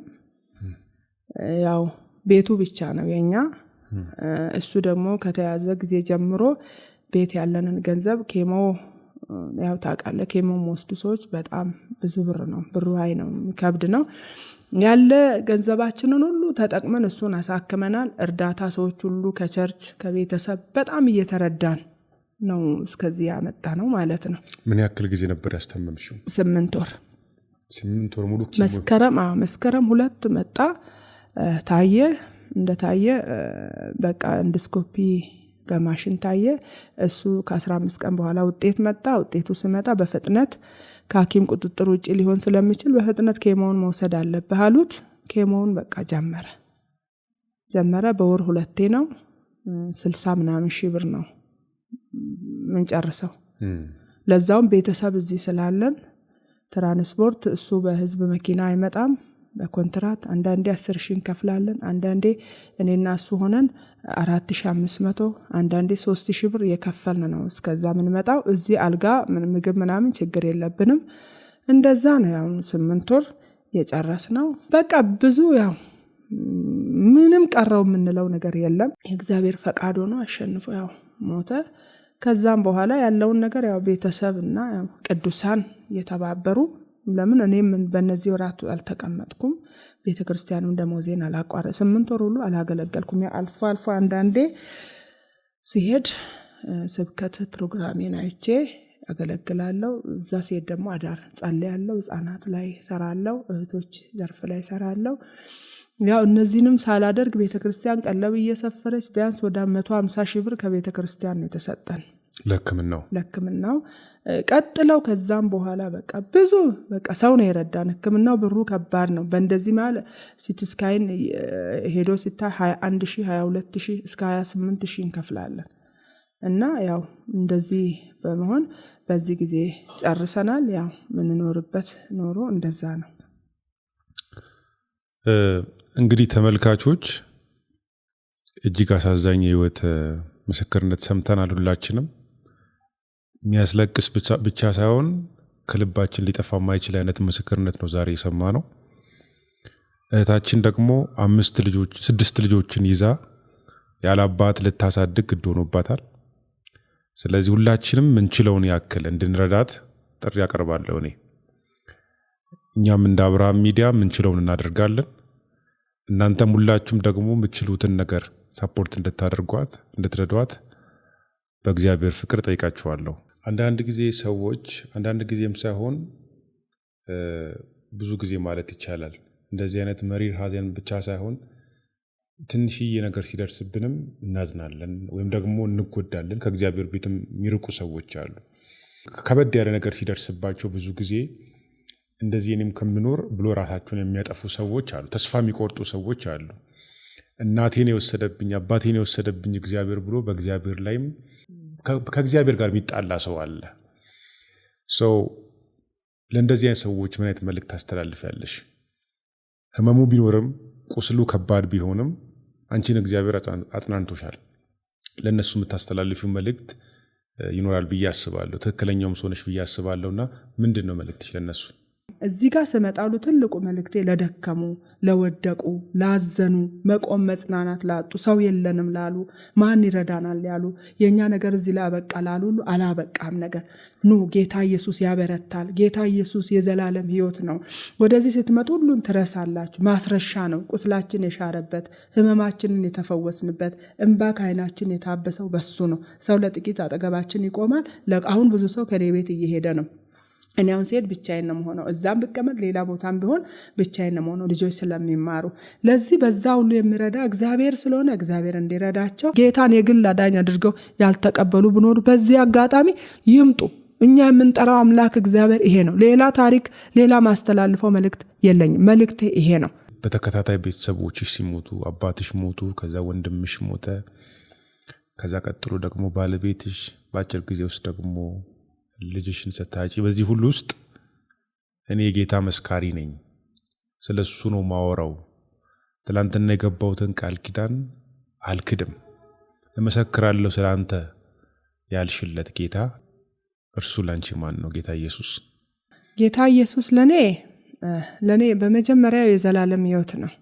ያው ቤቱ ብቻ ነው የኛ። እሱ ደግሞ ከተያዘ ጊዜ ጀምሮ ቤት ያለንን ገንዘብ ኬሞ ያው ታውቃለህ ኬሞ ወስዱ ሰዎች በጣም ብዙ ብር ነው፣ ብሩ አይ ነው ከብድ ነው ያለ ገንዘባችንን ሁሉ ተጠቅመን እሱን አሳክመናል። እርዳታ ሰዎች ሁሉ ከቸርች ከቤተሰብ በጣም እየተረዳን ነው እስከዚህ ያመጣ ነው ማለት ነው። ምን ያክል ጊዜ ነበር ያስተመምሽው? 8 ወር። 8 ወር ሙሉ መስከረም 2 መጣ ታየ። እንደታየ በቃ ኢንዶስኮፒ በማሽን ታየ። እሱ ከ15 ቀን በኋላ ውጤት መጣ። ውጤቱ ሲመጣ በፍጥነት ከሐኪም ቁጥጥር ውጪ ሊሆን ስለሚችል በፍጥነት ኬሞውን መውሰድ አለብህ አሉት። ኬሞውን በቃ ጀመረ። በወር 2 ነው 60 ምናምን ሺህ ብር ነው ምን ጨርሰው። ለዛውም ቤተሰብ እዚህ ስላለን ትራንስፖርት እሱ በህዝብ መኪና አይመጣም፣ በኮንትራት አንዳንዴ 10 ሺህ እንከፍላለን። አንዳንዴ እኔና እሱ ሆነን 4500 አንዳንዴ 3000 ብር የከፈልን ነው እስከዛ ምን መጣው። እዚህ አልጋ ምግብ ምናምን ችግር የለብንም። እንደዛ ነው ያው 8 ወር የጨረስነው። በቃ ብዙ ያው ምንም ቀረው የምንለው ነገር የለም። የእግዚአብሔር ፈቃድ ሆኖ አሸንፎ ያው ሞተ። ከዛም በኋላ ያለውን ነገር ያው ቤተሰብና ቅዱሳን የተባበሩ። ለምን እኔም በእነዚህ ወራት አልተቀመጥኩም። ቤተክርስቲያኑም ደሞዜን አላቋረጥ 8 ወር ሁሉ አላገለገልኩም። አልፎ አንዳንዴ ሲሄድ ስብከት ፕሮግራሜን አይቼ አገለግላለሁ። እዛ ሲሄድ ደግሞ አዳር ጸልያለሁ። ህፃናት ላይ ሰራለሁ፣ እህቶች ዘርፍ ላይ ሰራለሁ። ያው እነዚህንም ሳላደርግ ቤተክርስቲያን ቀለብ እየሰፈረች ቢያንስ ወደ 150 ሺህ ብር ከቤተክርስቲያን የተሰጠን ለህክምናው ቀጥለው። ከዛም በኋላ በቃ ብዙ በቃ ሰው ነው የረዳን። ህክምናው ብሩ ከባድ ነው። በእንደዚህ ማለት ሲቲስካይን ሄዶ ሲታይ 21 ሺህ 22 ሺህ እስከ 28 ሺህ እንከፍላለን። እና ያው እንደዚህ በመሆን በዚህ ጊዜ ጨርሰናል። ያው ምንኖርበት ኖሮ እንደዛ ነው። እንግዲህ ተመልካቾች እጅግ አሳዛኝ የህይወት ምስክርነት ሰምተናል። ሁላችንም የሚያስለቅስ ብቻ ሳይሆን ከልባችን ሊጠፋ የማይችል አይነት ምስክርነት ነው ዛሬ የሰማነው። እህታችን ደግሞ 6 ልጆችን ይዛ ያለ አባት ልታሳድግ ግድ ሆኖባታል። ስለዚህ ሁላችንም ምንችለውን ያክል እንድንረዳት ጥሪ ያቀርባለሁ። እኛም እንደ አብርሃም ሚዲያ ምንችለውን እናደርጋለን። እናንተም ሁላችሁም ደግሞ የምትችሉትን ነገር ሰፖርት እንድትረዷት በእግዚአብሔር ፍቅር ጠይቃችኋለሁ። አንዳንድ ጊዜ ሰዎች አንዳንድ ጊዜም ሳይሆን ብዙ ጊዜ ማለት ይቻላል እንደዚህ አይነት መሪር ሀዘን ብቻ ሳይሆን ትንሽዬ ነገር ሲደርስብንም እናዝናለን ወይም ደግሞ እንጎዳለን። ከእግዚአብሔር ቤትም የሚርቁ ሰዎች አሉ። ከበድ ያለ ነገር ሲደርስባቸው ብዙ ጊዜ እንደዚህ እኔም ከምኖር ብሎ ራሳቸውን የሚያጠፉ ሰዎች አሉ። ተስፋ የሚቆርጡ ሰዎች አሉ። እናቴን የወሰደብኝ አባቴን የወሰደብኝ እግዚአብሔር ብሎ በእግዚአብሔር ላይም ከእግዚአብሔር ጋር የሚጣላ ሰው አለ። ለእንደዚህ አይነት ሰዎች ምን አይነት መልእክት ታስተላልፊያለሽ? ህመሙ ቢኖርም ቁስሉ ከባድ ቢሆንም አንቺን እግዚአብሔር አጽናንቶሻል። ለእነሱ የምታስተላልፊው መልእክት ይኖራል ብዬ አስባለሁ። ትክክለኛውም ሰው ነሽ ብዬ አስባለሁና ምንድን ነው መልእክትሽ ለእነሱ? እዚህ ጋር ስመጣሉ ትልቁ መልእክቴ ለደከሙ፣ ለወደቁ፣ ላዘኑ፣ መቆም መጽናናት ላጡ፣ ሰው የለንም ላሉ፣ ማን ይረዳናል ያሉ፣ የኛ ነገር እዚህ ላይ አበቃ ላሉ አላበቃም ነገር ኑ ጌታ ኢየሱስ ያበረታል። ጌታ ኢየሱስ የዘላለም ህይወት ነው። ወደዚህ ስትመጡ ሁሉን ትረሳላችሁ። ማስረሻ ነው። ቁስላችን የሻረበት፣ ህመማችንን የተፈወስንበት፣ እንባ ከዓይናችን የታበሰው በሱ ነው። ሰው ለጥቂት አጠገባችን ይቆማል። አሁን ብዙ ሰው ከኔ ቤት እየሄደ ነው። እኔ አሁን ሲሄድ ብቻዬን ነው የምሆነው። እዛም ብቀመጥ ሌላ ቦታም ቢሆን ብቻዬን ነው የምሆነው፣ ልጆች ስለሚማሩ። ለዚህ በዛ ሁሉ የሚረዳ እግዚአብሔር ስለሆነ እግዚአብሔር እንዲረዳቸው ጌታን የግል አዳኝ አድርገው ያልተቀበሉ ብኖሩ በዚህ አጋጣሚ ይምጡ። እኛ የምንጠራው አምላክ እግዚአብሔር ይሄ ነው። ሌላ ታሪክ፣ ሌላ ማስተላልፈው መልእክት የለኝም። መልእክቴ ይሄ ነው። በተከታታይ ቤተሰቦችሽ ሲሞቱ፣ አባትሽ ሞቱ፣ ከዛ ወንድምሽ ሞተ፣ ከዛ ቀጥሎ ደግሞ ባለቤትሽ፣ በአጭር ጊዜ ውስጥ ደግሞ ልጅሽን ሰታጪ። በዚህ ሁሉ ውስጥ እኔ የጌታ መስካሪ ነኝ፣ ስለሱ ነው ማወራው። ትላንትና የገባሁትን ቃል ኪዳን አልክድም፣ እመሰክራለሁ ስላንተ ያልሽለት ጌታ። እርሱ ላንቺ ማን ነው? ጌታ ኢየሱስ። ጌታ ኢየሱስ ለኔ በመጀመሪያ የዘላለም ህይወት ነው።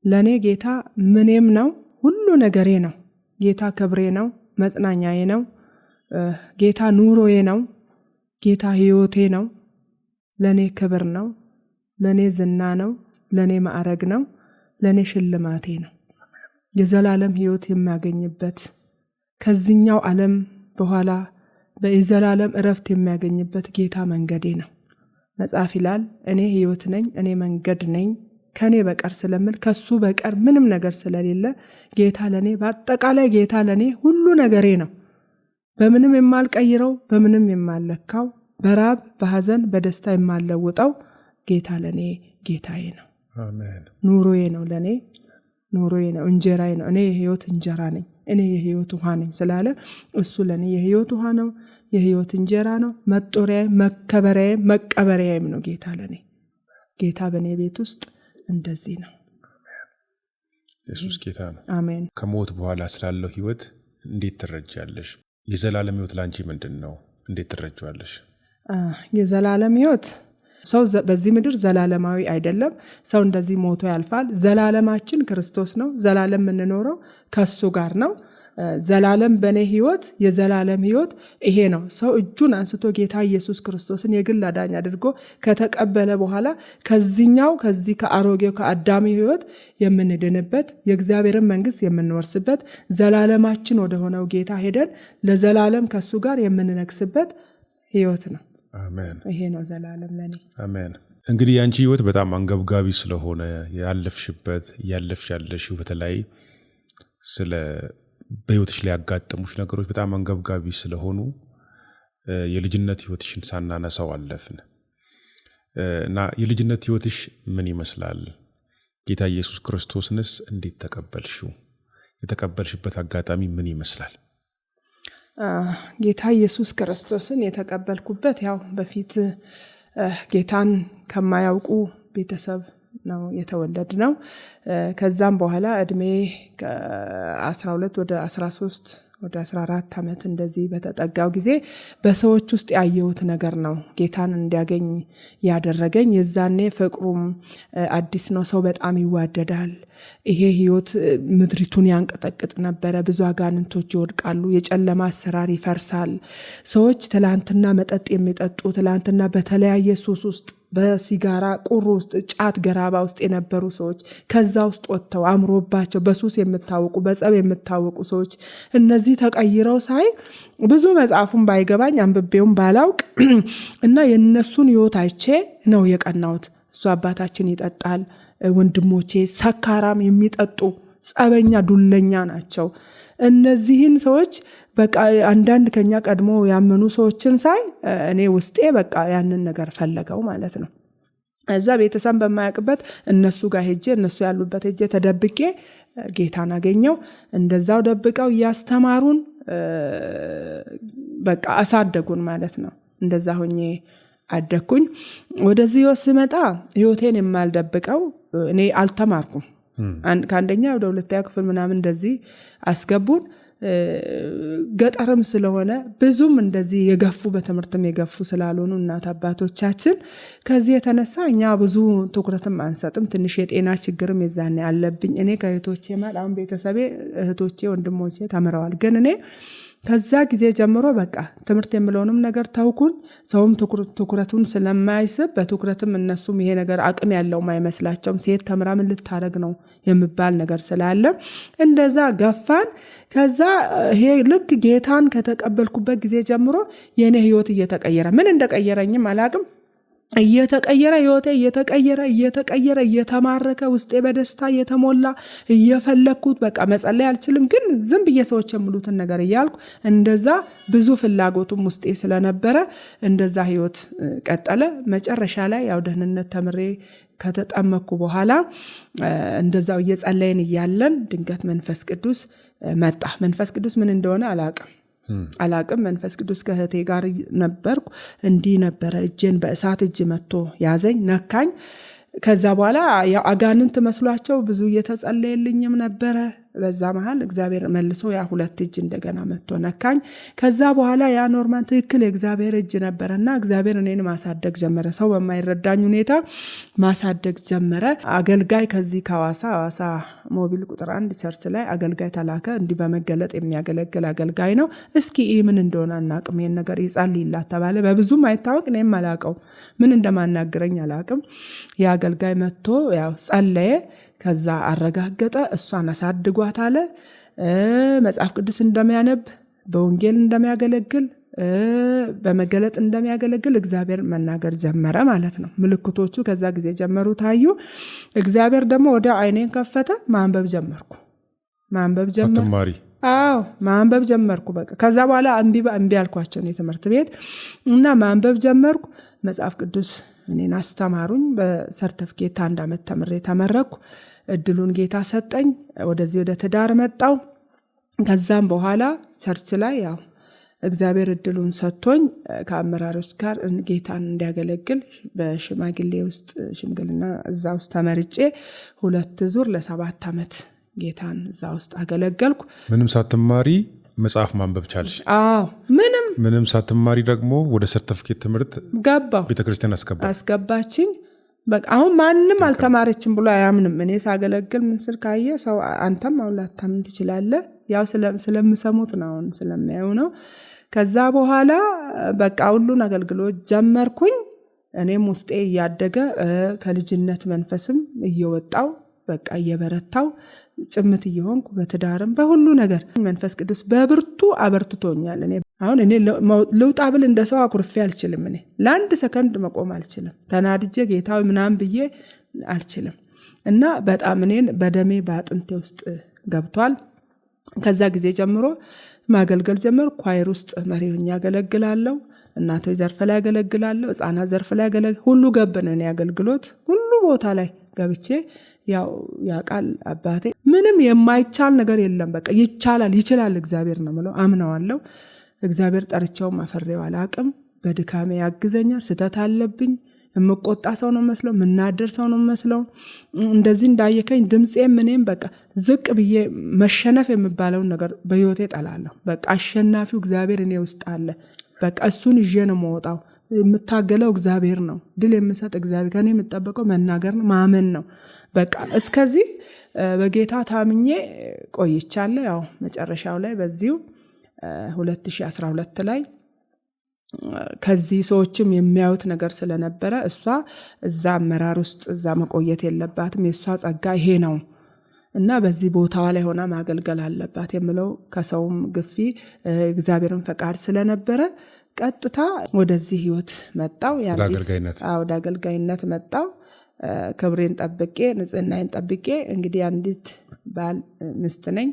ለኔ ጌታ ምንም ነው፣ ሁሉ ነገሬ ነው። ጌታ ክብሬ ነው፣ መጽናኛዬ ነው። ጌታ ኑሮዬ ነው። ጌታ ህይወቴ ነው። ለኔ ክብር ነው። ለኔ ዝና ነው። ለኔ ማዕረግ ነው። ለኔ ሽልማቴ ነው። የዘላለም ህይወት የሚያገኝበት ከዚህኛው ዓለም በኋላ በዘላለም እረፍት የሚያገኝበት ጌታ መንገዴ ነው። መጽሐፍ ይላል እኔ ህይወት ነኝ፣ እኔ መንገድ ነኝ፣ ከኔ በቀር ስለምል ከሱ በቀር ምንም ነገር ስለሌለ ጌታ ለኔ በአጠቃላይ ጌታ ለኔ ሁሉ ነገሬ ነው። በምንም የማልቀይረው፣ በምንም የማልለካው፣ በራብ በሐዘን በደስታ የማልለውጠው ጌታ ለኔ ጌታዬ ነው። አሜን። ኑሮዬ ነው። ለኔ ኑሮዬ ነው፣ እንጀራዬ ነው። እኔ የህይወት እንጀራ ነኝ፣ እኔ የህይወት ውሃ ነኝ ስላለ እሱ ለኔ የህይወት ውሃ ነው፣ የህይወት እንጀራ ነው። መጦሪያዬ፣ መከበሪያዬ፣ መቀበሪያዬም ነው ጌታ ለኔ። ጌታ በኔ ቤት ውስጥ እንደዚህ ነው። ኢየሱስ ጌታ ነው። አሜን። ከሞት በኋላ ስላለው ህይወት እንዴት ትረጃለሽ? የዘላለም ህይወት ላንቺ ምንድነው? እንዴት ትረጃለሽ? የዘላለም ህይወት ሰው በዚህ ምድር ዘላለማዊ አይደለም። ሰው እንደዚህ ሞቶ ያልፋል። ዘላለማችን ክርስቶስ ነው። ዘላለም የምንኖረው ከሱ ጋር ነው። ዘላለም በኔ ህይወት የዘላለም ህይወት ይሄ ነው። ሰው እጁን አንስቶ ጌታ ኢየሱስ ክርስቶስን የግል አዳኝ አድርጎ ከተቀበለ በኋላ ከዚህ ከአሮጌው ከአዳሚ ህይወት የምንድንበት የእግዚአብሔርን መንግስት የምንወርስበት ዘላለማችን ወደ ሆነው ጌታ ሄደን ለዘላለም ከሱ ጋር የምንነግስበት ህይወት ነው። አሜን። ይሄ ነው ዘላለም ለኔ። አሜን። እንግዲህ ያንቺ ህይወት በጣም አንገብጋቢ ስለሆነ ያለፍሽበት ያለፍሻለሽው በተለይ ስለ በህይወትሽ ላይ ያጋጠሙሽ ነገሮች በጣም አንገብጋቢ ስለሆኑ የልጅነት ህይወትሽን ሳናነሳው አለፍን እና የልጅነት ህይወትሽ ምን ይመስላል? ጌታ ኢየሱስ ክርስቶስንስ እንዴት ተቀበልሽው? የተቀበልሽበት አጋጣሚ ምን ይመስላል? ጌታ ኢየሱስ ክርስቶስን የተቀበልኩበት ያው በፊት ጌታን ከማያውቁ ቤተሰብ ነው የተወለድ ነው። ከዛም በኋላ እድሜ ከ12 ወደ 13 ወደ 14 ዓመት እንደዚህ በተጠጋው ጊዜ በሰዎች ውስጥ ያየሁት ነገር ነው ጌታን እንዲያገኝ ያደረገኝ። የዛኔ ፍቅሩም አዲስ ነው። ሰው በጣም ይዋደዳል። ይሄ ህይወት ምድሪቱን ያንቀጠቅጥ ነበረ። ብዙ አጋንንቶች ይወድቃሉ። የጨለማ አሰራር ይፈርሳል። ሰዎች ትላንትና መጠጥ የሚጠጡ ትላንትና በተለያየ ሱስ ውስጥ በሲጋራ ቁሩ ውስጥ ጫት ገራባ ውስጥ የነበሩ ሰዎች ከዛ ውስጥ ወጥተው አምሮባቸው በሱስ የምታወቁ በጸብ የምታወቁ ሰዎች እነዚህ ተቀይረው ሳይ ብዙ መጽሐፉን ባይገባኝ አንብቤውን ባላውቅ እና የነሱን ህይወት አይቼ ነው የቀናውት። እሱ አባታችን ይጠጣል፣ ወንድሞቼ ሰካራም የሚጠጡ ጸበኛ ዱለኛ ናቸው። እነዚህን ሰዎች በቃ አንዳንድ ከኛ ቀድሞ ያመኑ ሰዎችን ሳይ እኔ ውስጤ በቃ ያንን ነገር ፈለገው ማለት ነው። እዛ ቤተሰብ በማያውቅበት እነሱ ጋር ሄጄ እነሱ ያሉበት ሄጄ ተደብቄ ጌታን አገኘው። እንደዛው ደብቀው እያስተማሩን በቃ አሳደጉን ማለት ነው። እንደዛ ሆኜ አደኩኝ። ወደዚህ ስመጣ ህይወቴን የማልደብቀው እኔ አልተማርኩም። ከአንደኛ ወደ ሁለተኛ ክፍል ምናምን እንደዚህ አስገቡን። ገጠርም ስለሆነ ብዙም እንደዚህ የገፉ በትምህርትም የገፉ ስላልሆኑ እናት አባቶቻችን ከዚህ የተነሳ እኛ ብዙ ትኩረትም አንሰጥም። ትንሽ የጤና ችግርም የዛኔ አለብኝ። እኔ ከእህቶቼ ማለት አሁን ቤተሰቤ እህቶቼ ወንድሞቼ ተምረዋል። ግን እኔ ከዛ ጊዜ ጀምሮ በቃ ትምህርት የምለውንም ነገር ተውኩኝ። ሰውም ትኩረቱን ስለማይስብ በትኩረትም እነሱም ይሄ ነገር አቅም ያለው አይመስላቸውም። ሴት ተምራ ምን ልታረግ ነው የሚባል ነገር ስላለ እንደዛ ገፋን። ከዛ ይሄ ልክ ጌታን ከተቀበልኩበት ጊዜ ጀምሮ የኔ ህይወት እየተቀየረ ምን እንደቀየረኝም አላቅም እየተቀየረ ህይወቴ እየተቀየረ እየተማረከ ውስጤ በደስታ እየተሞላ እየፈለኩት በቃ መጸለይ አልችልም፣ ግን ዝም ብዬ ሰዎች የሚሉትን ነገር እያልኩ እንደዛ ብዙ ፍላጎቱም ውስጤ ስለነበረ እንደዛ ህይወት ቀጠለ። መጨረሻ ላይ ያው ደህንነት ተምሬ ከተጠመኩ በኋላ እንደዛው እየጸለይን እያለን ድንገት መንፈስ ቅዱስ መጣ። መንፈስ ቅዱስ ምን እንደሆነ አላቅም። መንፈስ ቅዱስ ከእህቴ ጋር ነበርኩ። እንዲህ ነበረ እጄን በእሳት እጅ መጥቶ ያዘኝ፣ ነካኝ። ከዛ በኋላ ያው አጋንንት መስሏቸው ብዙ እየተጸለየልኝም ነበረ። በዛ መሃል እግዚአብሔር መልሶ ያ ሁለት እጅ እንደገና መጥቶ ነካኝ። ከዛ በኋላ ያ ኖርማል ትክክል የእግዚአብሔር እጅ ነበረና እግዚአብሔር እኔን ማሳደግ ጀመረ። ሰው በማይረዳኝ ሁኔታ ማሳደግ ጀመረ። አገልጋይ ከዚህ ከሐዋሳ ሞቢል ቁጥር 1 ቸርች ላይ አገልጋይ ተላከ። እንዲህ በመገለጥ የሚያገለግል አገልጋይ ነው። እስኪ ምን እንደሆነ አናቅም፣ ይሄን ነገር ይጸልይላት ተባለ። በብዙም አይታወቅ፣ እኔም አላቀው፣ ምን እንደማናገረኝ አላቅም። ያ አገልጋይ መጥቶ ያው ጸለየ። ከዛ አረጋገጠ። እሷን አሳድጓት አለ። መጽሐፍ ቅዱስ እንደሚያነብ፣ በወንጌል እንደሚያገለግል፣ በመገለጥ እንደሚያገለግል እግዚአብሔር መናገር ጀመረ ማለት ነው። ምልክቶቹ ከዛ ጊዜ ጀመሩ ታዩ። እግዚአብሔር ደግሞ ወደ አይኔን ከፈተ። ማንበብ ጀመርኩ። ማንበብ ጀመርኩ። በቃ ከዛ በኋላ እምቢ አልኳቸው የትምህርት ቤት እና ማንበብ ጀመርኩ። መጽሐፍ ቅዱስ እኔን አስተማሩኝ። በሰርቲፊኬት 1 ዓመት ተምሬ ተመረኩ። እድሉን ጌታ ሰጠኝ። ወደዚህ ወደ ትዳር መጣው። ከዛም በኋላ ቸርች ላይ ያው እግዚአብሔር እድሉን ሰጥቶኝ ከአመራሮች ጋር ጌታን እንዲያገለግል በሽማግሌ ውስጥ ሽምግልና እዛ ውስጥ ተመርጬ 2 ዙር ለ7 ዓመት ጌታን እዛ ውስጥ አገለገልኩ። ምንም ሳትማሪ መጽሐፍ ማንበብ ቻልሽ? አዎ፣ ምንም ሳትማሪ ደግሞ ወደ ሰርቲፊኬት ትምህርት ገባሁ። ቤተክርስቲያን አስገባችኝ። በቃ አሁን ማንም አልተማረችም ብሎ አያምንም። እኔ ሳገለግል ምን ስል ካየ ሰው አንተም አሁን ላታምን ትችላለህ። ያው ስለምሰሙት ነው፣ ስለሚያዩ ነው። ከዛ በኋላ በቃ ሁሉን አገልግሎት ጀመርኩኝ። እኔም ውስጤ እያደገ ከልጅነት መንፈስም እየወጣው በቃ እየበረታው ጭምት እየሆንኩ በትዳርም በሁሉ ነገር መንፈስ ቅዱስ በብርቱ አበርትቶኛል። እኔ ልውጣ ብል እንደ ሰው አኩርፌ አልችልም። እኔ ለአንድ ሰከንድ መቆም አልችልም። ተናድጄ ጌታዊ ምናምን ብዬ አልችልም። እና በጣም እኔን በደሜ በአጥንቴ ውስጥ ገብቷል። ከዛ ጊዜ ጀምሮ ማገልገል ጀመርኩ። ኳየር ውስጥ መሪ ሆኜ አገለግላለሁ። እናቶች ዘርፍ ላይ አገለግላለሁ። ሕፃናት ዘርፍ ላይ ሁሉ ገብነን አገልግሎት ሁሉ ቦታ ላይ ገብቼ ያቃል አባቴ ምንም የማይቻል ነገር የለም። በቃ ይችላል እግዚአብሔር ነው ማለት አምናዋለሁ። እግዚአብሔር ጠርቼው ማፈሬው አላቅም። በድካሜ ያግዘኛል። ስተት አለብኝ። የምቆጣ ሰው ነው መስለው፣ ምናደር ሰው ነው መስለው። እንደዚህ እንዳየከኝ ድምጼም እኔም በቃ ዝቅ ብዬ መሸነፍ የሚባለውን ነገር በህይወቴ ጠላለሁ። በቃ አሸናፊው እግዚአብሔር እኔ ውስጥ አለ። በቃ እሱን ይዤ ነው የምወጣው። የምታገለው እግዚአብሔር ነው። ድል የምሰጥ እግዚአብሔር። ከኔ የምጠበቀው መናገር ነው፣ ማመን ነው። በቃ እስከዚህ በጌታ ታምኜ ቆይቻለሁ። ያው መጨረሻው ላይ በዚሁ 2012 ላይ ከዚህ ሰዎችም የሚያዩት ነገር ስለነበረ እሷ እዛ አመራር ውስጥ እዛ መቆየት የለባትም፣ የእሷ ጸጋ ይሄ ነው እና በዚህ ቦታዋ ላይ ሆና ማገልገል አለባት የሚለው ከሰውም ግፊ እግዚአብሔርን ፈቃድ ስለነበረ ቀጥታ ወደዚህ ህይወት መጣው። ወደ አገልጋይነት መጣው። ክብሬን ጠብቄ ንጽህናዬን ጠብቄ እንግዲህ አንዲት ባል ሚስት ነኝ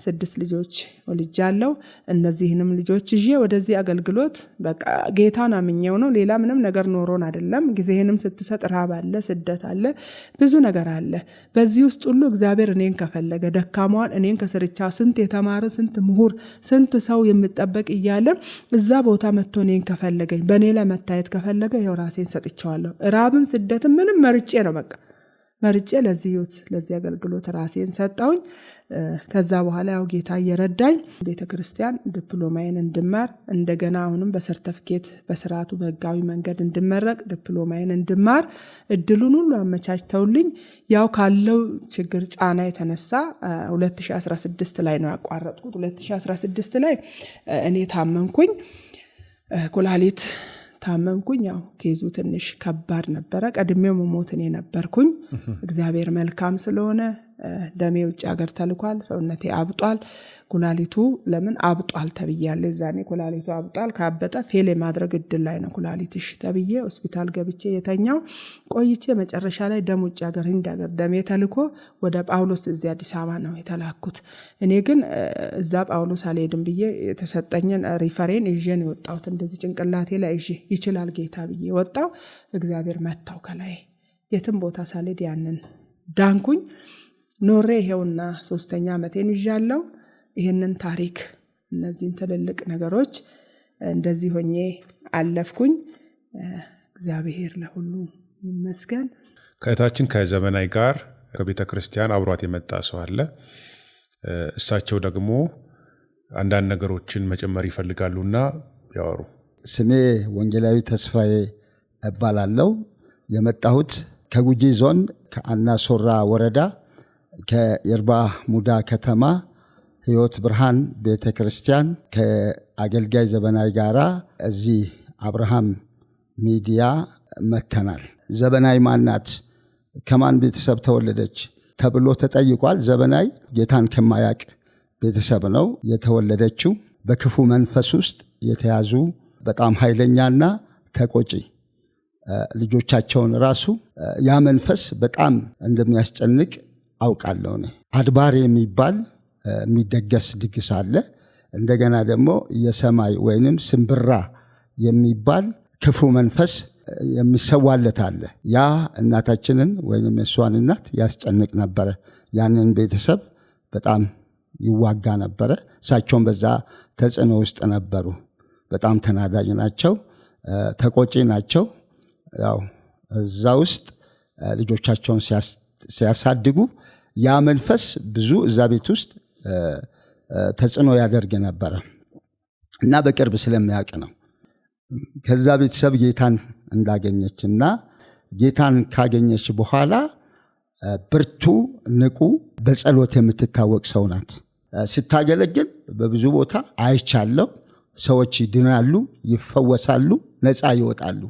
6 ልጆች ወልጃለሁ እነዚህንም ልጆች ይዤ ወደዚህ አገልግሎት በቃ ጌታን አምኜው ነው ሌላ ምንም ነገር ኖሮን አይደለም ጊዜህንም ስትሰጥ ራብ አለ ስደት አለ ብዙ ነገር አለ በዚህ ውስጥ ሁሉ እግዚአብሔር እኔን ከፈለገ ደካማዋን እኔን ከስርቻ ስንት የተማረ ስንት ምሁር ስንት ሰው የሚጠበቅ እያለ እዛ ቦታ መጥቶ እኔን ከፈለገኝ በኔ ለመታየት ከፈለገ ይኸው ራሴን ሰጥቻለሁ ራብም ስደትም ምንም መርጬ ነው በቃ መርጬ ለዚህ አገልግሎት ራሴን ሰጣሁኝ ከዛ በኋላ ያው ጌታ እየረዳኝ ቤተክርስቲያን ዲፕሎማዬን እንድማር እንደገና አሁንም በሰርቲፊኬት በስርዓቱ በህጋዊ መንገድ እንድመረቅ ዲፕሎማዬን እንድማር እድሉን ሁሉ አመቻችተውልኝ ያው ካለው ችግር ጫና የተነሳ 2016 ላይ ነው ያቋረጥኩት 2016 ላይ እኔ ታመምኩኝ ኩላሊት ታመምኩኝ ያው ኬዙ ትንሽ ከባድ ነበር ቀድሜው መሞት እኔ ነበርኩኝ እግዚአብሔር መልካም ስለሆነ ደሜ ውጭ ሀገር ተልኳል ሰውነቴ አብጧል ኩላሊቱ ለምን አብጧል ተብያለሁ ዛኔ ኩላሊቱ አብጧል ካበጠ ፌል የማድረግ እድል ላይ ነው ኩላሊትሽ ተብዬ ሆስፒታል ገብቼ የተኛው ቆይቼ መጨረሻ ላይ ደም ውጭ ሀገር ህንድ ሀገር ደሜ ተልኮ ወደ ጳውሎስ እዚህ አዲስ አበባ ነው የተላኩት እኔ ግን እዛ ጳውሎስ አልሄድም ብዬ የተሰጠኝን ሪፈሬን ይዤን የወጣሁት እንደዚህ ጭንቅላቴ ላይ ይችላል ጌታ ብዬ ወጣው እግዚአብሔር መታው ከላይ የትም ቦታ ሳልሄድ ያንን ዳንኩኝ ኖሬ ይሄውና 3ኛ ዓመቴን ይዣለሁ ይሄንን ታሪክ እነዚህን ትልልቅ ነገሮች እንደዚህ ሆኜ አለፍኩኝ እግዚአብሔር ለሁሉ ይመስገን ከእታችን ከዘመናይ ጋር ከቤተክርስቲያን አብሯት የመጣ ሰው አለ እሳቸው ደግሞ አንዳንድ ነገሮችን መጨመር ይፈልጋሉና ያወሩ ስሜ ወንጌላዊ ተስፋዬ እባላለሁ የመጣሁት ከጉጂ ዞን ከአናሶራ ወረዳ ከየርባ ሙዳ ከተማ ህይወት ብርሃን ቤተክርስቲያን ከአገልጋይ ዘበናይ ጋራ እዚህ አብርሃም ሚዲያ መተናል ዘበናይ ማናት ከማን ቤተሰብ ተወለደች ተብሎ ተጠይቋል ዘበናይ ጌታን ከማያቅ ቤተሰብ ነው የተወለደችው በክፉ መንፈስ ውስጥ የተያዙ በጣም ኃይለኛና ተቆጪ ልጆቻቸውን ራሱ ያ መንፈስ በጣም እንደሚያስጨንቅ አውቃለሁ አድባር የሚባል የሚደገስ ድግስ አለ እንደገና ደግሞ የሰማይ ወይንም ስምብራ የሚባል ክፉ መንፈስ የሚሰዋለት አለ ያ እናታችንን ወይንም የሷን እናት ያስጨንቅ ነበር ያንን ቤተሰብ በጣም ይዋጋ ነበር እሳቸውም በዛ ተጽዕኖ ውስጥ ነበሩ በጣም ተናዳጅ ናቸው ተቆጪ ናቸው ያው እዛ ውስጥ ልጆቻቸውን ሲያሳድጉ ያ መንፈስ ብዙ እዛ ቤት ውስጥ ተጽዕኖ ያደርግ ነበር እና በቅርብ ስለሚያውቅ ነው ከዛ ቤተሰብ ጌታን እንዳገኘችና ጌታን ካገኘች በኋላ ብርቱ ንቁ በጸሎት የምትታወቅ ሰው ናት ስታገለግል በብዙ ቦታ አይቻለው ሰዎች ይድናሉ ይፈወሳሉ ነፃ ይወጣሉ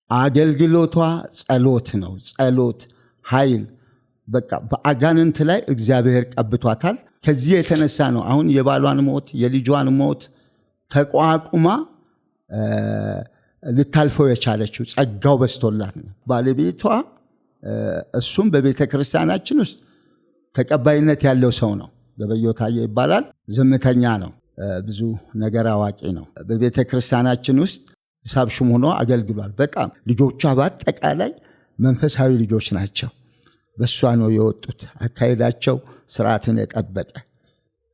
አገልግሎቷ ጸሎት ነው ጸሎት ኃይል በቃ በአጋንንት ላይ እግዚአብሔር ቀብቷታል ከዚህ የተነሳ ነው አሁን የባሏን ሞት የልጇን ሞት ተቋቁማ ልታልፈው የቻለችው ጸጋው በስቶላት ነው ባለቤቷ እሱም በቤተክርስቲያናችን ውስጥ ተቀባይነት ያለው ሰው ነው ገበዮታዬ ይባላል ዝምተኛ ነው ብዙ ነገር አዋቂ ነው በቤተክርስቲያናችን ውስጥ ሳብሹም ሆኖ አገልግሏል በጣም ልጆቿ በአጠቃላይ መንፈሳዊ ልጆች ናቸው በሷ ነው የወጡት አካይዳቸው ስርዓትን የጠበቀ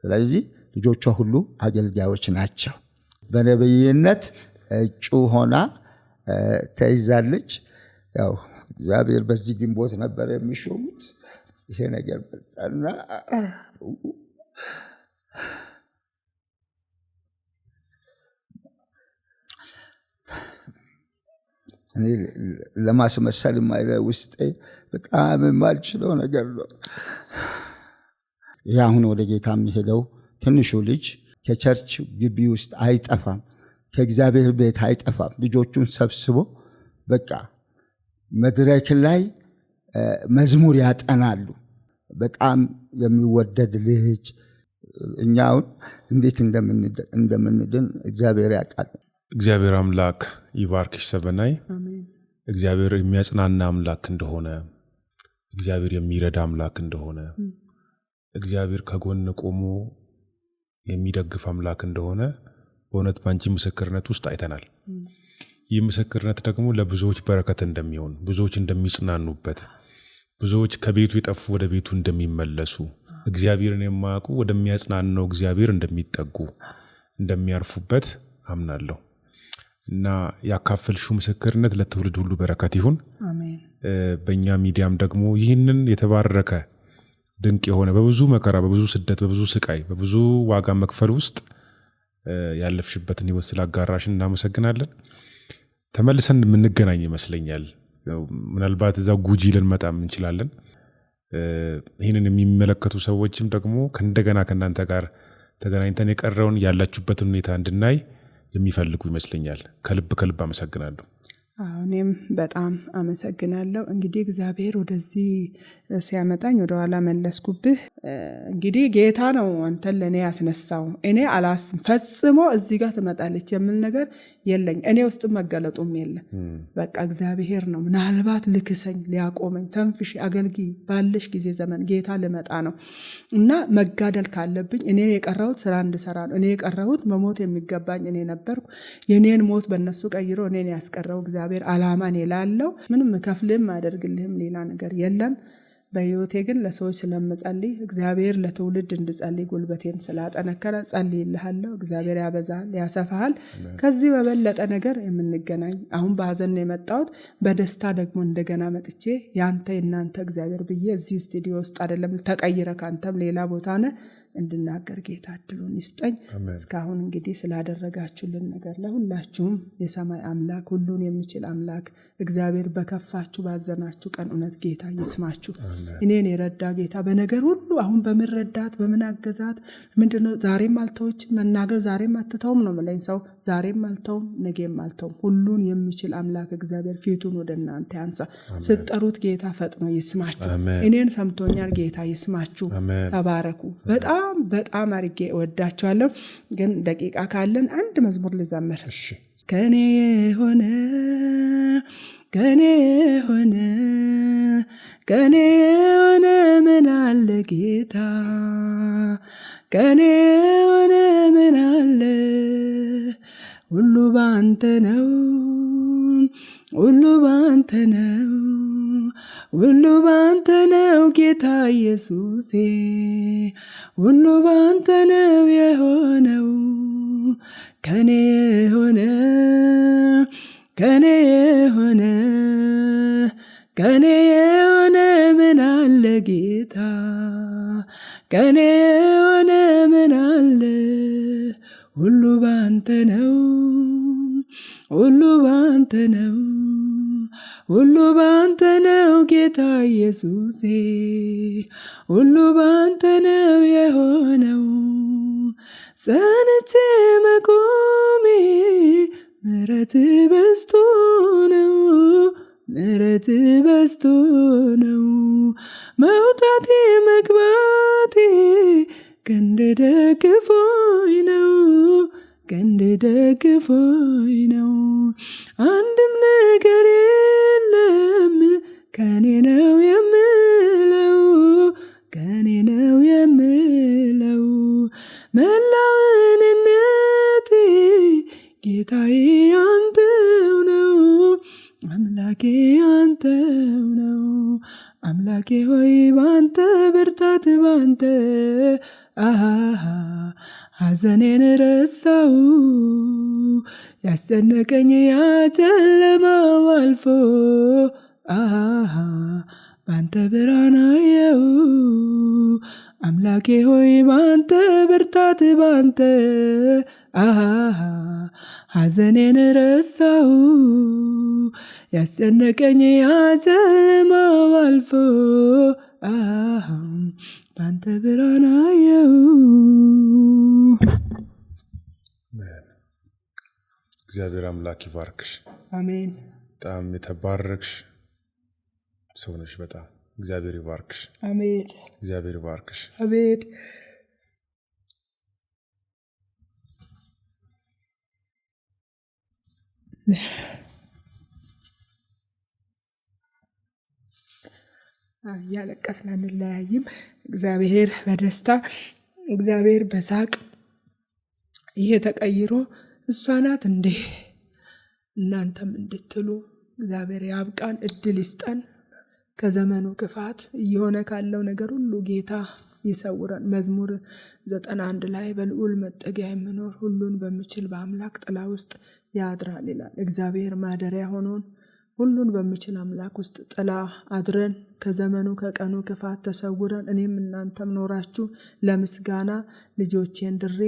ስለዚህ ልጆቿ ሁሉ አገልጋዮች ናቸው በነብይነት እጩ ሆና ተይዛለች ያው እግዚአብሔር በዚህ ግንቦት ነበር የሚሾሙት ይሄ ነገር በጣና ለማስመሰል የማይለ ውስጤ በጣም የማልችለው ነገር ነው ያሁን ወደ ጌታ የሚሄደው ትንሹ ልጅ ከቸርች ግቢ ውስጥ አይጠፋም ከእግዚአብሔር ቤት አይጠፋም ልጆቹን ሰብስቦ በቃ መድረክ ላይ መዝሙር ያጠናሉ በጣም የሚወደድ ልጅ እኛውን እንዴት እንደምንድን እግዚአብሔር ያውቃል እግዚአብሔር አምላክ ይባርክሽ ዘበናይ እግዚአብሔር የሚያጽናና አምላክ እንደሆነ እግዚአብሔር የሚረዳ አምላክ እንደሆነ እግዚአብሔር ከጎን ቆሞ የሚደግፍ አምላክ እንደሆነ በእውነት ባንቺ ምስክርነት ውስጥ አይተናል። ይህ ምስክርነት ደግሞ ለብዙዎች በረከት እንደሚሆን ብዙዎች እንደሚጽናኑበት ብዙዎች ከቤቱ የጠፉ ወደ ቤቱ እንደሚመለሱ እግዚአብሔርን የማያውቁ ወደሚያጽናናው እግዚአብሔር እንደሚጠጉ እንደሚያርፉበት አምናለሁ እና ያካፈልሽው ምስክርነት ለትውልድ ሁሉ በረከት ይሁን። አሜን። በእኛ ሚዲያም ደግሞ ይህንን የተባረከ ድንቅ የሆነ በብዙ መከራ በብዙ ስደት በብዙ ስቃይ በብዙ ዋጋ መክፈል ውስጥ ያለፍሽበትን ህይወት ስላጋራሽን እናመሰግናለን። ተመልሰን የምንገናኝ ይመስለኛል። ምናልባት እዛው ጉጂ ልንመጣም እንችላለን። ይህንን የሚመለከቱ ሰዎችም ደግሞ ከእንደገና ከእናንተ ጋር ተገናኝተን የቀረውን ያላችሁበትን ሁኔታ እንድናይ የሚፈልጉ ይመስለኛል። ከልብ አመሰግናለሁ። እኔም በጣም አመሰግናለሁ። እንግዲህ እግዚአብሔር ወደዚህ ሲያመጣኝ ወደ ኋላ መለስኩብህ። እንግዲህ ጌታ ነው አንተን ለኔ ያስነሳው። እኔ ፈጽሞ እዚህ ጋር ትመጣለች የሚል ነገር የለኝ። እኔ ውስጥ መገለጡም የለም። በቃ እግዚአብሔር ነው ምናልባት ልክሰኝ ሊያቆመኝ ተንፍሽ አገልጊ ባለሽ ጊዜ ዘመን ጌታ ልመጣ ነው እና መጋደል ካለብኝ እኔ የቀረሁት ስራ እንድሰራ ነው። እኔ የቀረሁት መሞት የሚገባኝ እኔ ነበርኩ። የኔን ሞት በእነሱ ቀይሮ እኔን ያስቀረው እግዚአብሔር አላማን ይላለው። ምንም ከፍልም አደርግልህም ሌላ ነገር የለም። በህይወቴ ግን ለሰዎች ስለምጸልይ እግዚአብሔር ለትውልድ እንድጸልይ ጉልበቴን ስላጠነከረ ጸልይልሃለሁ። እግዚአብሔር ያበዛል ያሰፋሃል። ከዚህ በበለጠ ነገር የምንገናኝ አሁን በሐዘን ነው የመጣሁት። በደስታ ደግሞ እንደገና መጥቼ ያንተ እናንተ እግዚአብሔር ብዬ እዚህ ስቱዲዮ ውስጥ አይደለም ተቀይረ ካንተም ሌላ ቦታ ነህ እንድናገር ጌታ እድሉን ይስጠኝ። እስካሁን እንግዲህ ስላደረጋችሁልን ነገር ለሁላችሁም የሰማይ አምላክ ሁሉን የሚችል አምላክ እግዚአብሔር በከፋችሁ ባዘናችሁ ቀን እውነት ጌታ ይስማችሁ። እኔን የረዳ ጌታ በነገር ሁሉ አሁን በመረዳት በመናገዛት ምንድነው ዛሬም አልተውችም መናገር ዛሬም አትተውም ነው ማለት ሰው ዛሬም አልተውም ነገም አልተውም። ሁሉን የሚችል አምላክ እግዚአብሔር ፊቱን ወደ እናንተ ያንሳ። ስትጠሩት ጌታ ፈጥኖ ይስማችሁ። እኔን ሰምቶኛል ጌታ ይስማችሁ። ተባረኩ። በጣም አርጌ እወዳችኋለሁ። ግን ደቂቃ ካለን አንድ መዝሙር ልዘምር። ከኔ ሆነ ምን አለ ጌታ ከኔ ሆነ ምን አለ ሁሉ ባንተ ነው ሁሉ ባንተ ነው ጌታ ኢየሱሴ ሁሉ ባንተ ነው የሆነው ከኔ ሆነ ምን አለ ጌታ ከኔ ሆነ ምን አለ ሁሉ ባንተ ነው ሁሉ ባንተ ነው ጌታ ኢየሱሴ ሁሉ ባንተ ነው የሆነው ጸንቼ መቆሜ ምሕረት በዝቶ ነው መውጣቴ መግባቴ ክንድ ደግፎኝ ነው አንድም ነገር የለም ከኔ ነው የምለው መላውንነቴ ጌታዬ አንተው ነው አምላኬ ሆይ ባንተ ብርታት ባንተ ሐዘኔን ረሳው ያስጨነቀኝ ያጨለማው አልፎ ባንተ ብርሃን አየው አምላኬ ሆይ ባንተ ብርታት ባንተ ሐዘኔን ረሳው ያስጨነቀኝ ያጨለማው አልፎ ባንተ ብርሃን አየው። እግዚአብሔር አምላክ ይባርክሽ። አሜን። በጣም የተባረክሽ ሰው ነሽ። በጣም እግዚአብሔር ይባርክሽ። አሜን። እግዚአብሔር ይባርክሽ። አሜን። እያለቀስን አንለያይም። እግዚአብሔር በደስታ እግዚአብሔር በሳቅ ይሄ ተቀይሮ እሷ ናት እንዴ እናንተም እንድትሉ እግዚአብሔር ያብቃን፣ እድል ይስጠን። ከዘመኑ ክፋት እየሆነ ካለው ነገር ሁሉ ጌታ ይሰውረን። መዝሙር 91 ላይ በልዑል መጠጊያ የሚኖር ሁሉን በሚችል በአምላክ ጥላ ውስጥ ያድራል ይላል። እግዚአብሔር ማደሪያ ሆኖን ሁሉን በሚችል አምላክ ውስጥ ጥላ አድረን ከዘመኑ ከቀኑ ክፋት ተሰውረን እኔም እናንተም ኖራችሁ ለምስጋና ልጆቼን ድሬ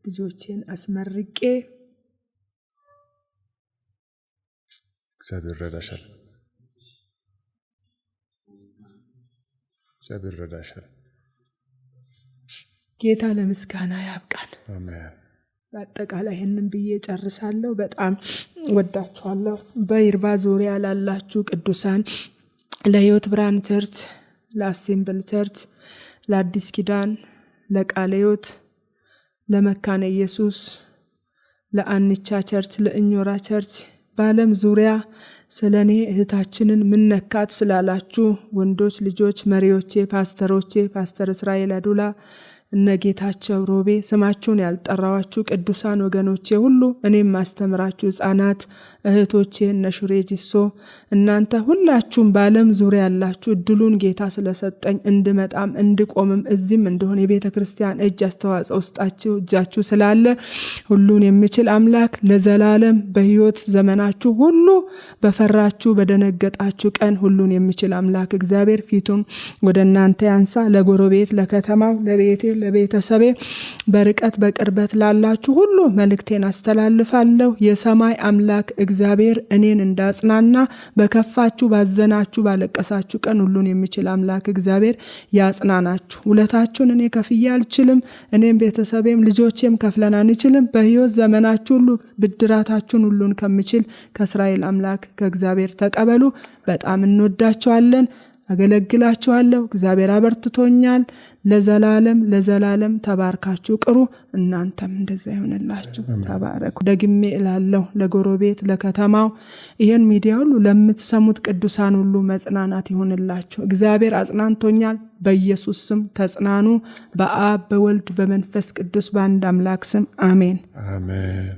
ልጆቼን አስመርቄ እግዚአብሔር ረዳሻል። እግዚአብሔር ረዳሻል። ጌታ ለምስጋና ያብቃን። አሜን። በአጠቃላይ ይህንን ብዬ ጨርሳለሁ። በጣም ወዳችኋለሁ። በይርባ ዙሪያ ላላችሁ ቅዱሳን፣ ለሕይወት ብርሃን ቸርች፣ ለአሴምብል ቸርች፣ ለአዲስ ኪዳን፣ ለቃለ ሕይወት፣ ለመካነ ኢየሱስ፣ ለአንቻ ቸርች፣ ለእኞራ ቸርች በዓለም ዙሪያ ስለኔ እህታችንን ምነካት ስላላችሁ ወንዶች ልጆች መሪዎቼ፣ ፓስተሮቼ፣ ፓስተር እስራኤል አዱላ፣ እነጌታቸው ሮቤ፣ ስማችሁን ያልጠራዋችሁ ቅዱሳን ወገኖቼ ሁሉ፣ እኔም ማስተምራችሁ ሕፃናት እህቶቼ እነሹሬ ጂሶ፣ እናንተ ሁላችሁም በዓለም ዙሪያ ያላችሁ እድሉን ጌታ ስለሰጠኝ እንድመጣም እንድቆምም እዚህም እንደሆነ የቤተ ክርስቲያን እጅ አስተዋጽኦ ውስጣችሁ እጃችሁ ስላለ ሁሉን የሚችል አምላክ ለዘላለም በሕይወት ዘመናችሁ ሁሉ በፈራችሁ በደነገጣችሁ ቀን ሁሉን የሚችል አምላክ እግዚአብሔር ፊቱን ወደ እናንተ ያንሳ። ለጎረቤት፣ ለከተማው፣ ለቤቴ፣ ለቤተሰቤ በርቀት በቅርበት ላላችሁ ሁሉ መልእክቴን አስተላልፋለሁ። የሰማይ አምላክ እግዚአብሔር እኔን እንዳጽናና በከፋችሁ ባዘናችሁ ባለቀሳችሁ ቀን ሁሉን የሚችል አምላክ እግዚአብሔር ያጽናናችሁ። ውለታችሁን እኔ ከፍዬ አልችልም፣ እኔም ቤተሰቤም ልጆቼም ከፍለን አንችልም። በሕይወት ዘመናችሁ ሁሉ ብድራታችሁን ሁሉን ከሚችል ከእስራኤል አምላክ ከእግዚአብሔር ተቀበሉ። በጣም እንወዳችኋለን። አገለግላችኋለሁ። እግዚአብሔር አበርትቶኛል። ለዘላለም ለዘላለም ተባርካችሁ ቅሩ። እናንተም እንደዛ ይሆንላችሁ። ተባረኩ። ደግሜ እላለሁ ለጎረቤት፣ ለከተማው ይሄን ሚዲያ ሁሉ ለምትሰሙት ቅዱሳን ሁሉ መጽናናት ይሆንላችሁ። እግዚአብሔር አጽናንቶኛል። በኢየሱስ ስም ተጽናኑ። በአብ በወልድ በመንፈስ ቅዱስ በአንድ አምላክ ስም አሜን። አሜን።